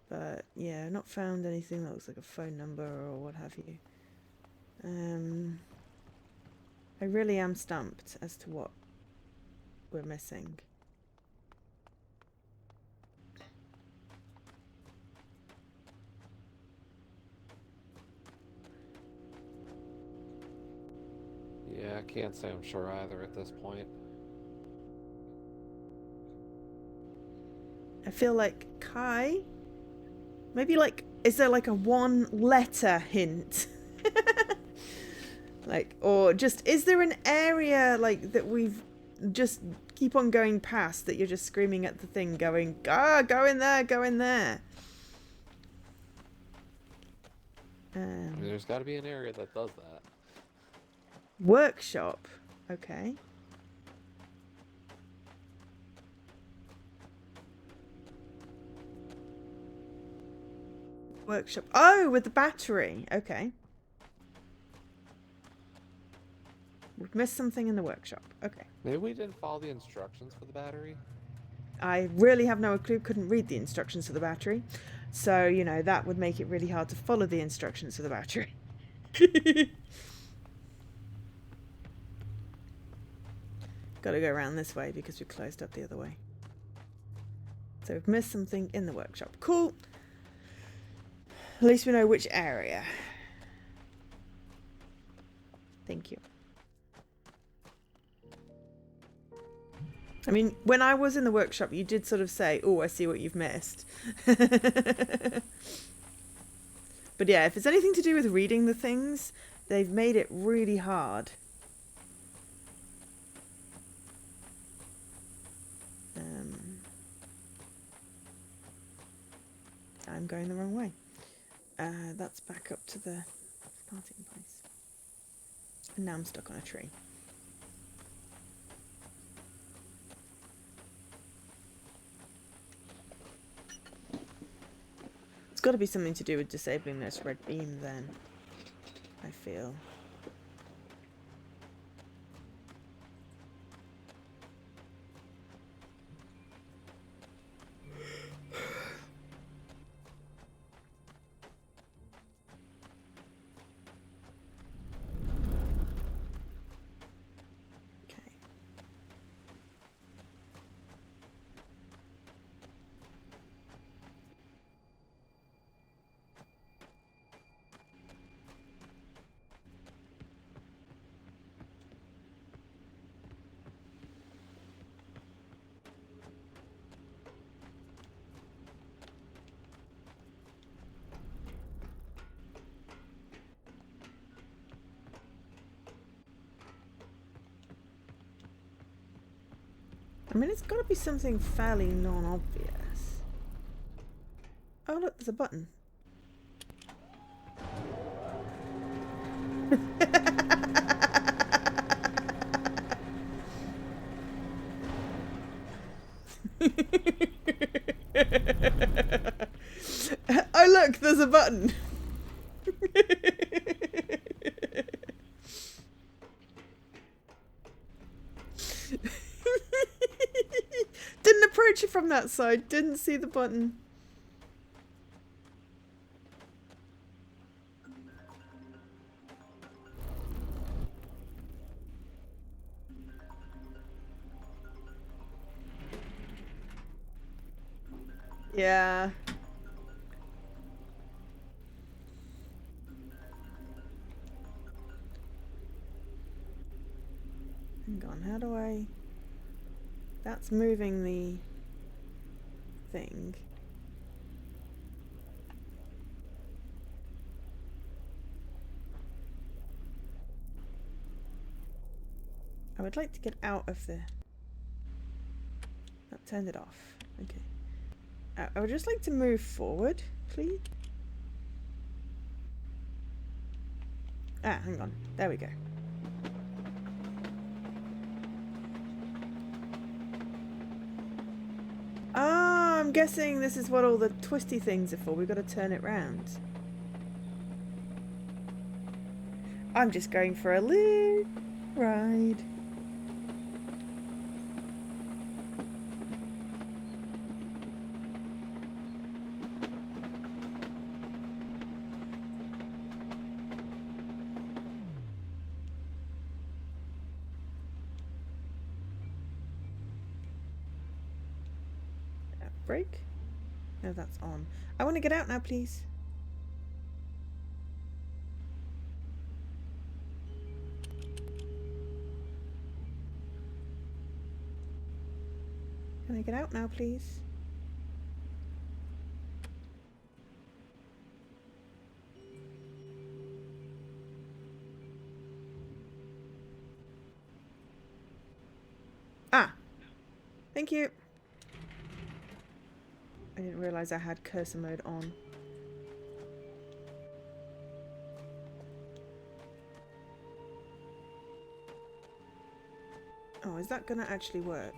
But yeah, not found anything that looks like a phone number or what have you. I really am stumped as to what we're missing. Yeah, I can't say I'm sure either at this point. I feel like Kai, maybe like, is there like a one letter hint? Like, or just, is there an area like that we've just keep on going past that you're just screaming at the thing going, ah, go in there, go in there. I mean, there's got to be an area that does that. Workshop. Okay. Workshop. Oh, with the battery. Okay. We've missed something in the workshop. Okay. Maybe we didn't follow the instructions for the battery? I really have no clue. Couldn't read the instructions for the battery. So, you know, that would make it really hard to follow the instructions for the battery. Got to go around this way because we closed up the other way. So we've missed something in the workshop. Cool. At least we know which area. Thank you. I mean, when I was in the workshop, you did sort of say, oh, I see what you've missed. But yeah, if it's anything to do with reading the things, they've made it really hard. I'm going the wrong way. That's back up to the starting place. And now I'm stuck on a tree. It's got to be something to do with disabling this red beam then, I feel. I mean, it's got to be something fairly non-obvious. Oh, look, there's a button. Oh, look, there's a button. Didn't approach it from that side, didn't see the button. Yeah. Hang on, how do I... That's moving the thing. I would like to get out of the... That turned it off. Okay. I would just like to move forward, please. Ah, hang on. There we go. Ah, I'm guessing this is what all the twisty things are for. We've got to turn it round. I'm just going for a little ride. Brake? No, that's on. I want to get out now, please. Can I get out now, please? Ah! Thank you. I didn't realise I had cursor mode on. Oh, is that gonna actually work?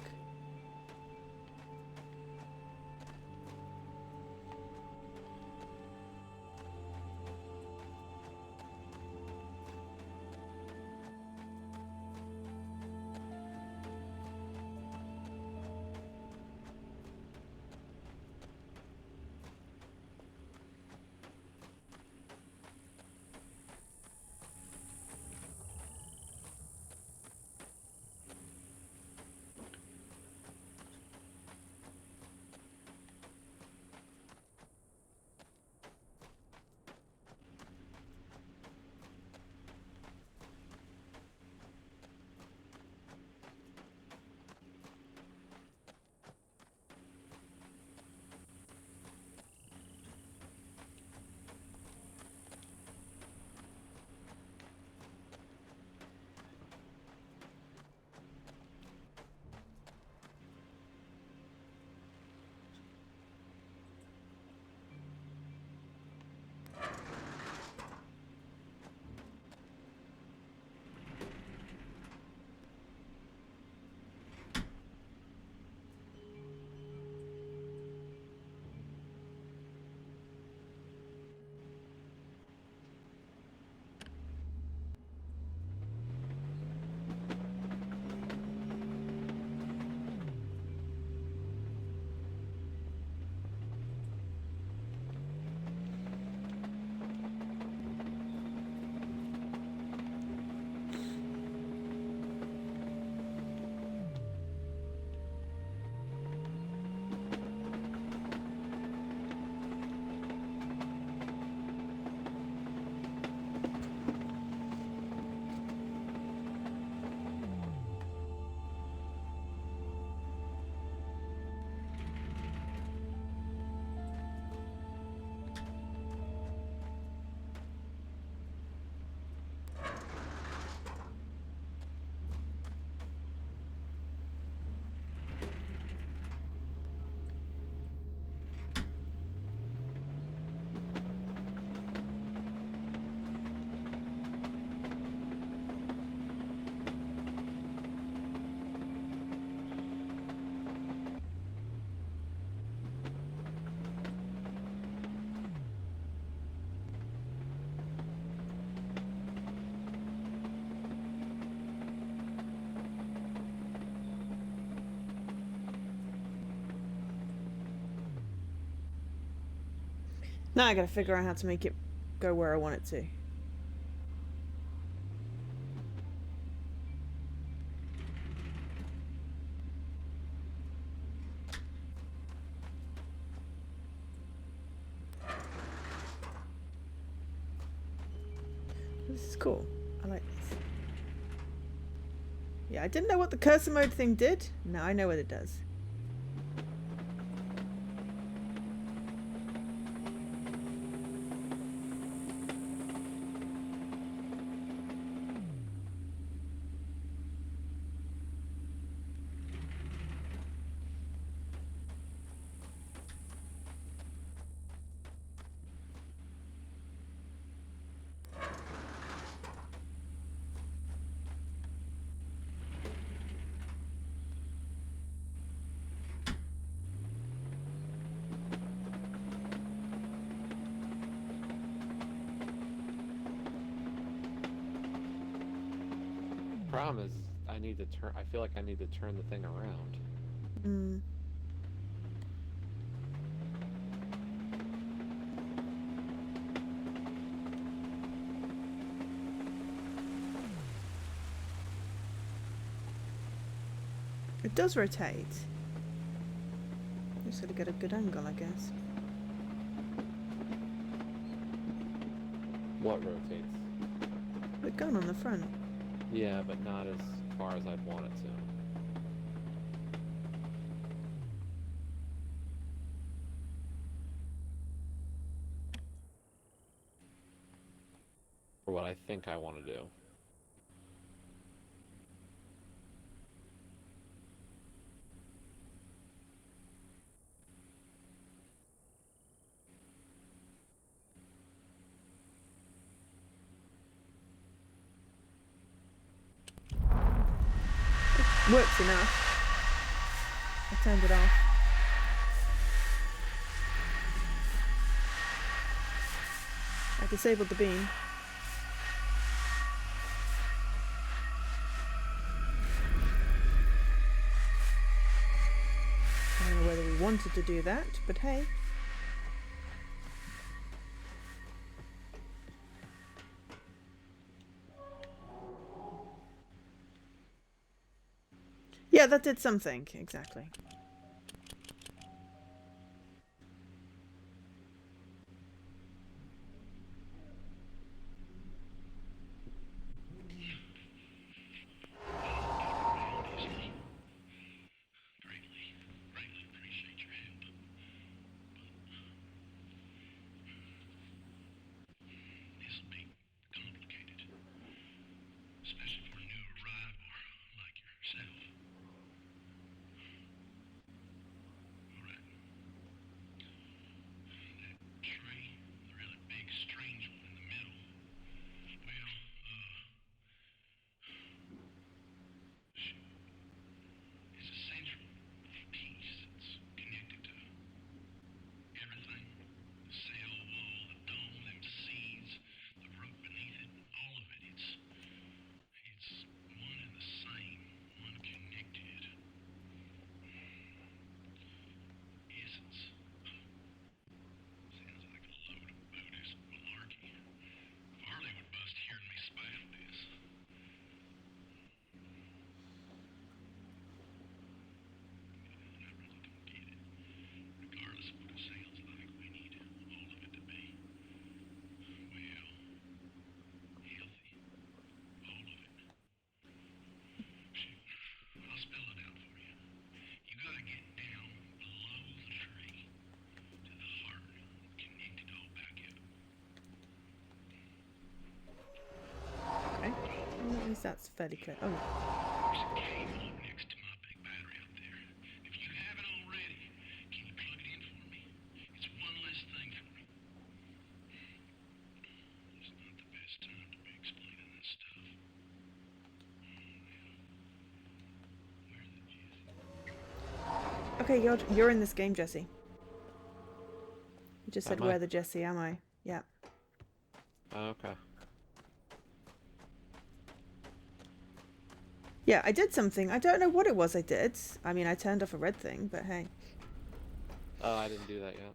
Now I gotta figure out how to make it go where I want it to. This is cool. I like this. Yeah, I didn't know what the cursor mode thing did. Now I know what it does. Problem is, I need to turn. I feel like I need to turn the thing around. Hmm. It does rotate. Just gotta get a good angle, I guess. What rotates? The gun on the front. Yeah, but not as far as I'd want it to. For what I think I want to do. Works enough. I turned it off. I disabled the beam. I don't know whether we wanted to do that, but hey. Yeah, that did something, exactly. Okay. Well, at least that's fairly clear. Oh. Okay, you're in this game, Jesse. You just said, Am I? where the Jesse am I? Yeah. Oh, okay. Yeah, I did something. I don't know what it was I did. I mean, I turned off a red thing, but hey. Oh, I didn't do that yet.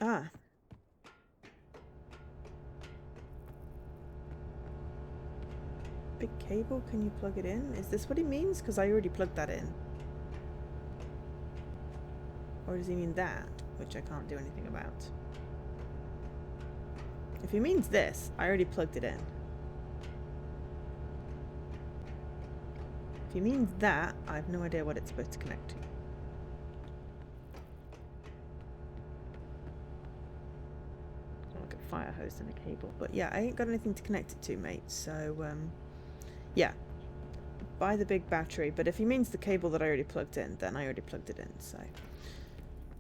Ah. big cable, can you plug it in? Is this what he means? Because I already plugged that in. Or does he mean that, which I can't do anything about? If he means this, I already plugged it in. If he means that, I have no idea what it's supposed to connect to. Like a fire hose and a cable. But yeah, I ain't got anything to connect it to, mate. So, yeah. Buy the big battery. But if he means the cable that I already plugged in, then I already plugged it in. So,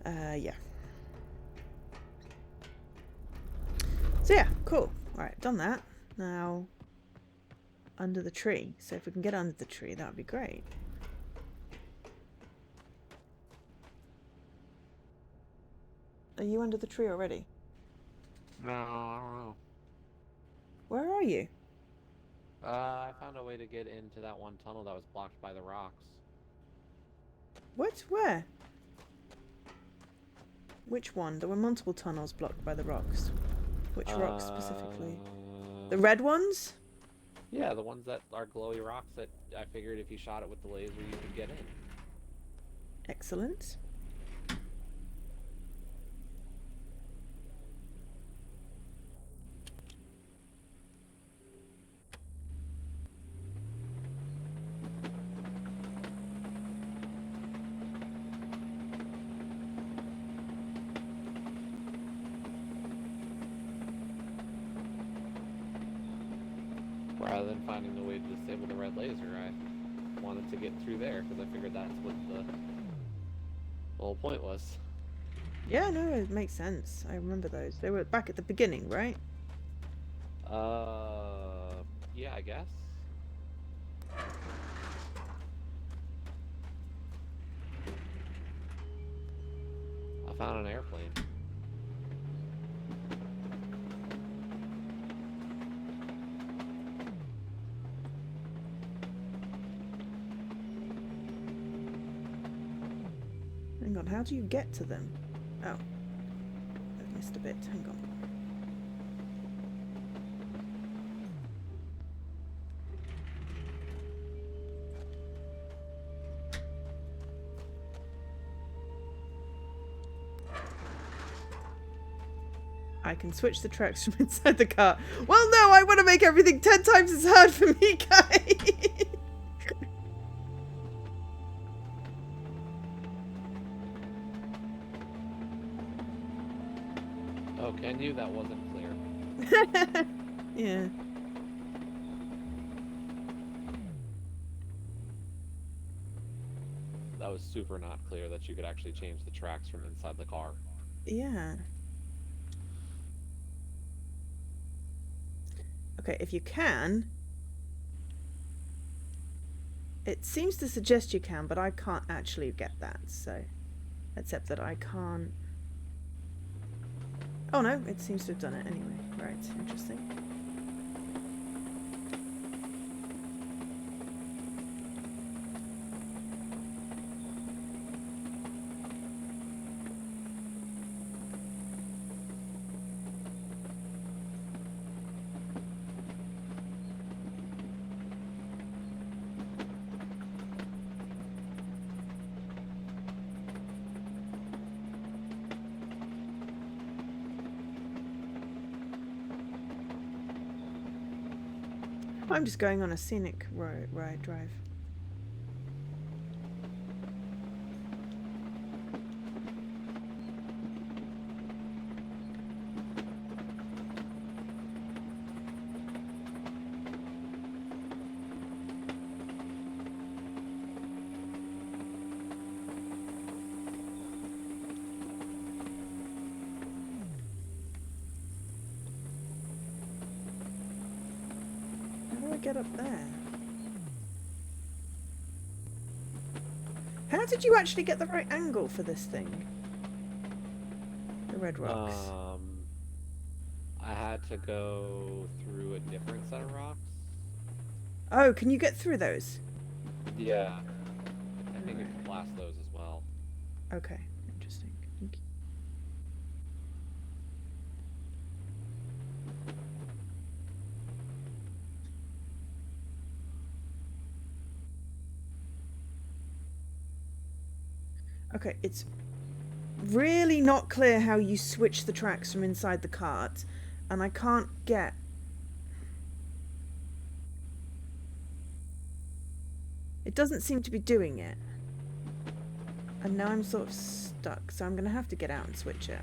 yeah. So yeah, cool. Alright, done that. Now, under the tree. So if we can get under the tree, that would be great. Are you under the tree already? No, I don't know. Where are you? I found a way to get into that one tunnel that was blocked by the rocks. What? Where? Which one? There were multiple tunnels blocked by the rocks. Which rocks specifically? The red ones? Yeah, the ones that are glowy rocks that I figured if you shot it with the laser you could get in. Excellent. Rather than finding a way to disable the red laser, I wanted to get through there because I figured that's what the whole point was. Yeah, no, it makes sense. I remember those. They were back at the beginning, right? Yeah, I guess. I found an airplane. Hang on, how do you get to them? Oh. I've missed a bit. Hang on. I can switch the tracks from inside the car. Well, no, I want to make everything 10 times as hard for me, guys. Oh, can you? That wasn't clear. Yeah. That was super not clear that you could actually change the tracks from inside the car. Yeah. Okay, if you can... It seems to suggest you can, but I can't actually get that, so... Except that I can't... Oh no, it seems to have done it anyway. Right, interesting. I'm just going on a scenic ride drive. Get up there. How did you actually get the right angle for this thing? The red rocks. I had to go through a different set of rocks. Oh, can you get through those? Yeah. I think it can blast those as well. Okay, interesting. Thank you. Okay, it's really not clear how you switch the tracks from inside the cart, and I can't get... It doesn't seem to be doing it. And now I'm sort of stuck, so I'm going to have to get out and switch it.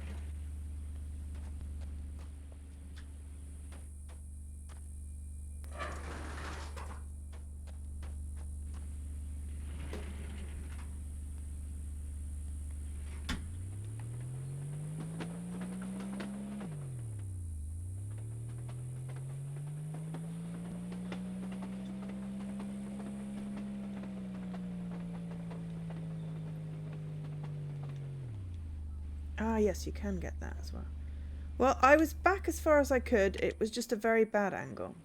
Ah, yes, you can get that as well. Well, I was back as far as I could. It was just a very bad angle.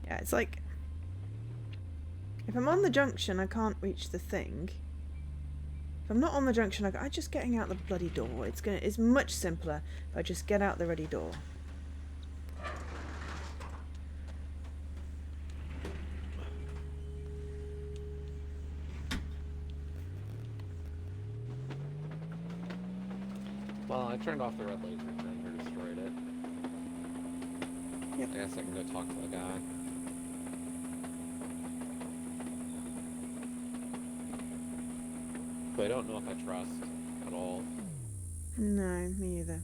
Yeah, it's like... If I'm on the junction, I can't reach the thing. If I'm not on the junction, I just getting out the bloody door. It's much simpler if I just get out the ready door. Well, I turned off the red laser thing or destroyed it. Yep. I guess I can go talk to the guy. But I don't know if I trust at all. No, me either.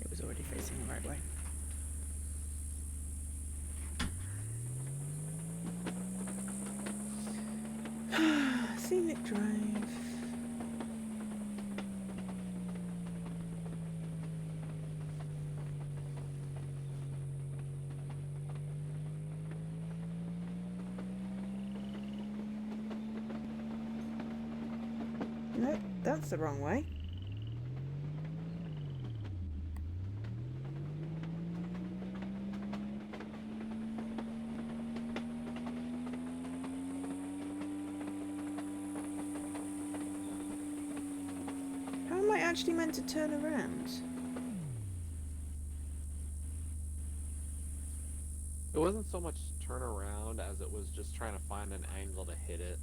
It was already facing the right way. Scenic drive. Nope, that's the wrong way. How am I actually meant to turn around? It wasn't so much turn around as it was just trying to find an angle to hit it.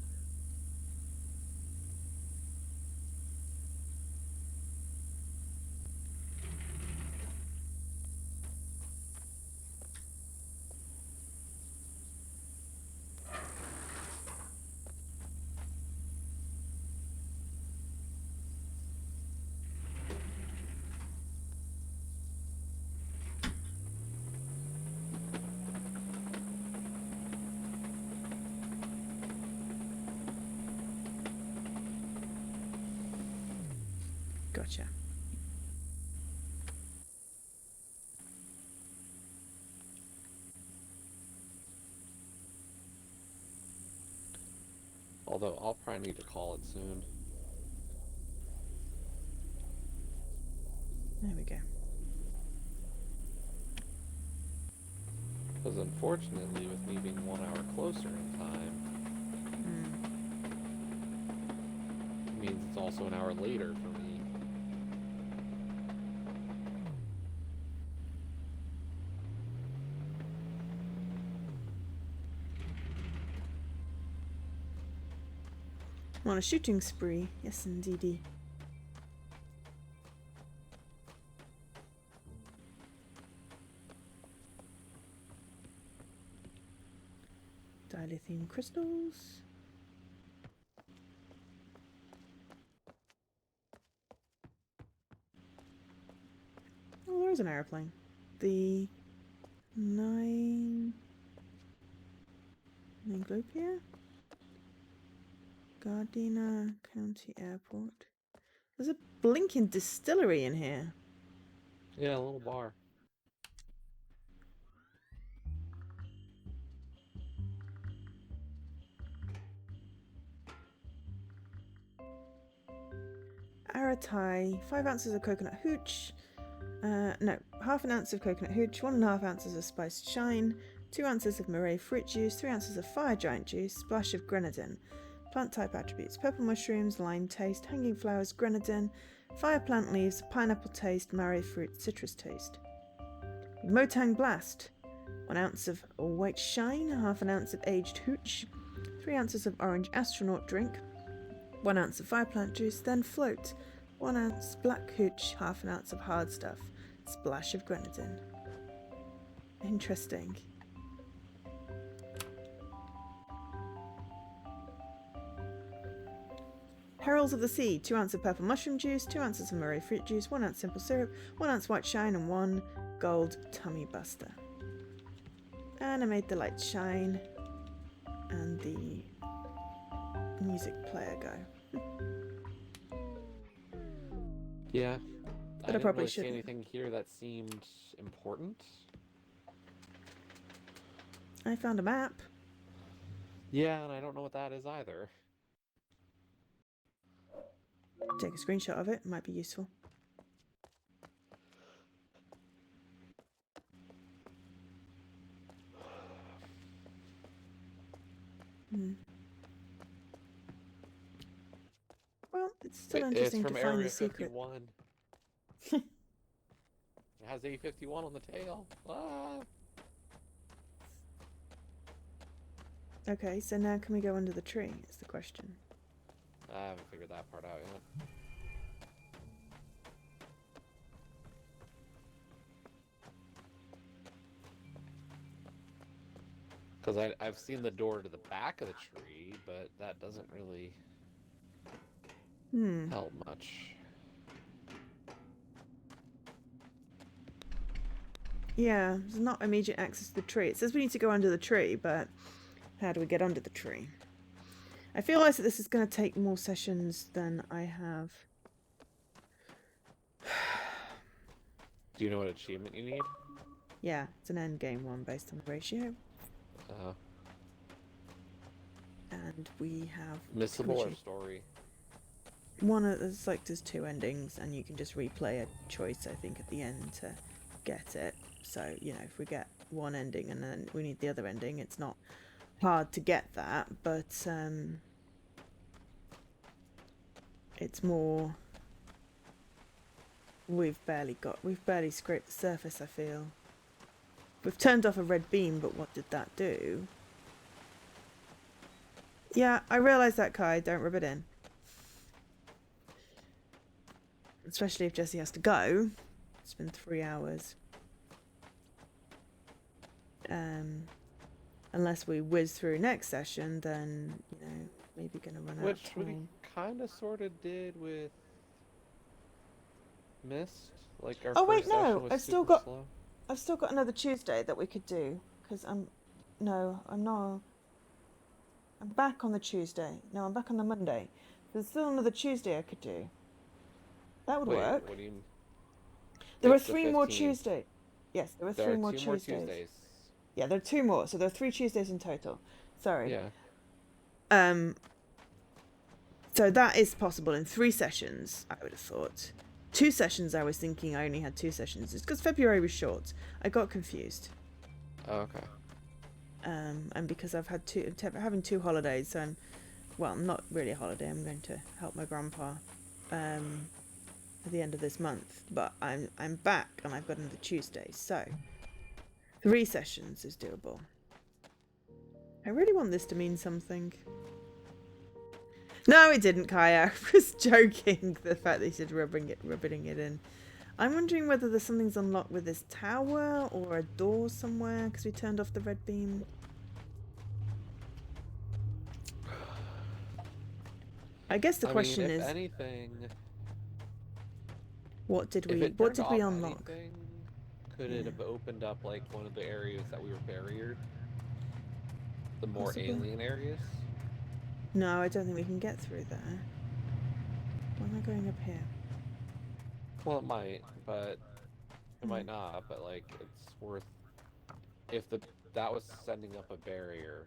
Gotcha. Although I'll probably need to call it soon. There we go. Because unfortunately, with me being 1 hour closer in time, it means it's also an hour later for me. I'm on a shooting spree. Yes, indeedy. Dilithium crystals. is an aeroplane. The Ninglopia? Gardena County Airport. There's a blinking distillery in here. Yeah, a little bar. Aratai, 5 ounces of coconut hooch. No, half an ounce of coconut hooch, 1.5 ounces of spiced shine, 2 ounces of Murray fruit juice, 3 ounces of fire giant juice, splash of grenadine. Plant type attributes: purple mushrooms, lime taste, hanging flowers, grenadine, fire plant leaves, pineapple taste, Murray fruit, citrus taste. Motang blast, 1 ounce of white shine, half an ounce of aged hooch, 3 ounces of orange astronaut drink, 1 ounce of fire plant juice, then float, 1 ounce black hooch, half an ounce of hard stuff, splash of grenadine. Interesting. Perils of the Sea, 2 ounces of purple mushroom juice, 2 ounces of Murray fruit juice, 1 ounce simple syrup, 1 ounce white shine, and 1 gold tummy buster. And I made the light shine and the music player go. Yeah. But I didn't probably really see shouldn't. anything here that seemed important. I found a map. Yeah, and I don't know what that is either. Take a screenshot of it, might be useful. Well, it's still interesting It's to from find Area the secret. 51. It has A51 on the tail. Ah! Okay, so now can we go under the tree? Is the question. I haven't figured that part out yet. Because I've seen the door to the back of the tree, but that doesn't really help much. Yeah, there's not immediate access to the tree. It says we need to go under the tree, but how do we get under the tree? I feel like this is going to take more sessions than I have. Do you know what achievement you need? Yeah, it's an end game one based on the ratio. And we have Missable or story? there's 2 endings, and you can just replay a choice, I think, at the end to get it. So, you know, if we get one ending and then we need the other ending, it's not hard to get that, but it's more we've barely scraped the surface, I feel. We've turned off a red beam, but what did that do? Yeah, I realise that, Kai. Don't rub it in. Especially if Jesse has to go. It's been 3 hours. Unless we whiz through next session, then, you know, maybe going to run out of time. Which we kind of sort of did with Mist. Like our first session was super slow. I've still got another Tuesday that we could do, because I'm back on the Tuesday. No, I'm back on the Monday. There's still another Tuesday I could do. That would work. What do you mean? There are 3 more Tuesdays. Yes, there are 3 more Tuesdays. Yeah, there are 2 more, so there are 3 Tuesdays in total. Sorry. Yeah. So that is possible in 3 sessions, I would have thought. 2 sessions, I was thinking I only had 2 sessions. It's because February was short. I got confused. Oh, okay. And because I've had having 2 holidays, so I'm not really a holiday. I'm going to help my grandpa at the end of this month. But I'm back, and I've got another Tuesday, so 3 sessions is doable. I really want this to mean something. No, it didn't, Kaya. I was joking. The fact that he said rubbing it in. I'm wondering whether there's something's unlocked with this tower or a door somewhere because we turned off the red beam. I guess the question is, anything, what did we unlock? Anything, Could it have opened up like one of the areas that we were barriered? The more Possibly. alien areas? No, I don't think we can get through there. Why am I going up here? Well, it might, but it might not. But like, it's worth if that was sending up a barrier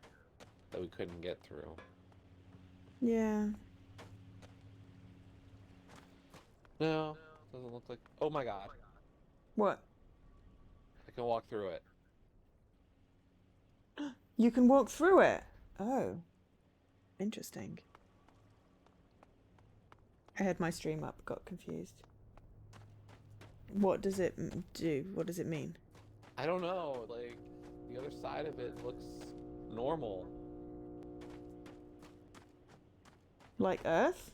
that we couldn't get through. Yeah. No, doesn't look like. Oh my god, What? I can walk through it. You can walk through it. Oh. Interesting. I had my stream up, got confused. What does it do? What does it mean? I don't know. Like the other side of it looks normal. Like Earth?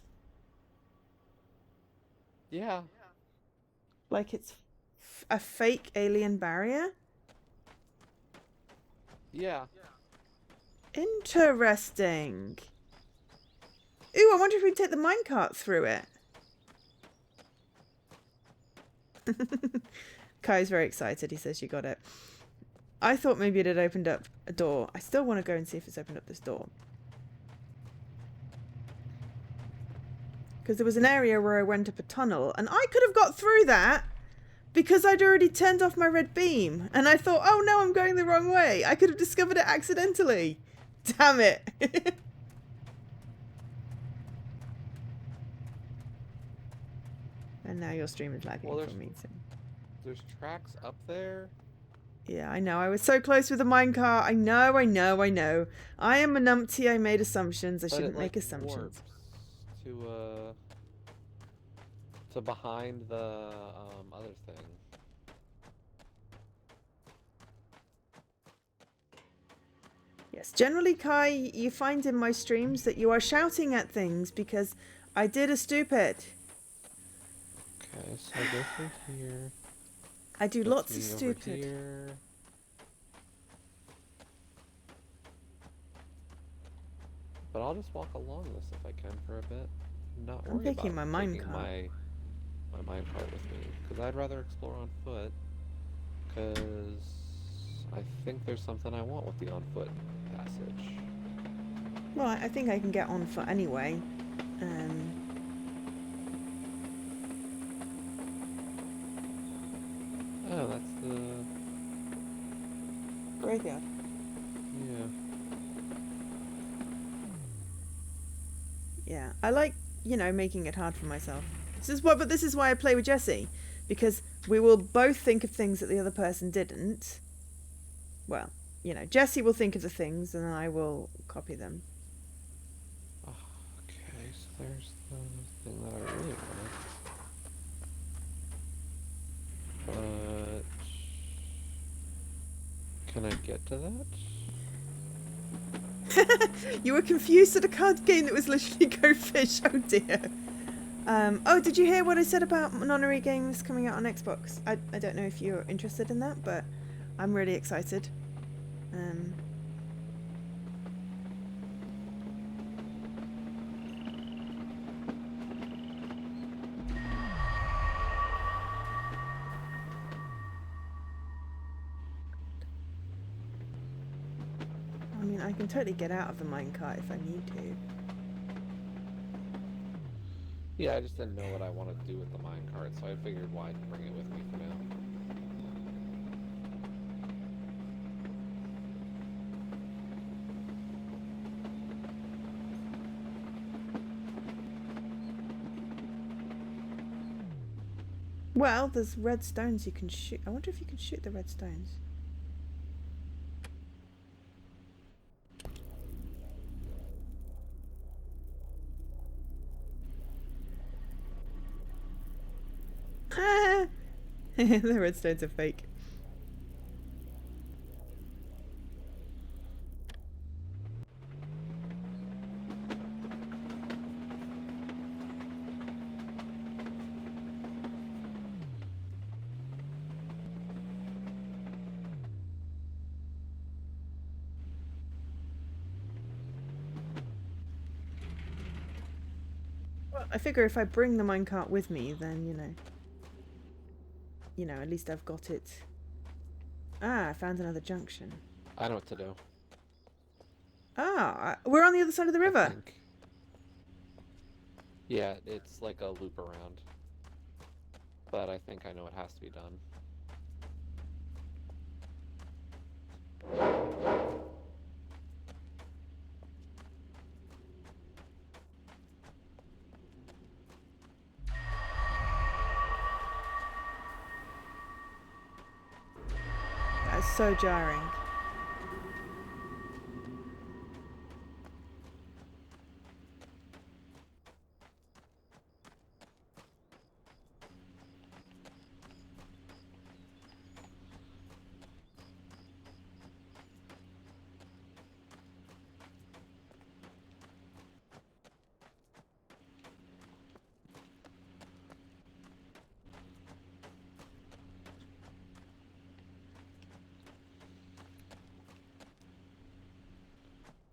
Yeah. Like it's a fake alien barrier? Yeah. Interesting. Ooh, I wonder if we can take the minecart through it. Kai's very excited. He says you got it. I thought maybe it had opened up a door. I still want to go and see if it's opened up this door. Because there was an area where I went up a tunnel and I could have got through that because I'd already turned off my red beam. And I thought, oh no, I'm going the wrong way. I could have discovered it accidentally. Damn it. And now your stream is lagging for me too. There's tracks up there. Yeah, I know. I was so close with the minecart. I know. I am a numpty. I made assumptions. I But shouldn't it, make like, assumptions. warps to behind the other thing. Yes, generally, Kai, you find in my streams that you are shouting at things because I did a stupid. Okay, so I go through here. I do Puts lots of me over stupid. here. But I'll just walk along this if I can for a bit. Not I'm worry taking about my taking minecart. my minecart with me, because I'd rather explore on foot. Because I think there's something I want with the on foot passage. Well, I think I can get on foot anyway. Oh, that's the Graveyard. yeah. Yeah, I like, making it hard for myself. But this is why I play with Jesse, because we will both think of things that the other person didn't. Well, Jesse will think of the things and I will copy them. Okay, so there's the thing that I really wanted. But can I get to that? You were confused at a card game that was literally Go Fish. Oh dear. Oh, did you hear what I said about Nonary games coming out on Xbox? I don't know if you're interested in that, but I'm really excited. I mean, I can totally get out of the minecart if I need to. Yeah, I just didn't know what I wanted to do with the minecart, so I figured why bring it with me for now. Well, there's red stones you can shoot. I wonder if you can shoot the red stones. The red stones are fake. Well, I figure if I bring the minecart with me, then, at least I've got it Ah, I found another junction. I know what to do. Ah, we're on the other side of the I river. think. Yeah, it's like a loop around. But I think I know what has to be done. That's so jarring.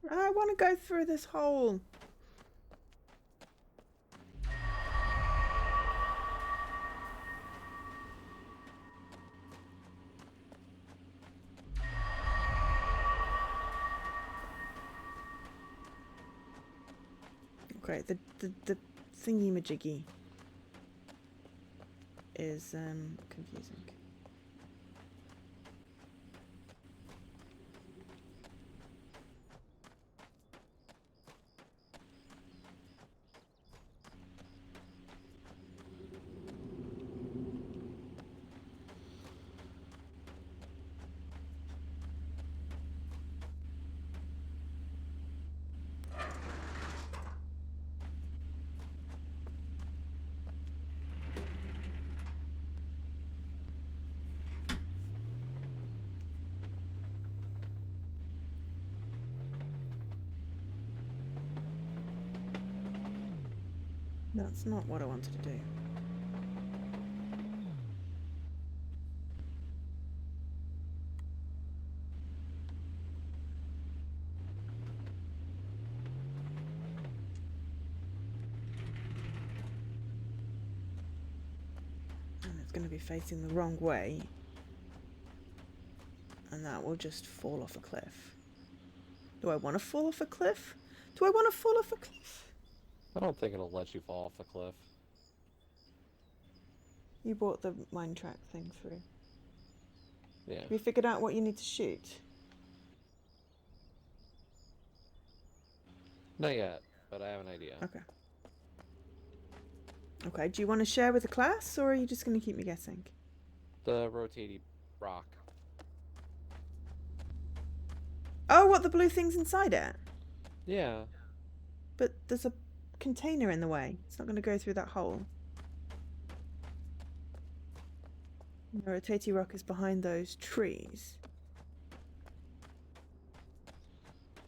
I want to go through this hole. Okay, the thingy-majiggy is confusing. That's not what I wanted to do. And it's going to be facing the wrong way. And that will just fall off a cliff. Do I want to fall off a cliff? Do I want to fall off a cliff? I don't think it'll let you fall off the cliff. You brought the mine track thing through. Yeah. Have you figured out what you need to shoot? Not yet, but I have an idea. Okay. Okay, do you want to share with the class, or are you just going to keep me guessing? The rotating rock. Oh, what, the blue thing's inside it? Yeah. But there's a container in the way. It's not going to go through that hole. The rotating rock is behind those trees.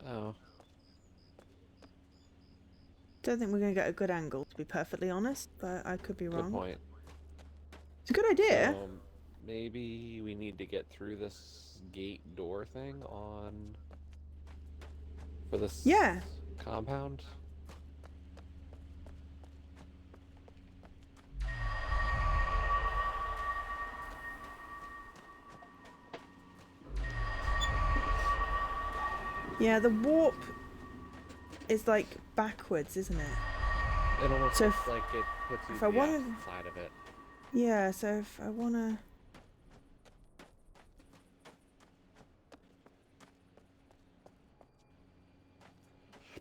Oh. Don't think we're going to get a good angle, to be perfectly honest, but I could be Good wrong. point. It's a good idea. So maybe we need to get through this gate door thing on for this compound. Yeah, the warp is like backwards, isn't it? It almost So looks if- like it puts you if to I the wanted- opposite side of it. Yeah, so if I want to...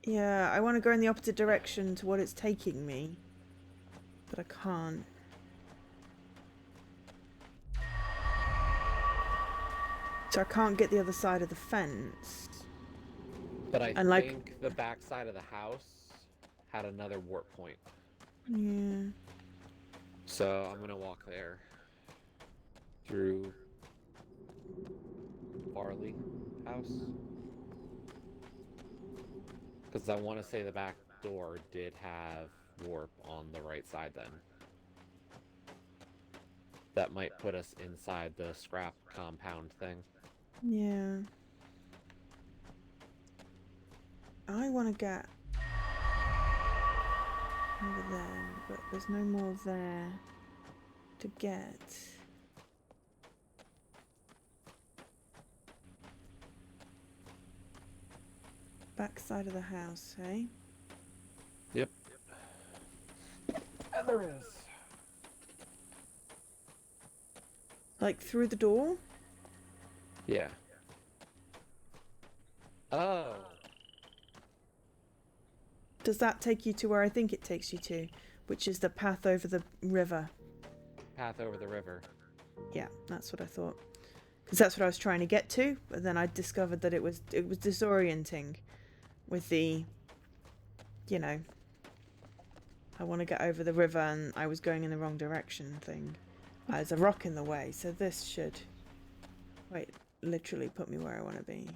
Yeah, I want to go in the opposite direction to what it's taking me. But I can't. So I can't get the other side of the fence. But I And, like- think the back side of the house had another warp point. Yeah. So I'm gonna walk there through Farley house. Because I want to say the back door did have warp on the right side then. That might put us inside the scrap compound thing. Yeah. I want to get over there, but there's no more there to get. Back side of the house, eh? Yep. And there is. Like through the door? Yeah. Oh. Does that take you to where I think it takes you to? Which is the path over the river. Path over the river. Yeah, that's what I thought. Because that's what I was trying to get to, but then I discovered that it was disorienting with the, you know, I want to get over the river and I was going in the wrong direction thing. There's a rock in the way, so this should, wait, literally put me where I want to be.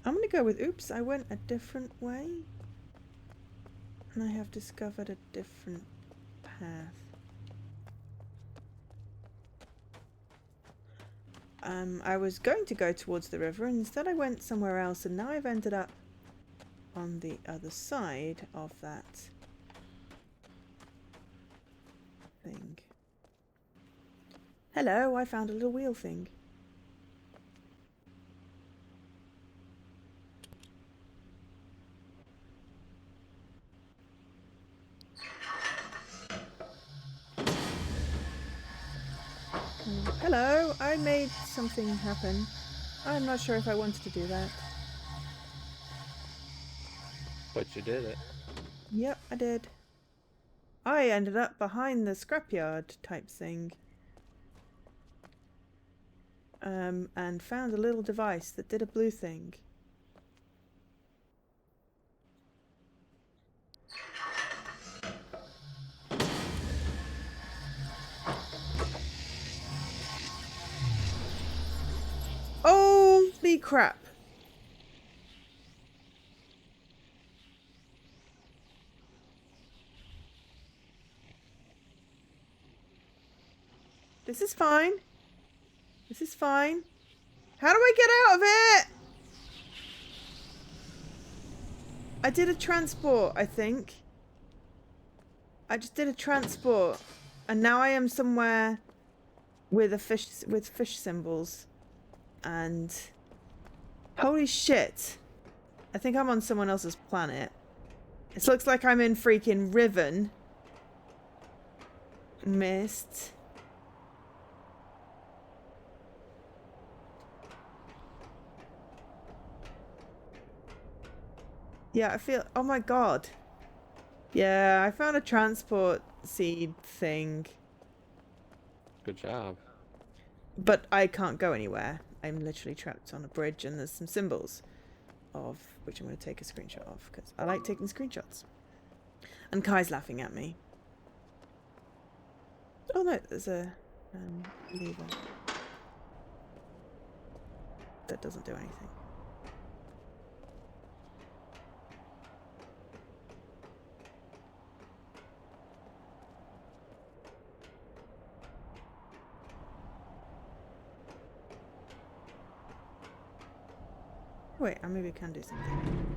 I'm going to go with, oops, I went a different way. And I have discovered a different path. I was going to go towards the river, and instead I went somewhere else, and now I've ended up on the other side of that thing. Hello, I found a little wheel thing. Hello, I made something happen. I'm not sure if I wanted to do that. But you did it. Yep, I did. I ended up behind the scrapyard type thing. And found a little device that did a blue thing. Holy crap! This is fine. This is fine. How do I get out of it? I did a transport, I think. I just did a transport. And now I am somewhere with a fish, with fish symbols. And holy shit. I think I'm on someone else's planet. It looks like I'm in freaking Riven. Mist. Yeah, I feel... Oh my god. Yeah, I found a transport seed thing. Good job. But I can't go anywhere. I'm literally trapped on a bridge and there's some symbols of... Which I'm going to take a screenshot of because I like taking screenshots. And Kai's laughing at me. Oh no, there's a lever. That doesn't do anything. Wait, I maybe can do something.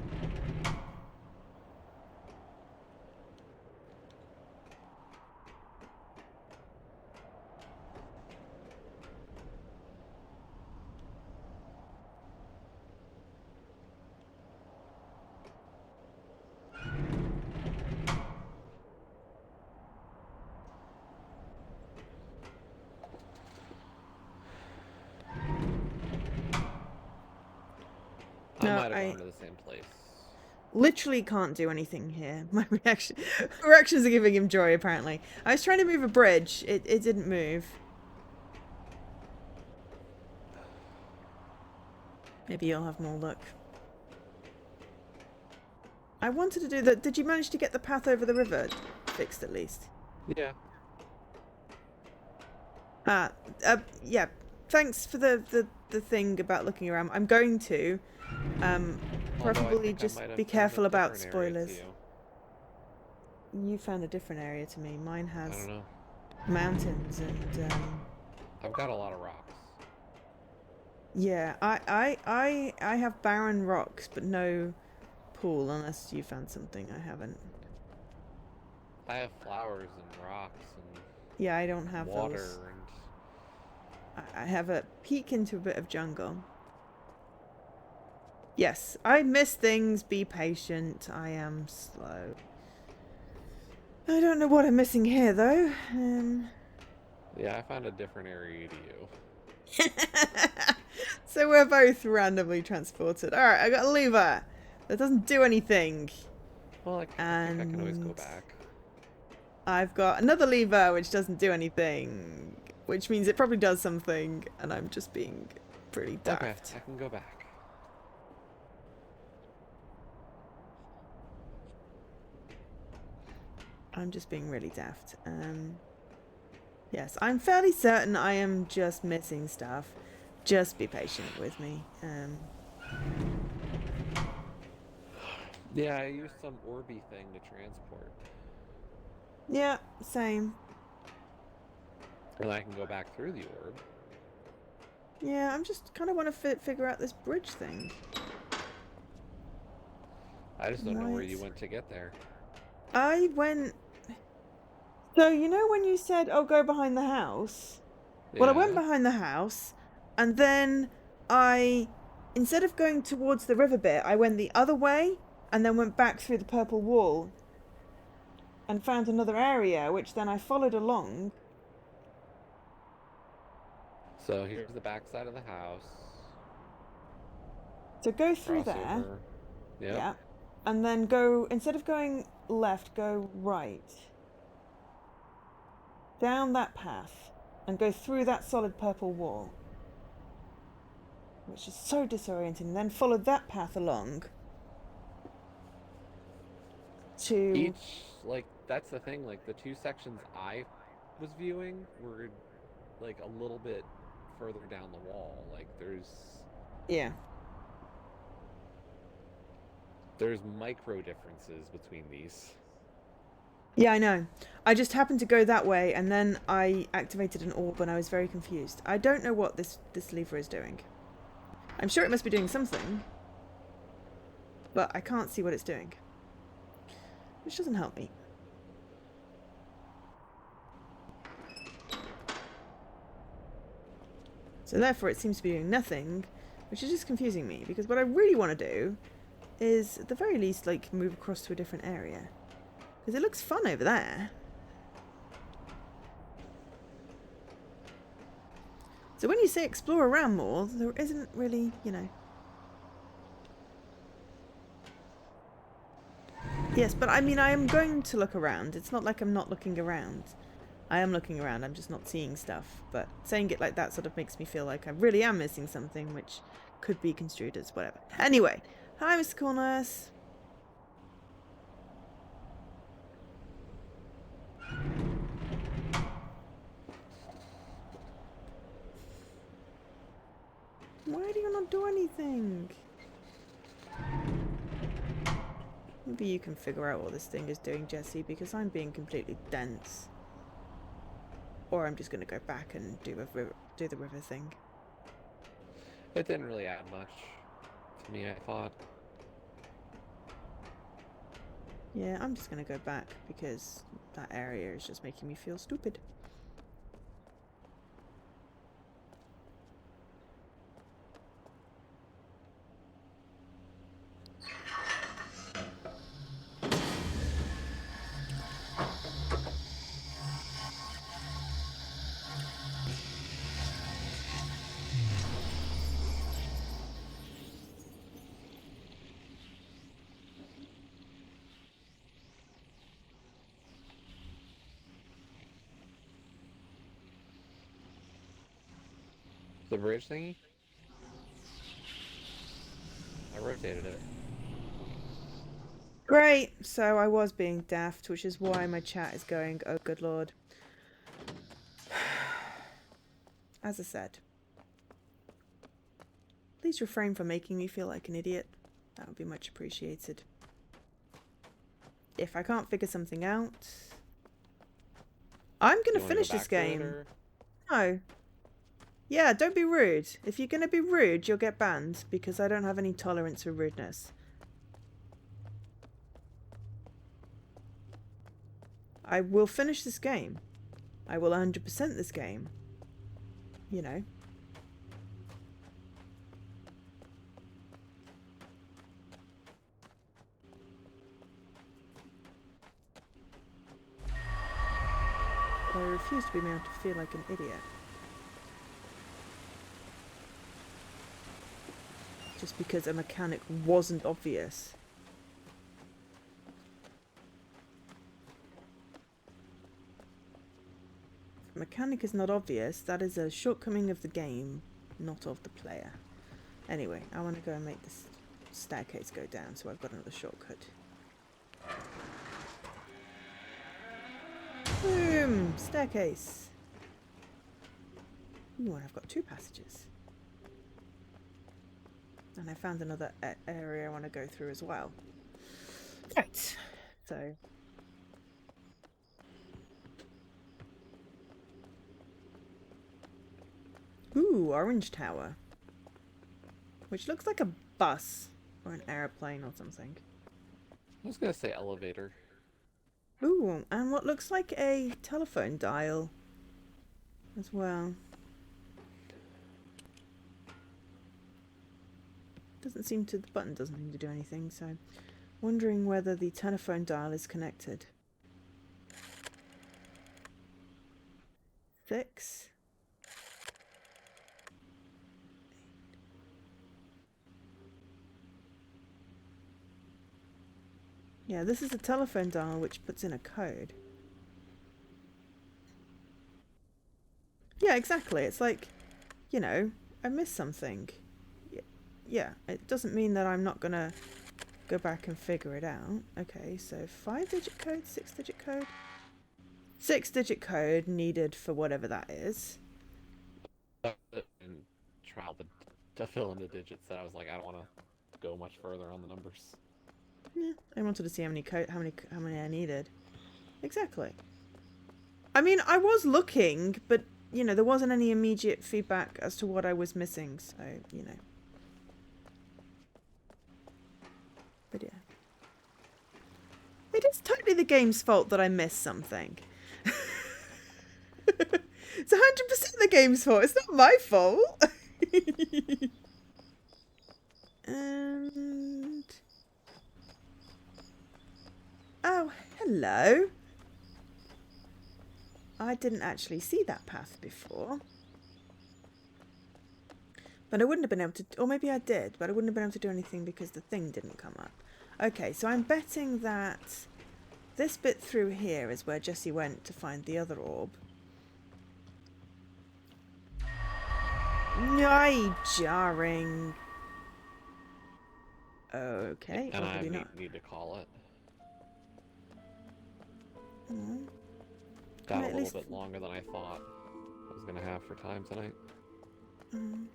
I No, might have gone to the same place. Literally can't do anything here. My reactions are giving him joy, apparently. I was trying to move a bridge. It didn't move. Maybe you'll have more luck. I wanted to do that. Did you manage to get the path over the river fixed at least? Yeah. Yeah. Thanks for the thing about looking around. I'm going to. Although I Probably think I just might have be found a careful about different area to spoilers. you. you found a different area to me. Mine I has don't know. mountains and I've got a lot of rocks. yeah, I have barren rocks, but no pool unless you found something I haven't. I have flowers and rocks and Yeah, I don't have water those. and I have a peek into a bit of jungle. Yes, I miss things. Be patient. I am slow. I don't know what I'm missing here, though. yeah, I found a different area to you. So we're both randomly transported. Alright, I got a lever. That doesn't do anything. Well, I think I can always go And back. I've got another lever which doesn't do anything. Which means it probably does something, and I'm just being pretty daft. Okay, I can go back. I'm just being really daft. Yes, I'm fairly certain I am just missing stuff. Just be patient with me. Yeah, I used some Orby thing to transport. Yeah, same. And I can go back through the orb. Yeah, I'm just kind of want to figure out this bridge thing. I just don't know where you Right. went to get there. I went... So, you know when you said, oh, go behind the house? Well, I went Yeah. behind the house, and then instead of going towards the river bit, I went the other way, and then went back through the purple wall, and found another area, which then I followed along. So here's the backside of the house. So go through there, Crossover. Yep. yeah, and then go, instead of going left, go right. Down that path, and go through that solid purple wall. Which is so disorienting. And then follow that path along to... Each, like, that's the thing, like, the two sections I was viewing were, like, a little bit further down the wall. Like, Yeah. there's micro differences between these. Yeah, I know. I just happened to go that way, and then I activated an orb, and I was very confused. I don't know what this lever is doing. I'm sure it must be doing something, but I can't see what it's doing. Which doesn't help me. So therefore it seems to be doing nothing, which is just confusing me, because what I really want to do is, at the very least, like, move across to a different area. Because it looks fun over there. So when you say explore around more, there isn't really, you know... Yes, but I mean, I am going to look around. It's not like I'm not looking around. I am looking around, I'm just not seeing stuff. But saying it like that sort of makes me feel like I really am missing something, which could be construed as whatever. Anyway, hi, Mr. Corners. Why do you not do anything? Maybe you can figure out what this thing is doing, Jesse, because I'm being completely dense. Or I'm just going to go back and do the river thing. It didn't really add much to me, I thought. Yeah, I'm just going to go back because that area is just making me feel stupid. The bridge thingy? I rotated it. Great! So I was being daft, which is why my chat is going, oh good lord. As I said, please refrain from making me feel like an idiot. That would be much appreciated. if I can't figure something out, I'm You gonna wanna go finish this back to it, game. or- No. Yeah, don't be rude. If you're gonna be rude, you'll get banned because I don't have any tolerance for rudeness. I will finish this game. I will 100% this game. You know. But I refuse to be made to feel like an idiot. Just because a mechanic wasn't obvious. If a mechanic is not obvious, that is a shortcoming of the game, not of the player. Anyway, I want to go and make this staircase go down, so I've got another shortcut. Boom! Staircase. Ooh, and I've got 2 passages. And I found another area I want to go through as well. Right. So. Ooh, orange tower. Which looks like a bus or an airplane or something. I was gonna say elevator. Ooh, and what looks like a telephone dial as well. Doesn't seem to, the button doesn't seem to do anything, so wondering whether the telephone dial is connected. 6. Yeah, this is a telephone dial which puts in a code. Yeah, exactly. It's like, you know, I missed something. Yeah, it doesn't mean that I'm not gonna go back and figure it out. Okay, so 5-digit code, 6-digit code. 6-digit code needed for whatever that is. And trial to fill in the digits that I was like, I don't want to go much further on the numbers. Yeah, I wanted to see how many I needed. Exactly. I mean, I was looking, but you know, there wasn't any immediate feedback as to what I was missing, so you know. But yeah. It is totally the game's fault that I missed something. It's 100% the game's fault. It's not my fault. And... oh, hello. I didn't actually see that path before. But I wouldn't have been able to... or maybe I did, but I wouldn't have been able to do anything because the thing didn't come up. Okay, so I'm betting that this bit through here is where Jesse went to find the other orb. Yay, jarring. Okay, And or I maybe not. need to call it. Mm. Got a at little least- bit longer than I thought I was gonna have for time tonight. Mm.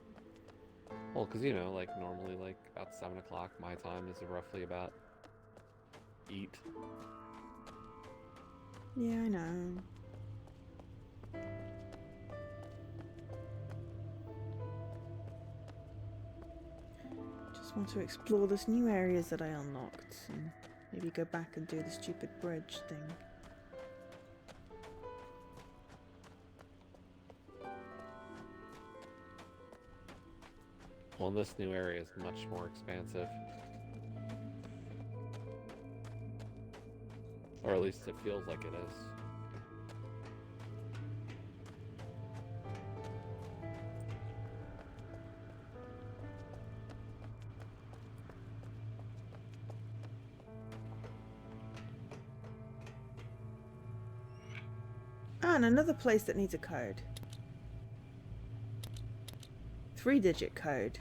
Well, because you know, like normally, like about 7 o'clock my time is roughly about eat. Yeah, I know. Just want to explore this new areas that I unlocked and maybe go back and do the stupid bridge thing. Well, this new area is much more expansive. Or at least it feels like it is. Ah, and another place that needs a code. 3-digit code.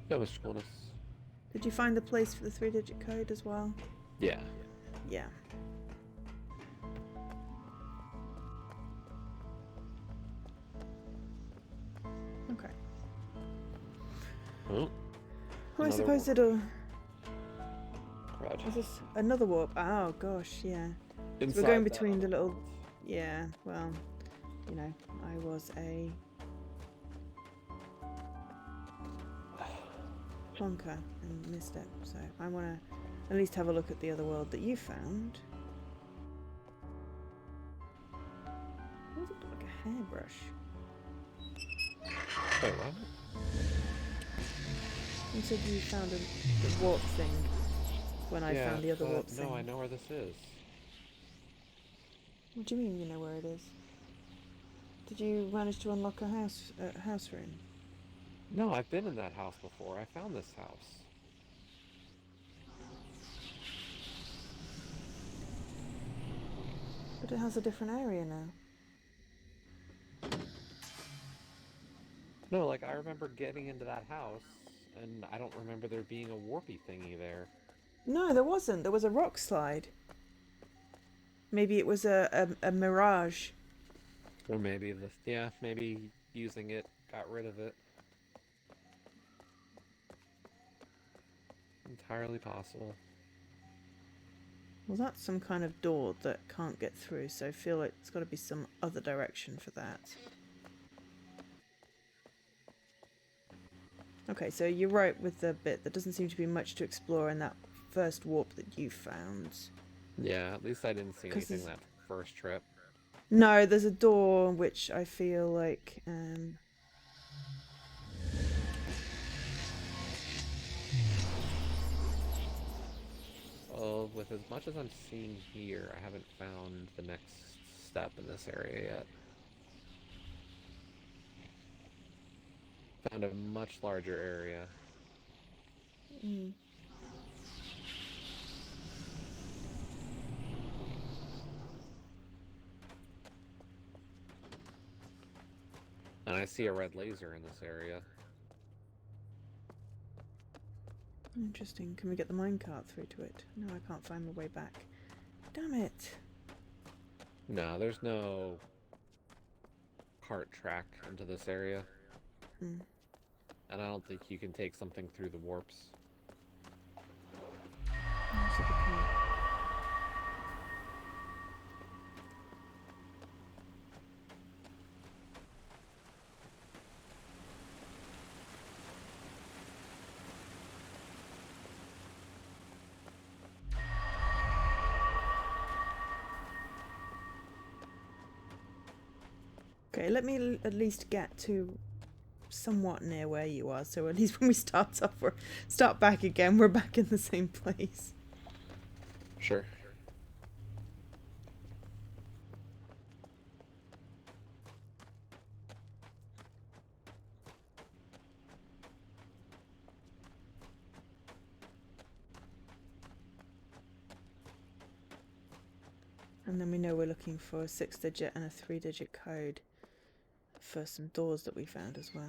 Yeah, Mr. Coolness. Did you find the place for the 3-digit code as well? Yeah. Yeah. Okay. Oh, Well, I another suppose one. it'll... Right. What's this? Another warp. Oh gosh, yeah. So Inside we're going that between the other little. world. Yeah. Well, you know, I was a plonker and missed it. So I want to at least have a look at the other world that you found. What does it look like a hairbrush? Wait, what? You said you found the warp thing when I found the other but warp thing. no, I know where this is. What do you mean you know where it is? Did you manage to unlock a house room? No, I've been in that house before. I found this house. But it has a different area now. No, like I remember getting into that house, and I don't remember there being a warpy thingy there. No, there wasn't. There was a rock slide. Maybe it was a mirage. Or maybe this, yeah, maybe using it got rid of it. Entirely possible. Well, that's some kind of door that can't get through, so I feel like it's got to be some other direction for that. Okay, so you're right with the bit. There doesn't seem to be much to explore in that first warp that you found. Yeah, at least I didn't see 'Cause anything there's- that first trip. No, there's a door which I feel like... Well, with as much as I'm seeing here, I haven't found the next step in this area yet. Found a much larger area. Mm. And I see a red laser in this area. Interesting. Can we get the minecart through to it? No, I can't find my way back. Damn it. No, there's no cart track into this area. Mm. And I don't think you can take something through the warps. That's a good point. Okay, let me at least get to somewhat near where you are, so at least when we start back again, we're back in the same place. Sure. And then we know we're looking for a 6-digit and a 3-digit code for some doors that we found as well.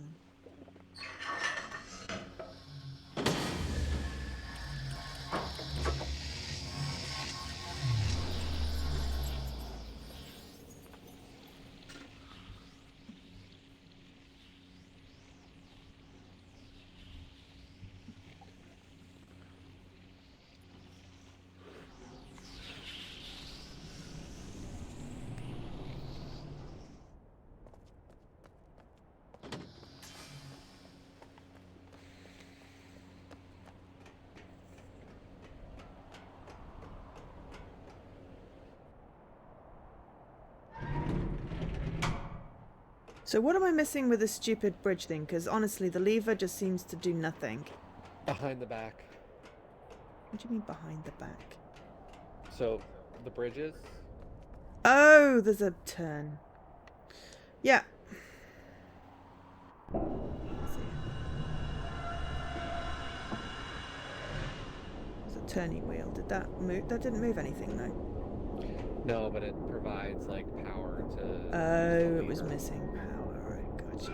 So what am I missing with this stupid bridge thing? Because honestly, the lever just seems to do nothing. Behind the back. What do you mean behind the back? So, the bridges? Oh, there's a turn. Yeah. Let's see. There's a turning wheel. Did that move? That didn't move anything, though. No, but it provides, like, power to... Oh, it was missing power. Right, gotcha.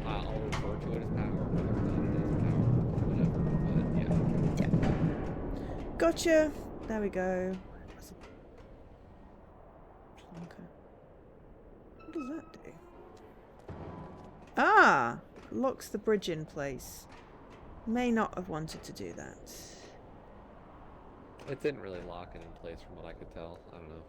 I'll refer to it as power, whether or not it is power, whatever, but yeah. Yeah. Gotcha. There we go. That's a plonker. What does that do? Ah! Locks the bridge in place. May not have wanted to do that. It didn't really lock it in place from what I could tell. I don't know.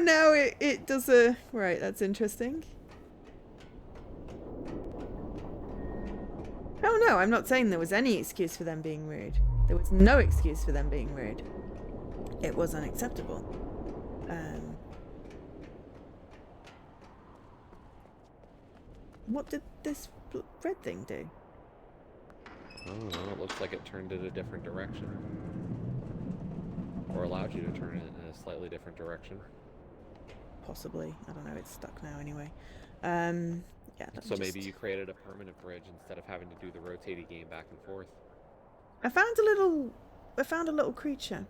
No, it does a... Right, that's interesting. Oh no, I'm not saying there was any excuse for them being rude. There was no excuse for them being rude. It was unacceptable. What did this red thing do? I don't know. It looks like it turned it a different direction. Or allowed you to turn it in a slightly different direction. Possibly. I don't know. It's stuck now anyway. Yeah. So maybe you created a permanent bridge instead of having to do the rotating game back and forth. I found a little creature.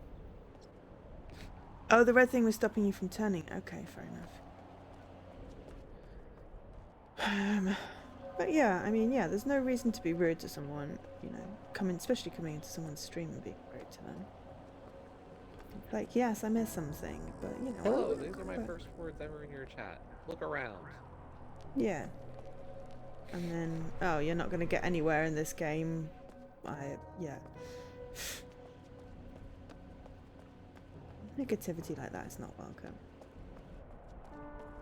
Oh, the red thing was stopping you from turning. Okay, fair enough. But yeah, I mean, yeah, there's no reason to be rude to someone, you know, especially coming into someone's stream and being rude to them. Like, yes, I missed something, but you know. Hello, these are my first words ever in your chat. Look around. Yeah. And then, oh, you're not going to get anywhere in this game. Yeah. Negativity like that is not welcome.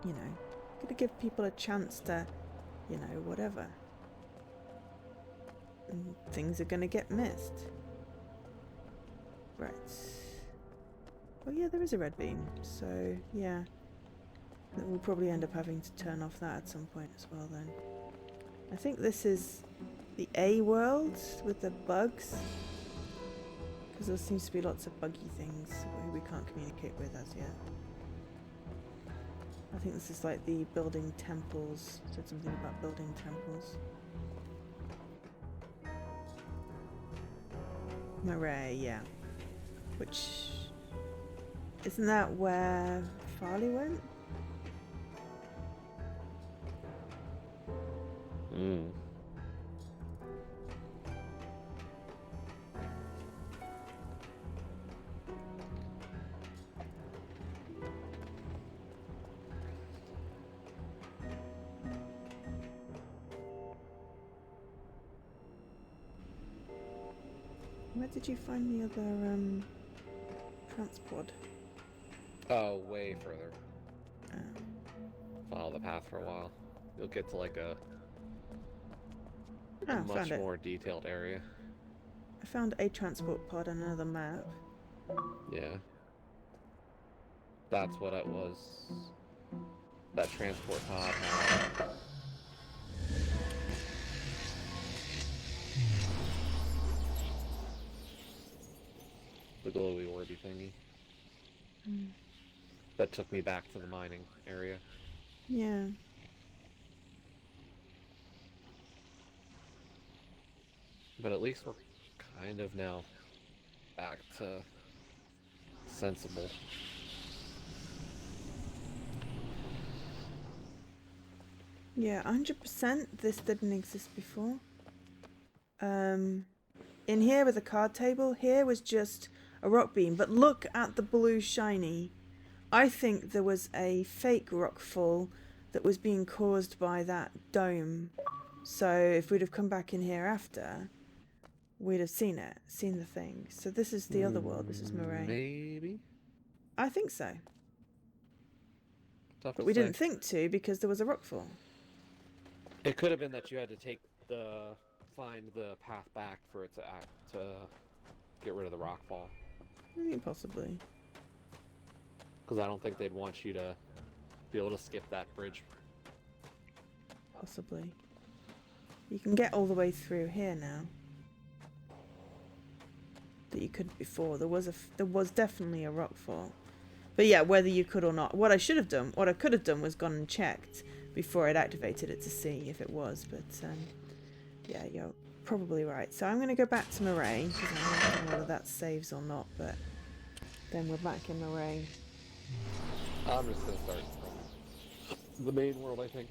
You know, gotta give people a chance to, you know, whatever. And things are gonna get missed. Right. Oh yeah, there is a red beam, so yeah. We'll probably end up having to turn off that at some point as well then. I think this is the A world with the bugs. Because there seems to be lots of buggy things who we can't communicate with as yet. I think this is like the building temples. It said something about building temples. Murray, yeah. Which... Isn't that where Farley went? Hmm. Where did you find the other transport? Oh, way further. Follow the path for a while. You'll get to like a much more detailed area. I found a transport pod on another map. Yeah. That's what it was. That transport pod had the glowy orby thingy. That took me back to the mining area. Yeah. But at least we're kind of now back to sensible. Yeah, 100% this didn't exist before. In here with a card table, here was just a rock beam, but look at the blue shiny. I think there was a fake rockfall that was being caused by that dome. So if we'd have come back in here after, we'd have seen it, seen the thing. So this is the other world, this is Moray. Maybe? I think so. Tough But to we say. didn't think to because there was a rockfall. It could have been that you had to find the path back for it to get rid of the rockfall. Maybe possibly. Because I don't think they'd want you to be able to skip that bridge. Possibly. You can get all the way through here now. That you couldn't before. There was definitely a rockfall. But yeah, whether you could or not. What I could have done was gone and checked before I'd activated it to see if it was. But yeah, you're probably right. So I'm going to go back to Moray because I'm not sure whether that saves or not. But then we're back in Moray. I'm just going to start from the main world, I think.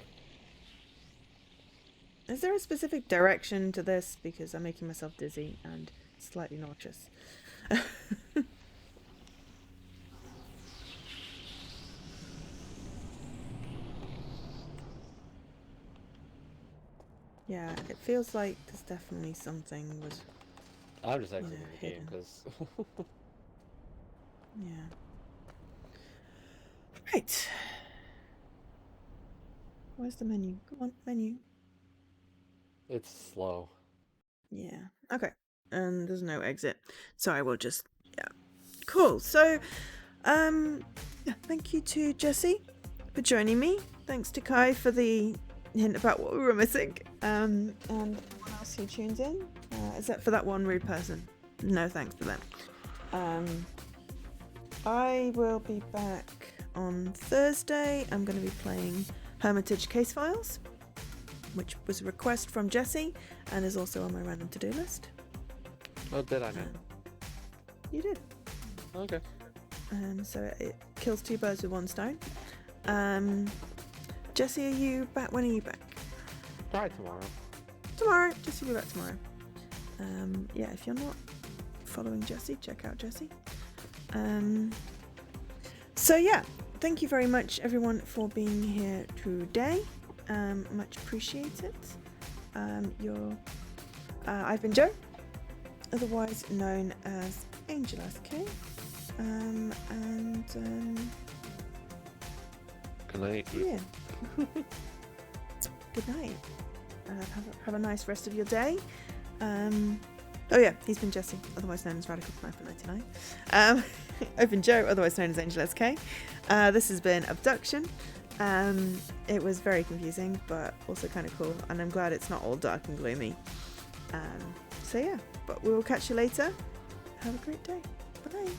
Is there a specific direction to this? Because I'm making myself dizzy and slightly nauseous. Yeah, it feels like there's definitely something was. I'm just exiting know, the game hidden. because Yeah. Right. Where's the menu? Come on, menu. it's slow. Yeah. Okay. And there's no exit. So I will just. Yeah. Cool. So, yeah, thank you to Jesse for joining me. Thanks to Kai for the hint about what we were missing. And everyone else who tunes in, except for that one rude person. No thanks to them. I will be back on Thursday. I'm going to be playing Hermitage Case Files, which was a request from Jesse and is also on my random to-do list. Oh, did I know? You did. Okay. So it kills two birds with one stone. Jesse, are you back? When are you back? Try tomorrow. Tomorrow. Jesse will be back tomorrow. Yeah, if you're not following Jesse, check out Jesse. So yeah, thank you very much everyone for being here today. Much appreciated. I've been Joe, otherwise known as Angel SK. Good night. Yeah. Good night. Have a nice rest of your day. Oh yeah, he's been Jesse, otherwise known as Radical Sniper 99. I've been Joe, otherwise known as Angel SK. This has been Obduction. It was very confusing, but also kind of cool, and I'm glad it's not all dark and gloomy. So yeah, but we will catch you later. Have a great day. Bye.